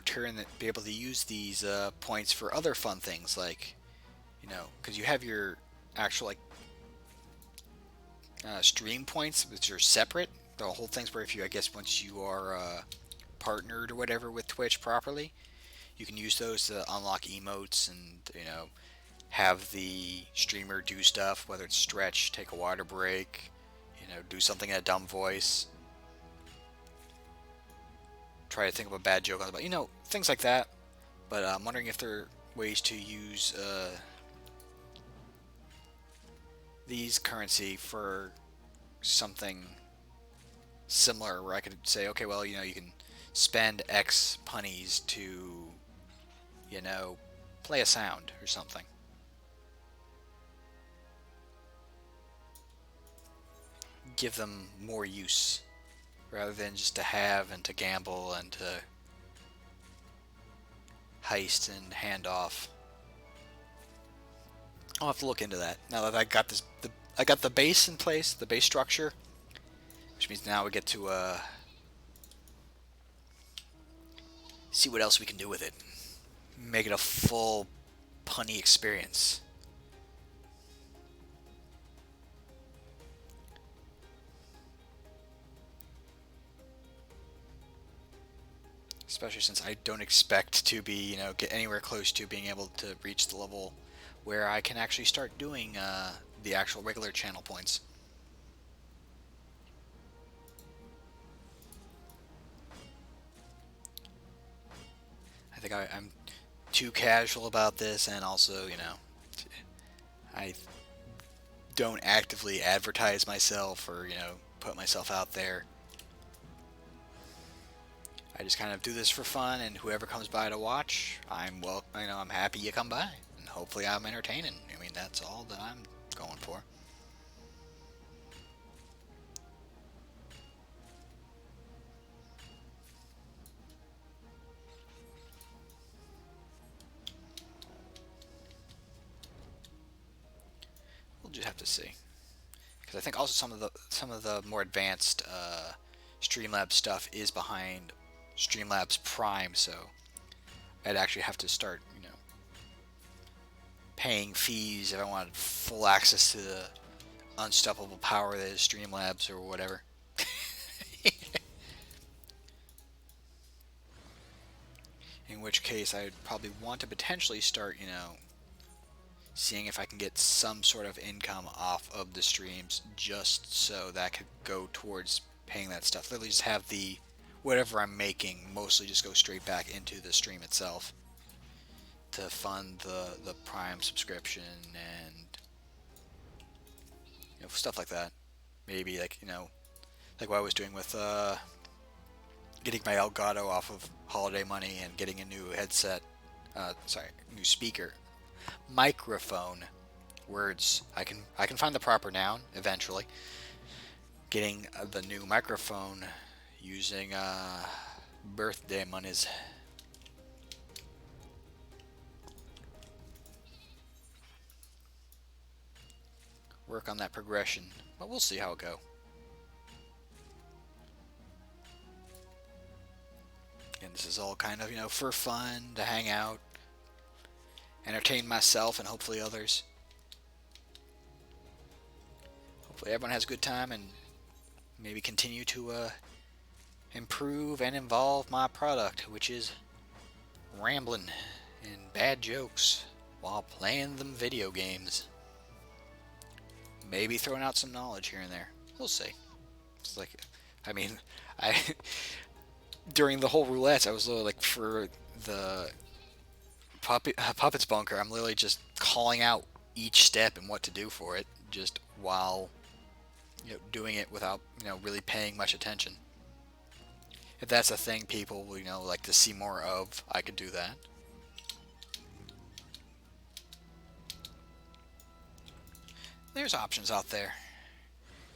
be able to use these points for other fun things, like, because you have your actual stream points, which are separate. The whole thing's where if you, I guess, once you are partnered or whatever with Twitch properly, you can use those to unlock emotes and have the streamer do stuff, whether it's stretch, take a water break, do something in a dumb voice. Try to think of a bad joke on the things like that. But I'm wondering if there are ways to use these currency for something similar, where I could say, okay, well, you can spend X punnies to, play a sound or something. Give them more use, rather than just to have and to gamble and to heist and hand off. I'll have to look into that. Now that I got I got the base in place, the base structure, which means now we get to see what else we can do with it. Make it a full punny experience. Especially since I don't expect to be, get anywhere close to being able to reach the level where I can actually start doing the actual regular channel points. I think I'm too casual about this, and also, I don't actively advertise myself or, put myself out there. I just kind of do this for fun, and whoever comes by to watch, I'm happy you come by, and hopefully I'm entertaining. I mean, that's all that I'm going for. We'll just have to see, because I think also some of the more advanced Streamlabs stuff is behind Streamlabs Prime, so I'd actually have to start, paying fees if I wanted full access to the unstoppable power that is Streamlabs or whatever. In which case, I'd probably want to potentially start, seeing if I can get some sort of income off of the streams, just so that could go towards paying that stuff. Literally just have the whatever I'm making mostly just go straight back into the stream itself to fund the Prime subscription and stuff like that. Maybe like what I was doing with getting my Elgato off of holiday money and getting a new headset. New speaker, microphone. Words. I can find the proper noun eventually. Getting the new microphone using birthday monies. Work on that progression, but we'll see how it go. And this is all kind of, for fun, to hang out, entertain myself and hopefully others. Hopefully everyone has a good time and maybe continue to improve and evolve my product, which is rambling and bad jokes while playing them video games. Maybe throwing out some knowledge here and there. We'll see. It's like, I during the whole roulettes, I was literally like, for the puppets bunker, I'm literally just calling out each step and what to do for it, just while doing it without really paying much attention. If that's a thing people like to see more of, I could do that. There's options out there.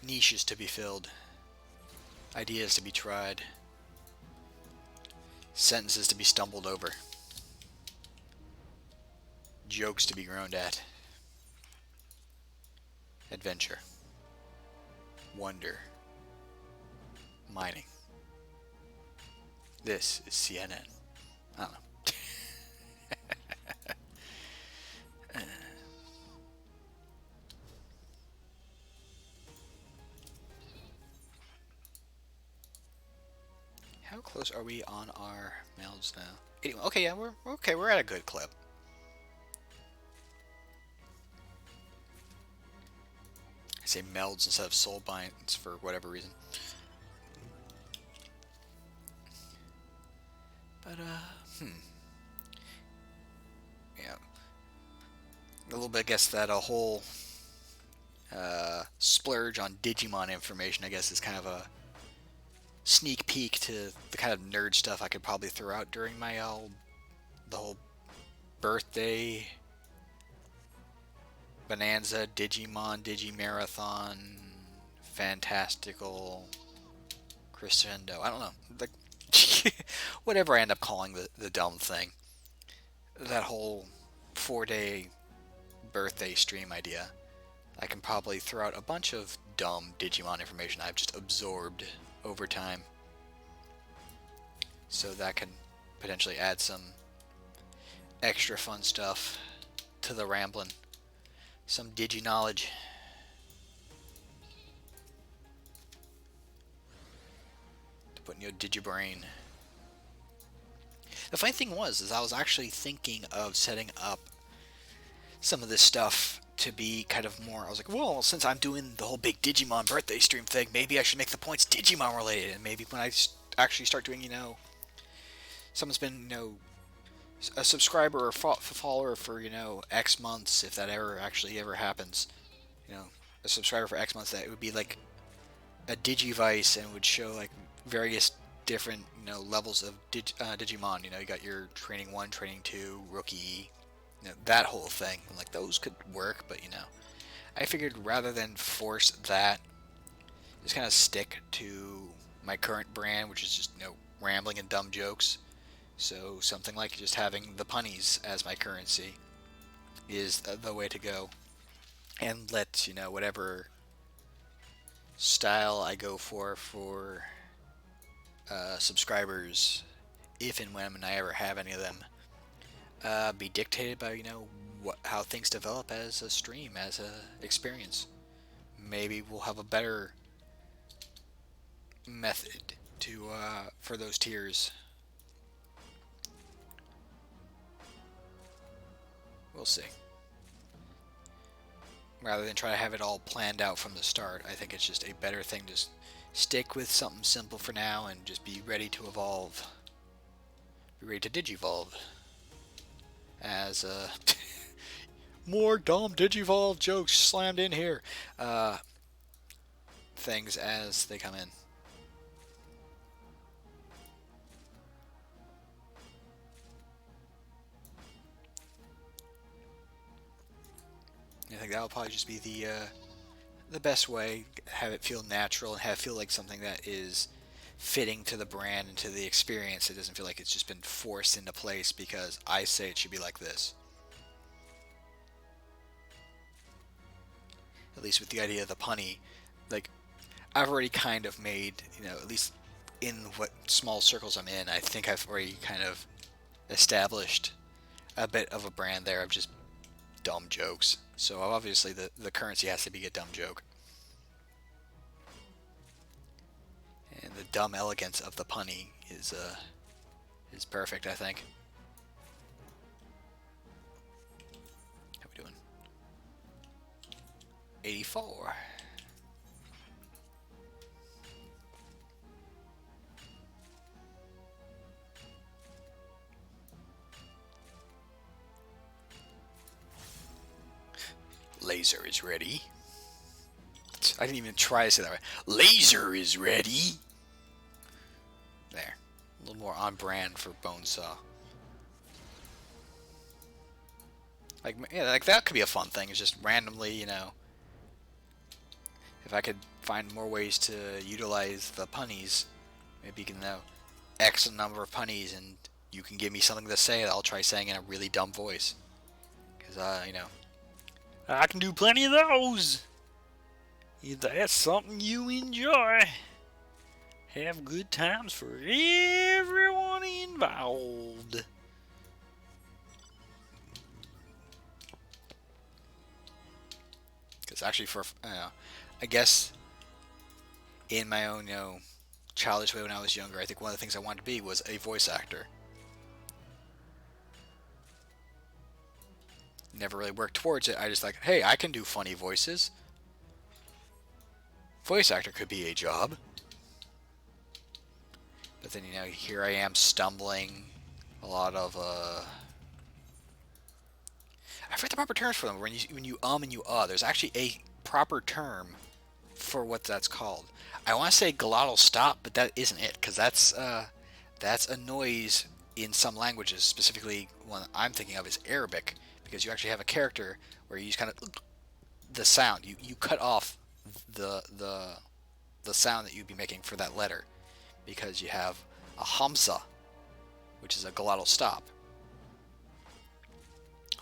Niches to be filled. Ideas to be tried. Sentences to be stumbled over. Jokes to be groaned at. Adventure. Wonder. Mining. This is CNN. I don't know. How close are we on our melds now? 81. Okay, yeah, we're okay. We're at a good clip. I say melds instead of soul binds for whatever reason. But yeah, a little bit. I guess that a whole splurge on Digimon information, I guess, is kind of a sneak peek to the kind of nerd stuff I could probably throw out during my the whole birthday bonanza, Digimon, Digimarathon, fantastical crescendo. I don't know, like whatever I end up calling the dumb thing. That whole 4-day birthday stream idea. I can probably throw out a bunch of dumb Digimon information I've just absorbed over time. So that can potentially add some extra fun stuff to the rambling. Some Digi knowledge. To put in your Digi brain. The funny thing is I was actually thinking of setting up some of this stuff to be kind of more, I was like, well, since I'm doing the whole big Digimon birthday stream thing, maybe I should make the points Digimon related, and maybe when I actually start doing, someone's been, a subscriber or follower for, X months, if that ever happens, a subscriber for X months, that it would be like a Digivice, and would show, like, various different, levels of Digimon. You got your Training 1, Training 2, Rookie, that whole thing. Like, those could work, but I figured rather than force that, just kind of stick to my current brand, which is just rambling and dumb jokes. So something like just having the punnies as my currency is the way to go, and let whatever style I go for subscribers, if and when I ever have any of them, be dictated by how things develop as a stream, as a experience. Maybe we'll have a better method to for those tiers. We'll see. Rather than try to have it all planned out from the start, I think it's just a better thing to stick with something simple for now and just be ready to evolve. Be ready to digivolve. As more dumb Digivolve jokes slammed in here. Things as they come in. I think that would probably just be the best way. Have it feel natural and have it feel like something that is fitting to the brand and to the experience. It doesn't feel like it's just been forced into place because I say it should be like this. At least with the idea of the punny, like I've already kind of made, at least in what small circles I'm in, I think I've already kind of established a bit of a brand there of just dumb jokes. So obviously the currency has to be a dumb joke. And the dumb elegance of the punny is perfect, I think. How we doing? 84. Laser is ready. I didn't even try to say that right. Laser is ready. There. A little more on brand for Bonesaw. Like, yeah, like that could be a fun thing. It's just randomly, if I could find more ways to utilize the punnies, maybe you can know X number of punnies and you can give me something to say that I'll try saying in a really dumb voice. Because, I can do plenty of those. If that's something you enjoy, have good times for everyone involved. Because actually, I guess in my own, childish way when I was younger, I think one of the things I wanted to be was a voice actor. Never really worked towards it. I just like, hey, I can do funny voices. Voice actor could be a job. But then, here I am stumbling. A lot of, I forget the proper terms for them. When you and you there's actually a proper term for what that's called. I want to say glottal stop, but that isn't it, because that's a noise in some languages. Specifically, one I'm thinking of is Arabic, because you actually have a character where you use kind of the sound. You cut off the sound that you'd be making for that letter, because you have a hamza, which is a glottal stop.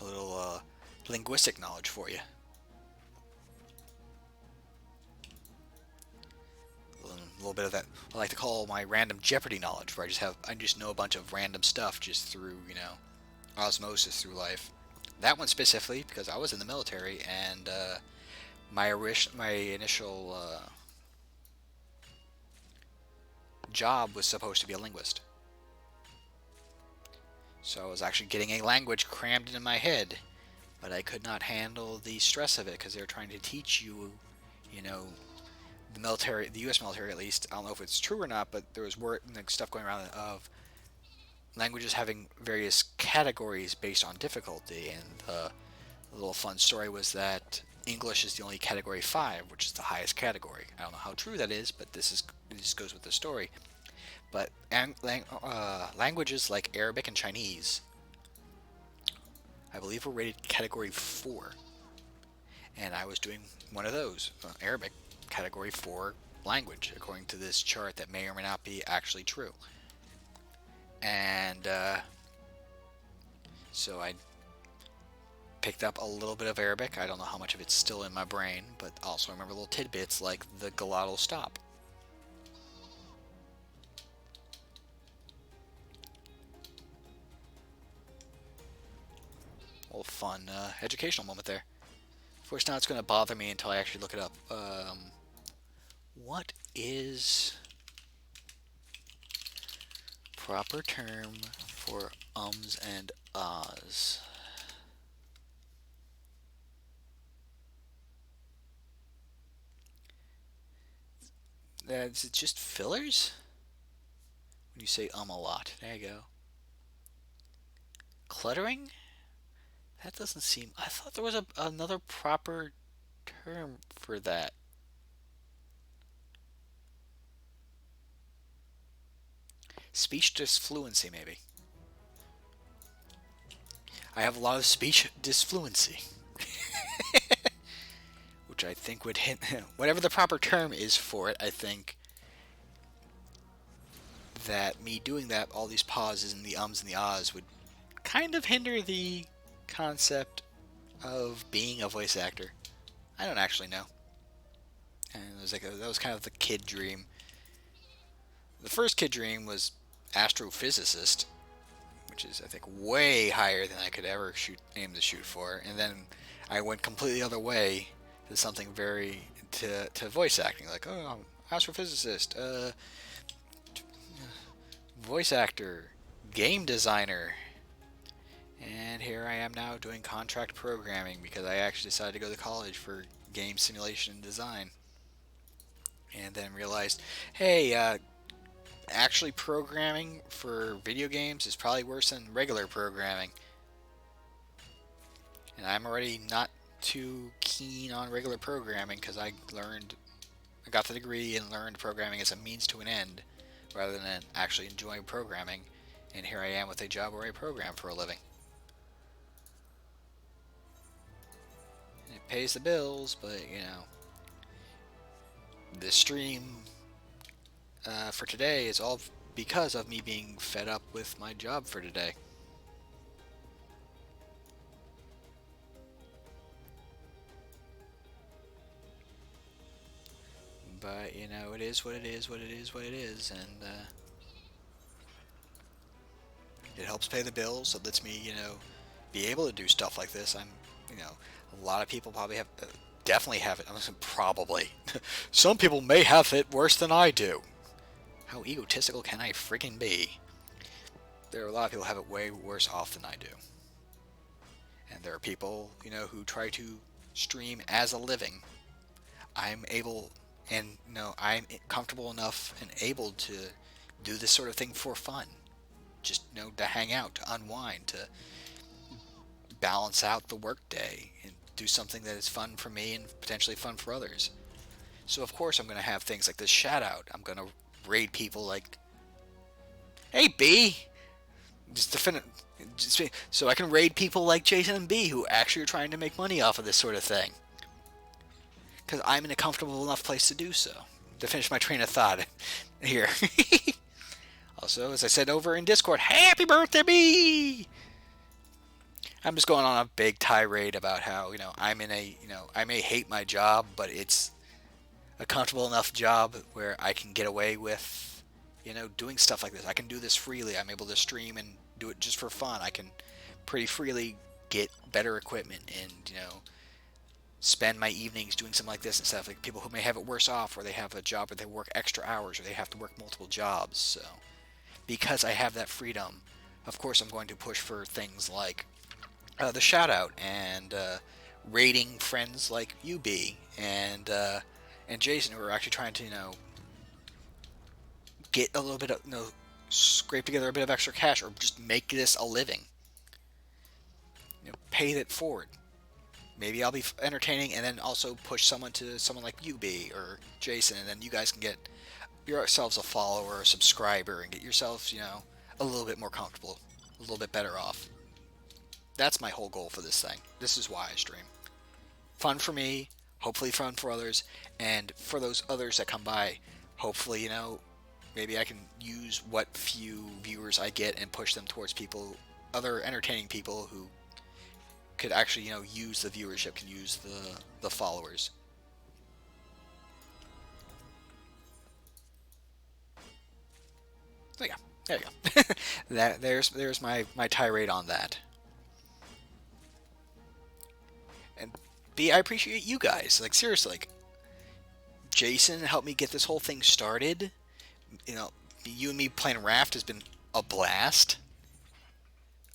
A little linguistic knowledge for you. A little bit of that I like to call my random Jeopardy knowledge, where I just know a bunch of random stuff just through, osmosis through life. That one specifically because I was in the military, and my initial job was supposed to be a linguist. So I was actually getting a language crammed into my head, but I could not handle the stress of it because they were trying to teach you, the military, the U.S. military at least. I don't know if it's true or not, but there was stuff going around of languages having various categories based on difficulty, and the little fun story was that English is the only category 5, which is the highest category. I don't know how true that is, but this goes with the story. But languages like Arabic and Chinese, I believe, were rated category 4. And I was doing one of those, Arabic, category 4 language, according to this chart that may or may not be actually true. And so I picked up a little bit of Arabic. I don't know how much of it's still in my brain, but also remember little tidbits like the glottal stop. A little fun educational moment there. Of course, now it's going to bother me until I actually look it up. What is proper term for ums and ahs? Is it just fillers? When you say a lot. There you go. Cluttering? That doesn't seem... I thought there was another proper term for that. Speech disfluency, maybe. I have a lot of speech disfluency. which I think would hit whatever the proper term is for it. I think that me doing that, all these pauses and the ums and the ahs, would kind of hinder the concept of being a voice actor. I don't actually know. And it was like that was kind of the kid dream. The first kid dream was astrophysicist, which is I think way higher than I could ever aim to shoot for. And then I went completely the other way to something very to voice acting, like astrophysicist, voice actor, game designer, and here I am now doing contract programming because I actually decided to go to college for game simulation and design, and then realized, hey, actually programming for video games is probably worse than regular programming, and I'm already not too keen on regular programming because I got the degree and learned programming as a means to an end rather than actually enjoying programming, and here I am with a job where I program for a living. It pays the bills, but you know, this stream for today is all because of me being fed up with my job for today. But you know, it is what it is, what it is, what it is, and it helps pay the bills. It lets me, you know, be able to do stuff like this. You know, a lot of people probably have, definitely have it. I'm saying probably. Some people may have it worse than I do. How egotistical can I freaking be? There are a lot of people who have it way worse off than I do. And there are people, you know, who try to stream as a living. I'm able, and you know, I'm comfortable enough and able to do this sort of thing for fun. Just, you know, to hang out, to unwind, to balance out the workday and do something that is fun for me and potentially fun for others. So of course I'm going to have things like this shout out. I'm going to raid people like, hey B, so I can raid people like Jason and B who actually are trying to make money off of this sort of thing, because I'm in a comfortable enough place to do so. To finish my train of thought here. Also, as I said over in Discord, happy birthday B! I'm just going on a big tirade about how, you know, I may hate my job, but it's a comfortable enough job where I can get away with, you know, doing stuff like this. I can do this freely. I'm able to stream and do it just for fun. I can pretty freely get better equipment and, you know, spend my evenings doing something like this and stuff. Like people who may have it worse off, where they have a job where they work extra hours or they have to work multiple jobs. So because I have that freedom, of course I'm going to push for things like the shout out and rating friends like UB and Jason, who are actually trying to, you know, get a little bit of, you know, scrape together a bit of extra cash or just make this a living. You know, pay it forward. Maybe I'll be entertaining and then also push someone like UB or Jason, and then you guys can get yourselves a follower or a subscriber and get yourselves, you know, a little bit more comfortable, a little bit better off. That's my whole goal for this thing. This is why I stream. Fun for me, hopefully fun for others, and for those others that come by, hopefully, you know, maybe I can use what few viewers I get and push them towards people, other entertaining people who could actually, you know, use the viewership, can use the followers. So yeah, there you go. There's my tirade on that. And B, I appreciate you guys. Like seriously, like Jason helped me get this whole thing started. You know, you and me playing Raft has been a blast.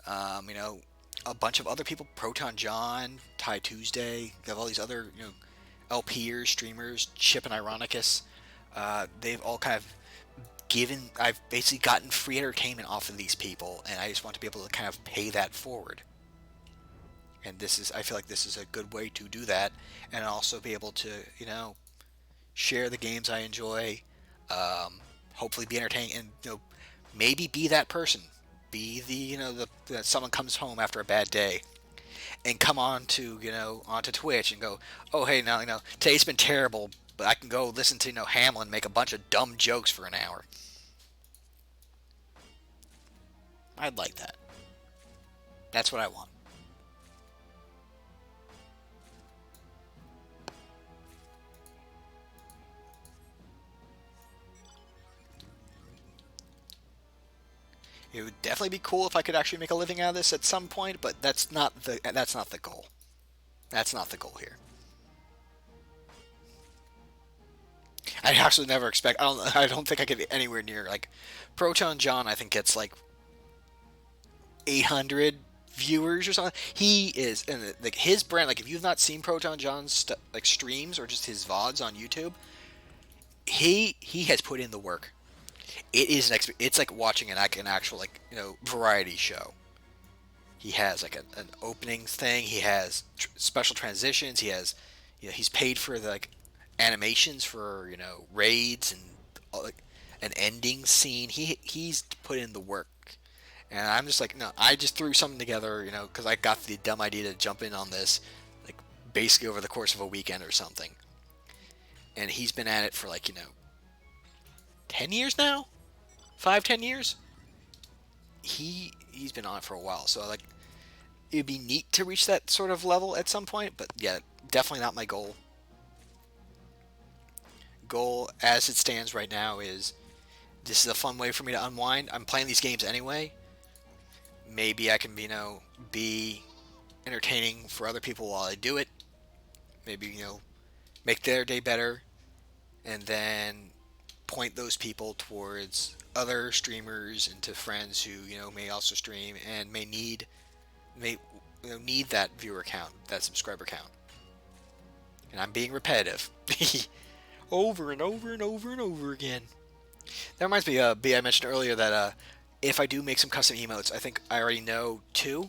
You know, a bunch of other people, Proton John, Ty Tuesday, you have all these other, you know, LPers, streamers, Chip and Ironicus. They've all kind of I've basically gotten free entertainment off of these people, and I just want to be able to kind of pay that forward. And I feel like this is a good way to do that, and also be able to, you know, share the games I enjoy, hopefully be entertaining, and, you know, maybe be that person. Be the, you know, that someone comes home after a bad day and come on to onto Twitch and go, oh hey, now today's been terrible, but I can go listen to Hamlin make a bunch of dumb jokes for an hour. I'd like that. That's what I want. It would definitely be cool if I could actually make a living out of this at some point, but that's not the goal. That's not the goal here. I actually never expect. I don't think I could be anywhere near like Proton John. I think gets like 800 viewers or something. He is, and like his brand. Like if you've not seen Proton John's like streams or just his VODs on YouTube, he has put in the work. It is it's like watching an actual like variety show. He has like an opening thing. He has special transitions. He has he's paid for the like animations for raids and like an ending scene. He's put in the work, and I'm just like, no, I just threw something together because I got the dumb idea to jump in on this like basically over the course of a weekend or something, and he's been at it for like 10 years now, 5-10 years. He's been on it for a while, so like it'd be neat to reach that sort of level at some point, but yeah, definitely not my goal. Goal as it stands right now is this is a fun way for me to unwind. I'm playing these games anyway. Maybe I can be entertaining for other people while I do it. Maybe make their day better, and then point those people towards other streamers and to friends who may also stream and may need that viewer count, that subscriber count. And I'm being repetitive. Over and over and over and over again. That reminds me, B, I mentioned earlier that if I do make some custom emotes, I think I already know 2.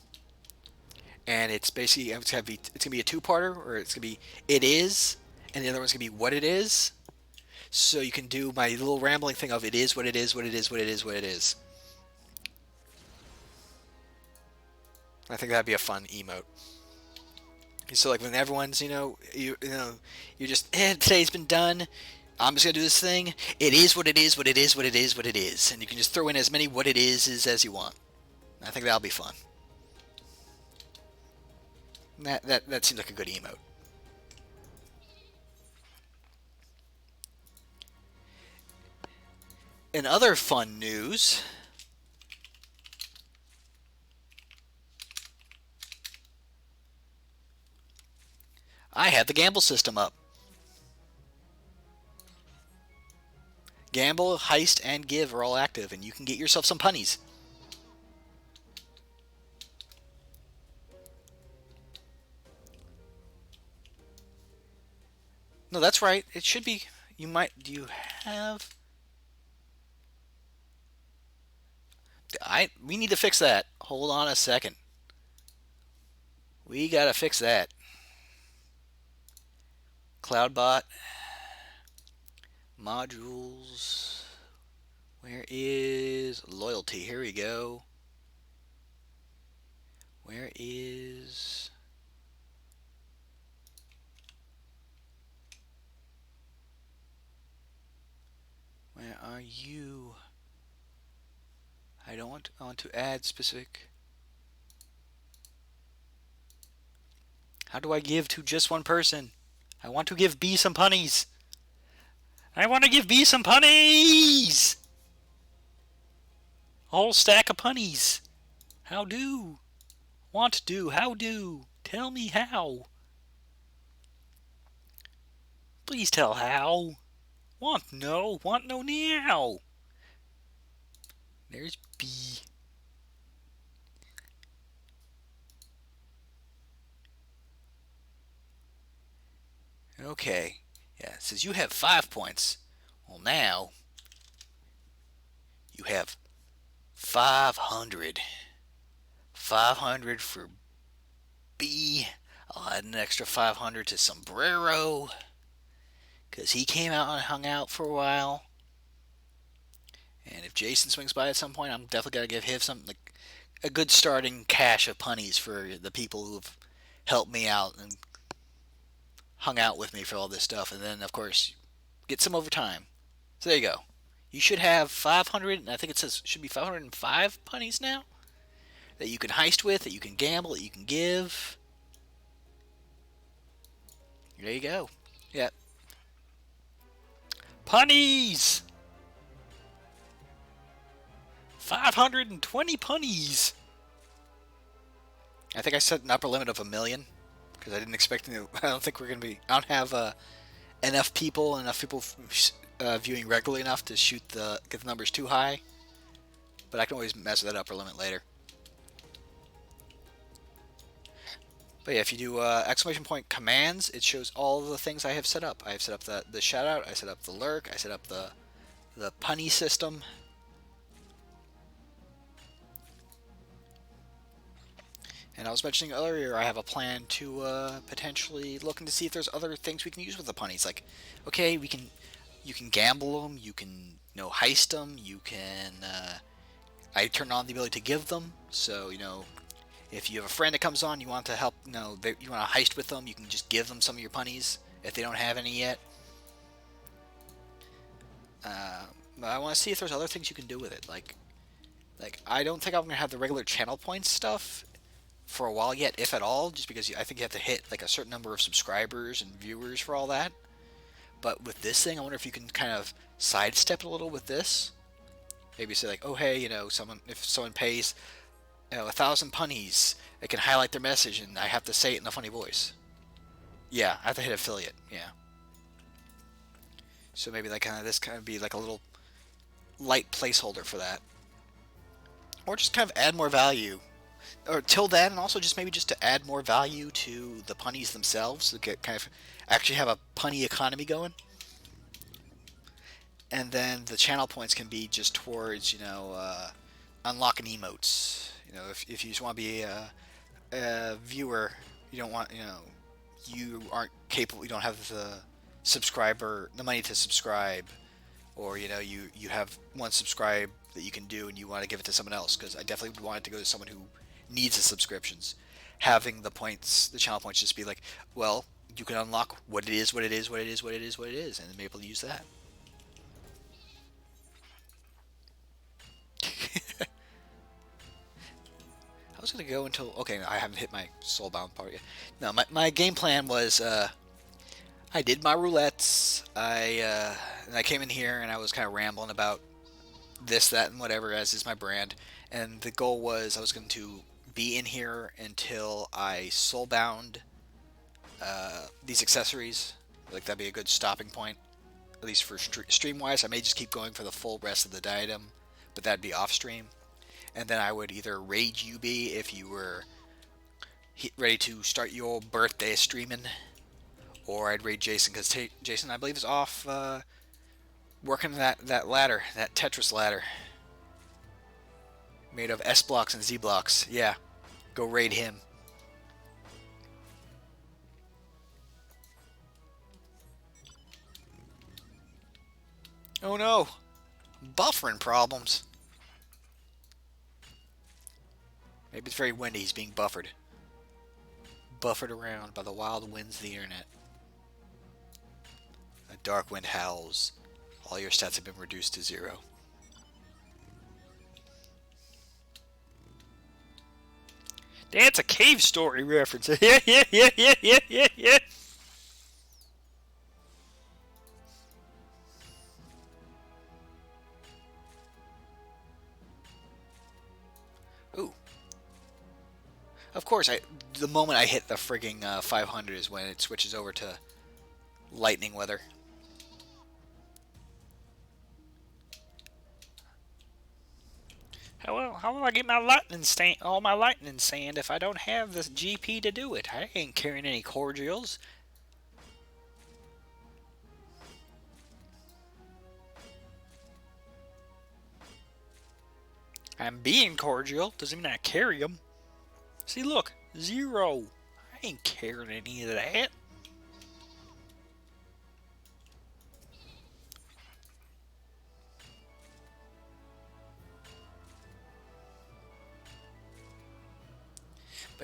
And it's basically, it's gonna be a 2-parter, or it's gonna be it is, and the other one's gonna be what it is. So you can do my little rambling thing of it is what it is, what it is, what it is, what it is. I think that'd be a fun emote. So like when everyone's you're just today's been done, I'm just gonna do this thing. It is what it is, what it is, what it is, what it is, and you can just throw in as many what it is as you want. I think that'll be fun. That seems like a good emote. In other fun news, I had the gamble system up. Gamble, heist, and give are all active, and you can get yourself some punnies. No, that's right. It should be. You might. Do you have? We need to fix that. Hold on a second. We gotta fix that. Cloudbot. Modules. Where is loyalty? Here we go. Where is... Where are you? I don't want to add specific... How do I give to just one person? I want to give B some punnies. I want to give B some punnies! A whole stack of punnies. How do? Want do? How do? Tell me how. Please tell how. Want no now. There's B. Okay. Yeah, it says you have 5 points. Well, now you have 500. 500 for B. I'll add an extra 500 to Sombrero, because he came out and hung out for a while. And if Jason swings by at some point, I'm definitely going to give him something. Like, a good starting cache of punnies for the people who've helped me out and hung out with me for all this stuff, and then of course get some over time. So there you go. You should have 500, and I think it says should be 505 punnies now that you can heist with, that you can gamble, that you can give. There you go. Yeah. Punnies! 520 punnies! I think I set an upper limit of 1,000,000 because I didn't expect to. I don't think we're going to be. I don't have enough people viewing regularly enough to get the numbers too high. But I can always mess with that upper limit later. But yeah, if you do exclamation point commands, it shows all the things I have set up. I have set up the shout out, I set up the lurk, I set up the punny system. And I was mentioning earlier, I have a plan to potentially looking to see if there's other things we can use with the punnies. Like, okay, you can gamble them, you can heist them, you can. I turn on the ability to give them, so if you have a friend that comes on, you want to help, you want to heist with them, you can just give them some of your punnies if they don't have any yet. But I want to see if there's other things you can do with it. Like I don't think I'm gonna have the regular channel points stuff for a while yet, if at all, just because I think you have to hit like a certain number of subscribers and viewers for all that. But with this thing, I wonder if you can kind of sidestep it a little with this. Maybe say like, oh hey, if someone pays 1,000 punnies, it can highlight their message, and I have to say it in a funny voice. Yeah, I have to hit affiliate. Yeah. So maybe like this kind of be like a little light placeholder for that, or just kind of add more value. Or till then, and also just maybe just to add more value to the punnies themselves, to get kind of actually have a punny economy going. And then the channel points can be just towards unlocking emotes. If you just want to be a viewer, you don't want you aren't capable, you don't have the money to subscribe, or you have one subscribe that you can do and you want to give it to someone else, because I definitely would want it to go to someone who needs the subscriptions. Having the channel points just be like, well, you can unlock what it is, and then be able to use that. I was going to go until, okay, I haven't hit my soulbound part yet. No, my game plan was, I did my roulettes, I came in here and I was kind of rambling about this, that, and whatever, as is my brand, and the goal was I was going to be in here until I soulbound these accessories. Like, that'd be a good stopping point, at least for stream-wise. I may just keep going for the full rest of the Diadem, but that'd be off-stream. And then I would either raid UB if you were ready to start your birthday streaming, or I'd raid Jason, because Jason, I believe, is off working that ladder, that Tetris ladder, made of S blocks and Z blocks. Yeah, go raid him. Oh no, buffering problems. Maybe it's very windy, he's being buffered around by the wild winds of the internet. A dark wind howls. All your stats have been reduced to 0. That's a cave story reference. Yeah. Ooh. Of course, the moment I hit the frigging 500 is when it switches over to lightning weather. How will I get my all my lightning sand if I don't have this GP to do it? I ain't carrying any cordials. I'm being cordial. Doesn't mean I carry them. See, look. 0. I ain't carrying any of that.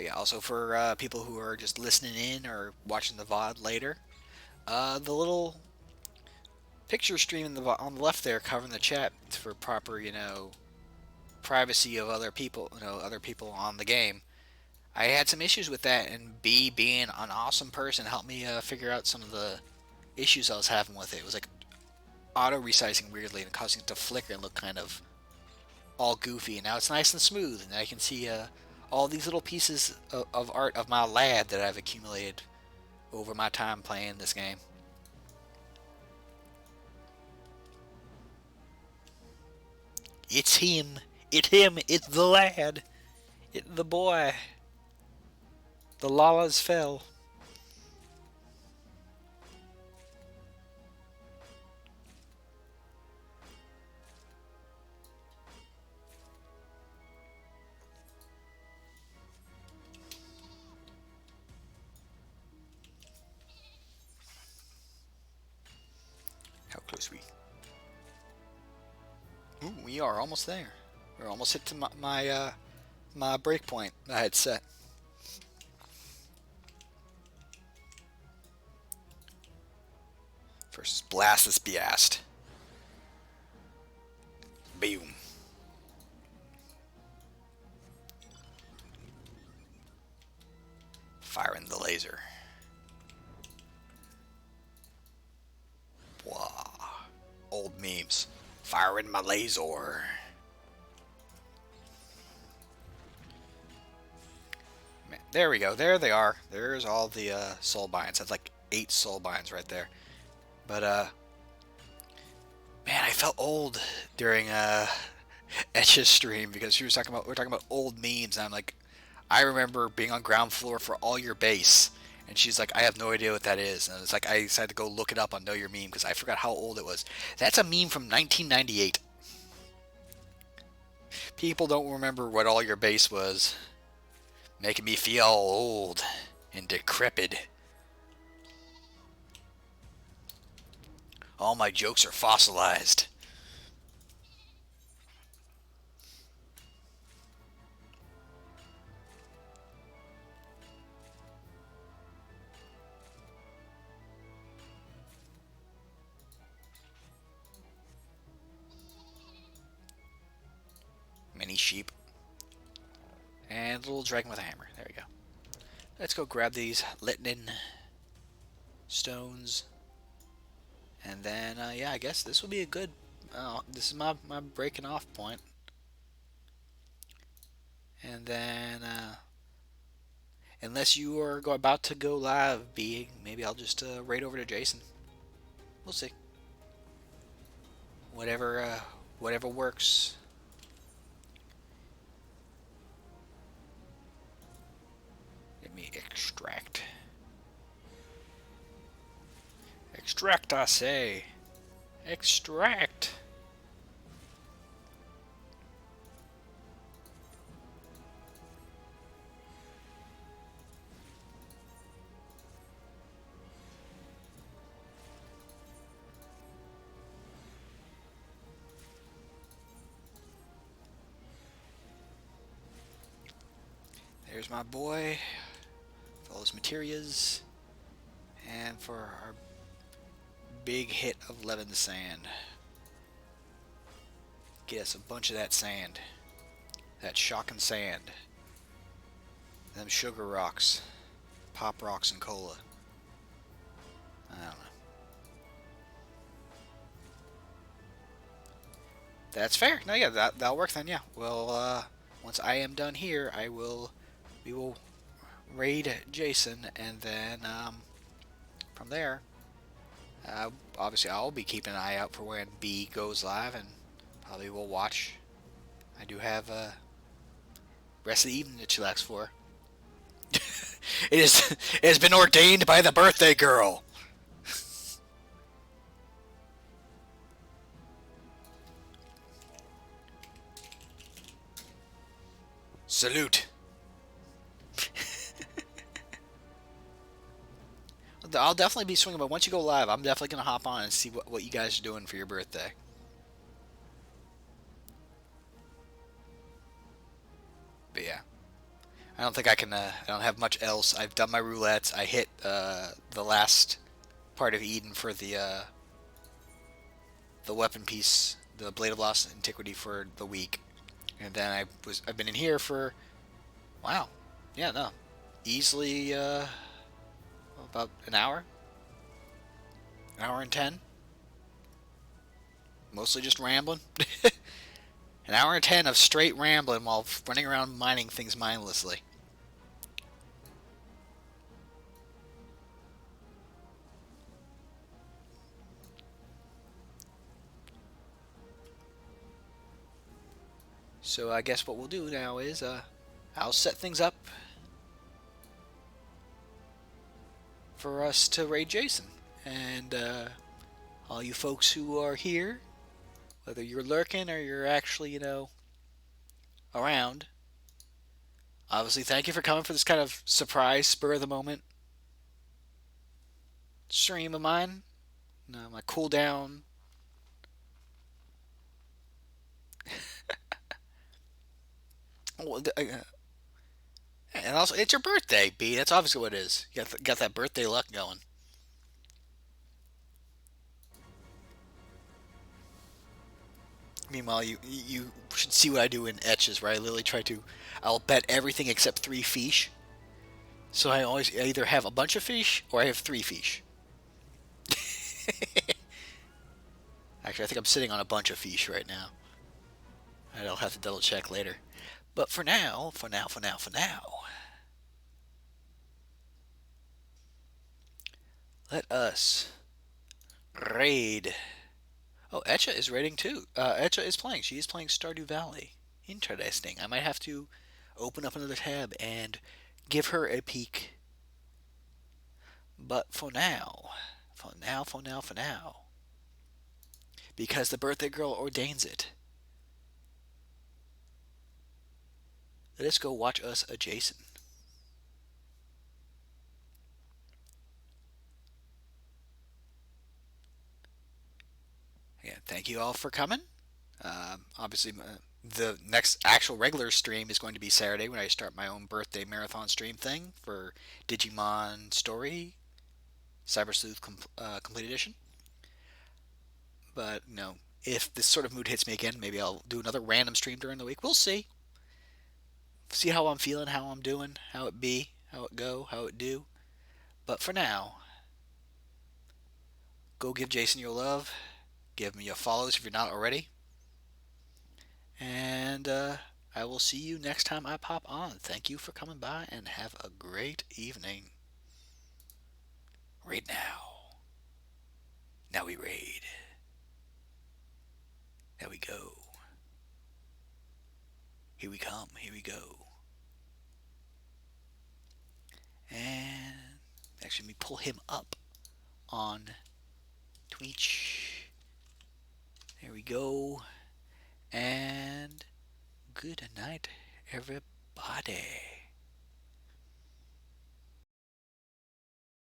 But yeah, also for people who are just listening in or watching the VOD later, the little picture stream on the left there covering the chat for proper, privacy of other people, other people on the game. I had some issues with that, and B, being an awesome person, helped me figure out some of the issues I was having with it. It was like auto-resizing weirdly and causing it to flicker and look kind of all goofy, and now it's nice and smooth, and I can see all these little pieces of art of my lad that I've accumulated over my time playing this game. It's him. It's him. It's the lad. It's the boy. The Lalas fell. How close we? Ooh, we are almost there. We're almost hit to my break point I had set. Versus Blast this Biast. Boom. Firing the laser. Wow. Old memes. Firing my laser. Man, there we go. There they are. There's all the soul binds. That's like 8 soul binds right there. But man, I felt old during Etch's stream because we're talking about old memes, and I'm like, I remember being on ground floor for all your base, and she's like, I have no idea what that is, and it's like I decided to go look it up on Know Your Meme because I forgot how old it was. That's a meme from 1998. People don't remember what all your base was, making me feel old and decrepit. All my jokes are fossilized. Mini sheep. And a little dragon with a hammer. There we go. Let's go grab these Litnin stones. And then, yeah, I guess this will be a good... this is my breaking off point. And then, unless you are about to go live, B, maybe I'll just raid over to Jason. We'll see. Whatever works. Let me extract. Extract, I say. Extract. There's my boy. For all his materials. And for our big hit of Levin sand. Get us a bunch of that sand. That shocking sand. Them sugar rocks. Pop rocks and cola. I don't know. That's fair. No, yeah, that'll work then, yeah. Well, once I am done here, we will raid Jason, and then, from there, obviously I'll be keeping an eye out for when B goes live, and probably will watch. I do have, rest of the evening to chillax for. It has been ordained by the birthday girl. Salute. I'll definitely be swinging, but once you go live, I'm definitely going to hop on and see what you guys are doing for your birthday. But yeah. I don't think I can. I don't have much else. I've done my roulettes. I hit the last part of Eden for the weapon piece, the Blade of Lost Antiquity for the week, and then I've been in here for, wow, yeah, no, easily about an hour and 10, mostly just rambling. An hour and 10 of straight rambling while running around mining things mindlessly. So I guess what we'll do now is I'll set things up for us to raid Jason. And all you folks who are here, whether you're lurking or you're actually, around, obviously thank you for coming for this kind of surprise, spur of the moment stream of mine. My cooldown. And also, it's your birthday, B. That's obviously what it is. You got that birthday luck going. Meanwhile, you should see what I do in etches, where I literally I'll bet everything except 3 fish. So I either have a bunch of fish or I have 3 fish. Actually, I think I'm sitting on a bunch of fish right now. I'll have to double check later. But for now, let us raid. Oh, Etcha is raiding too. Etcha is playing. She is playing Stardew Valley. Interesting. I might have to open up another tab and give her a peek. But for now, because the birthday girl ordains it, let us go watch us a Jason. Yeah, thank you all for coming. Obviously, the next actual regular stream is going to be Saturday when I start my own birthday marathon stream thing for Digimon Story Cyber Sleuth Complete Edition. But, if this sort of mood hits me again, maybe I'll do another random stream during the week. We'll see. See how I'm feeling, how I'm doing, how it be, how it go, how it do. But for now, go give Jason your love. Give me your follows if you're not already. And I will see you next time I pop on. Thank you for coming by and have a great evening. Raid now. Now we raid. There we go. Here we come. Here we go. And actually, let me pull him up on Twitch. There we go. And good night, everybody.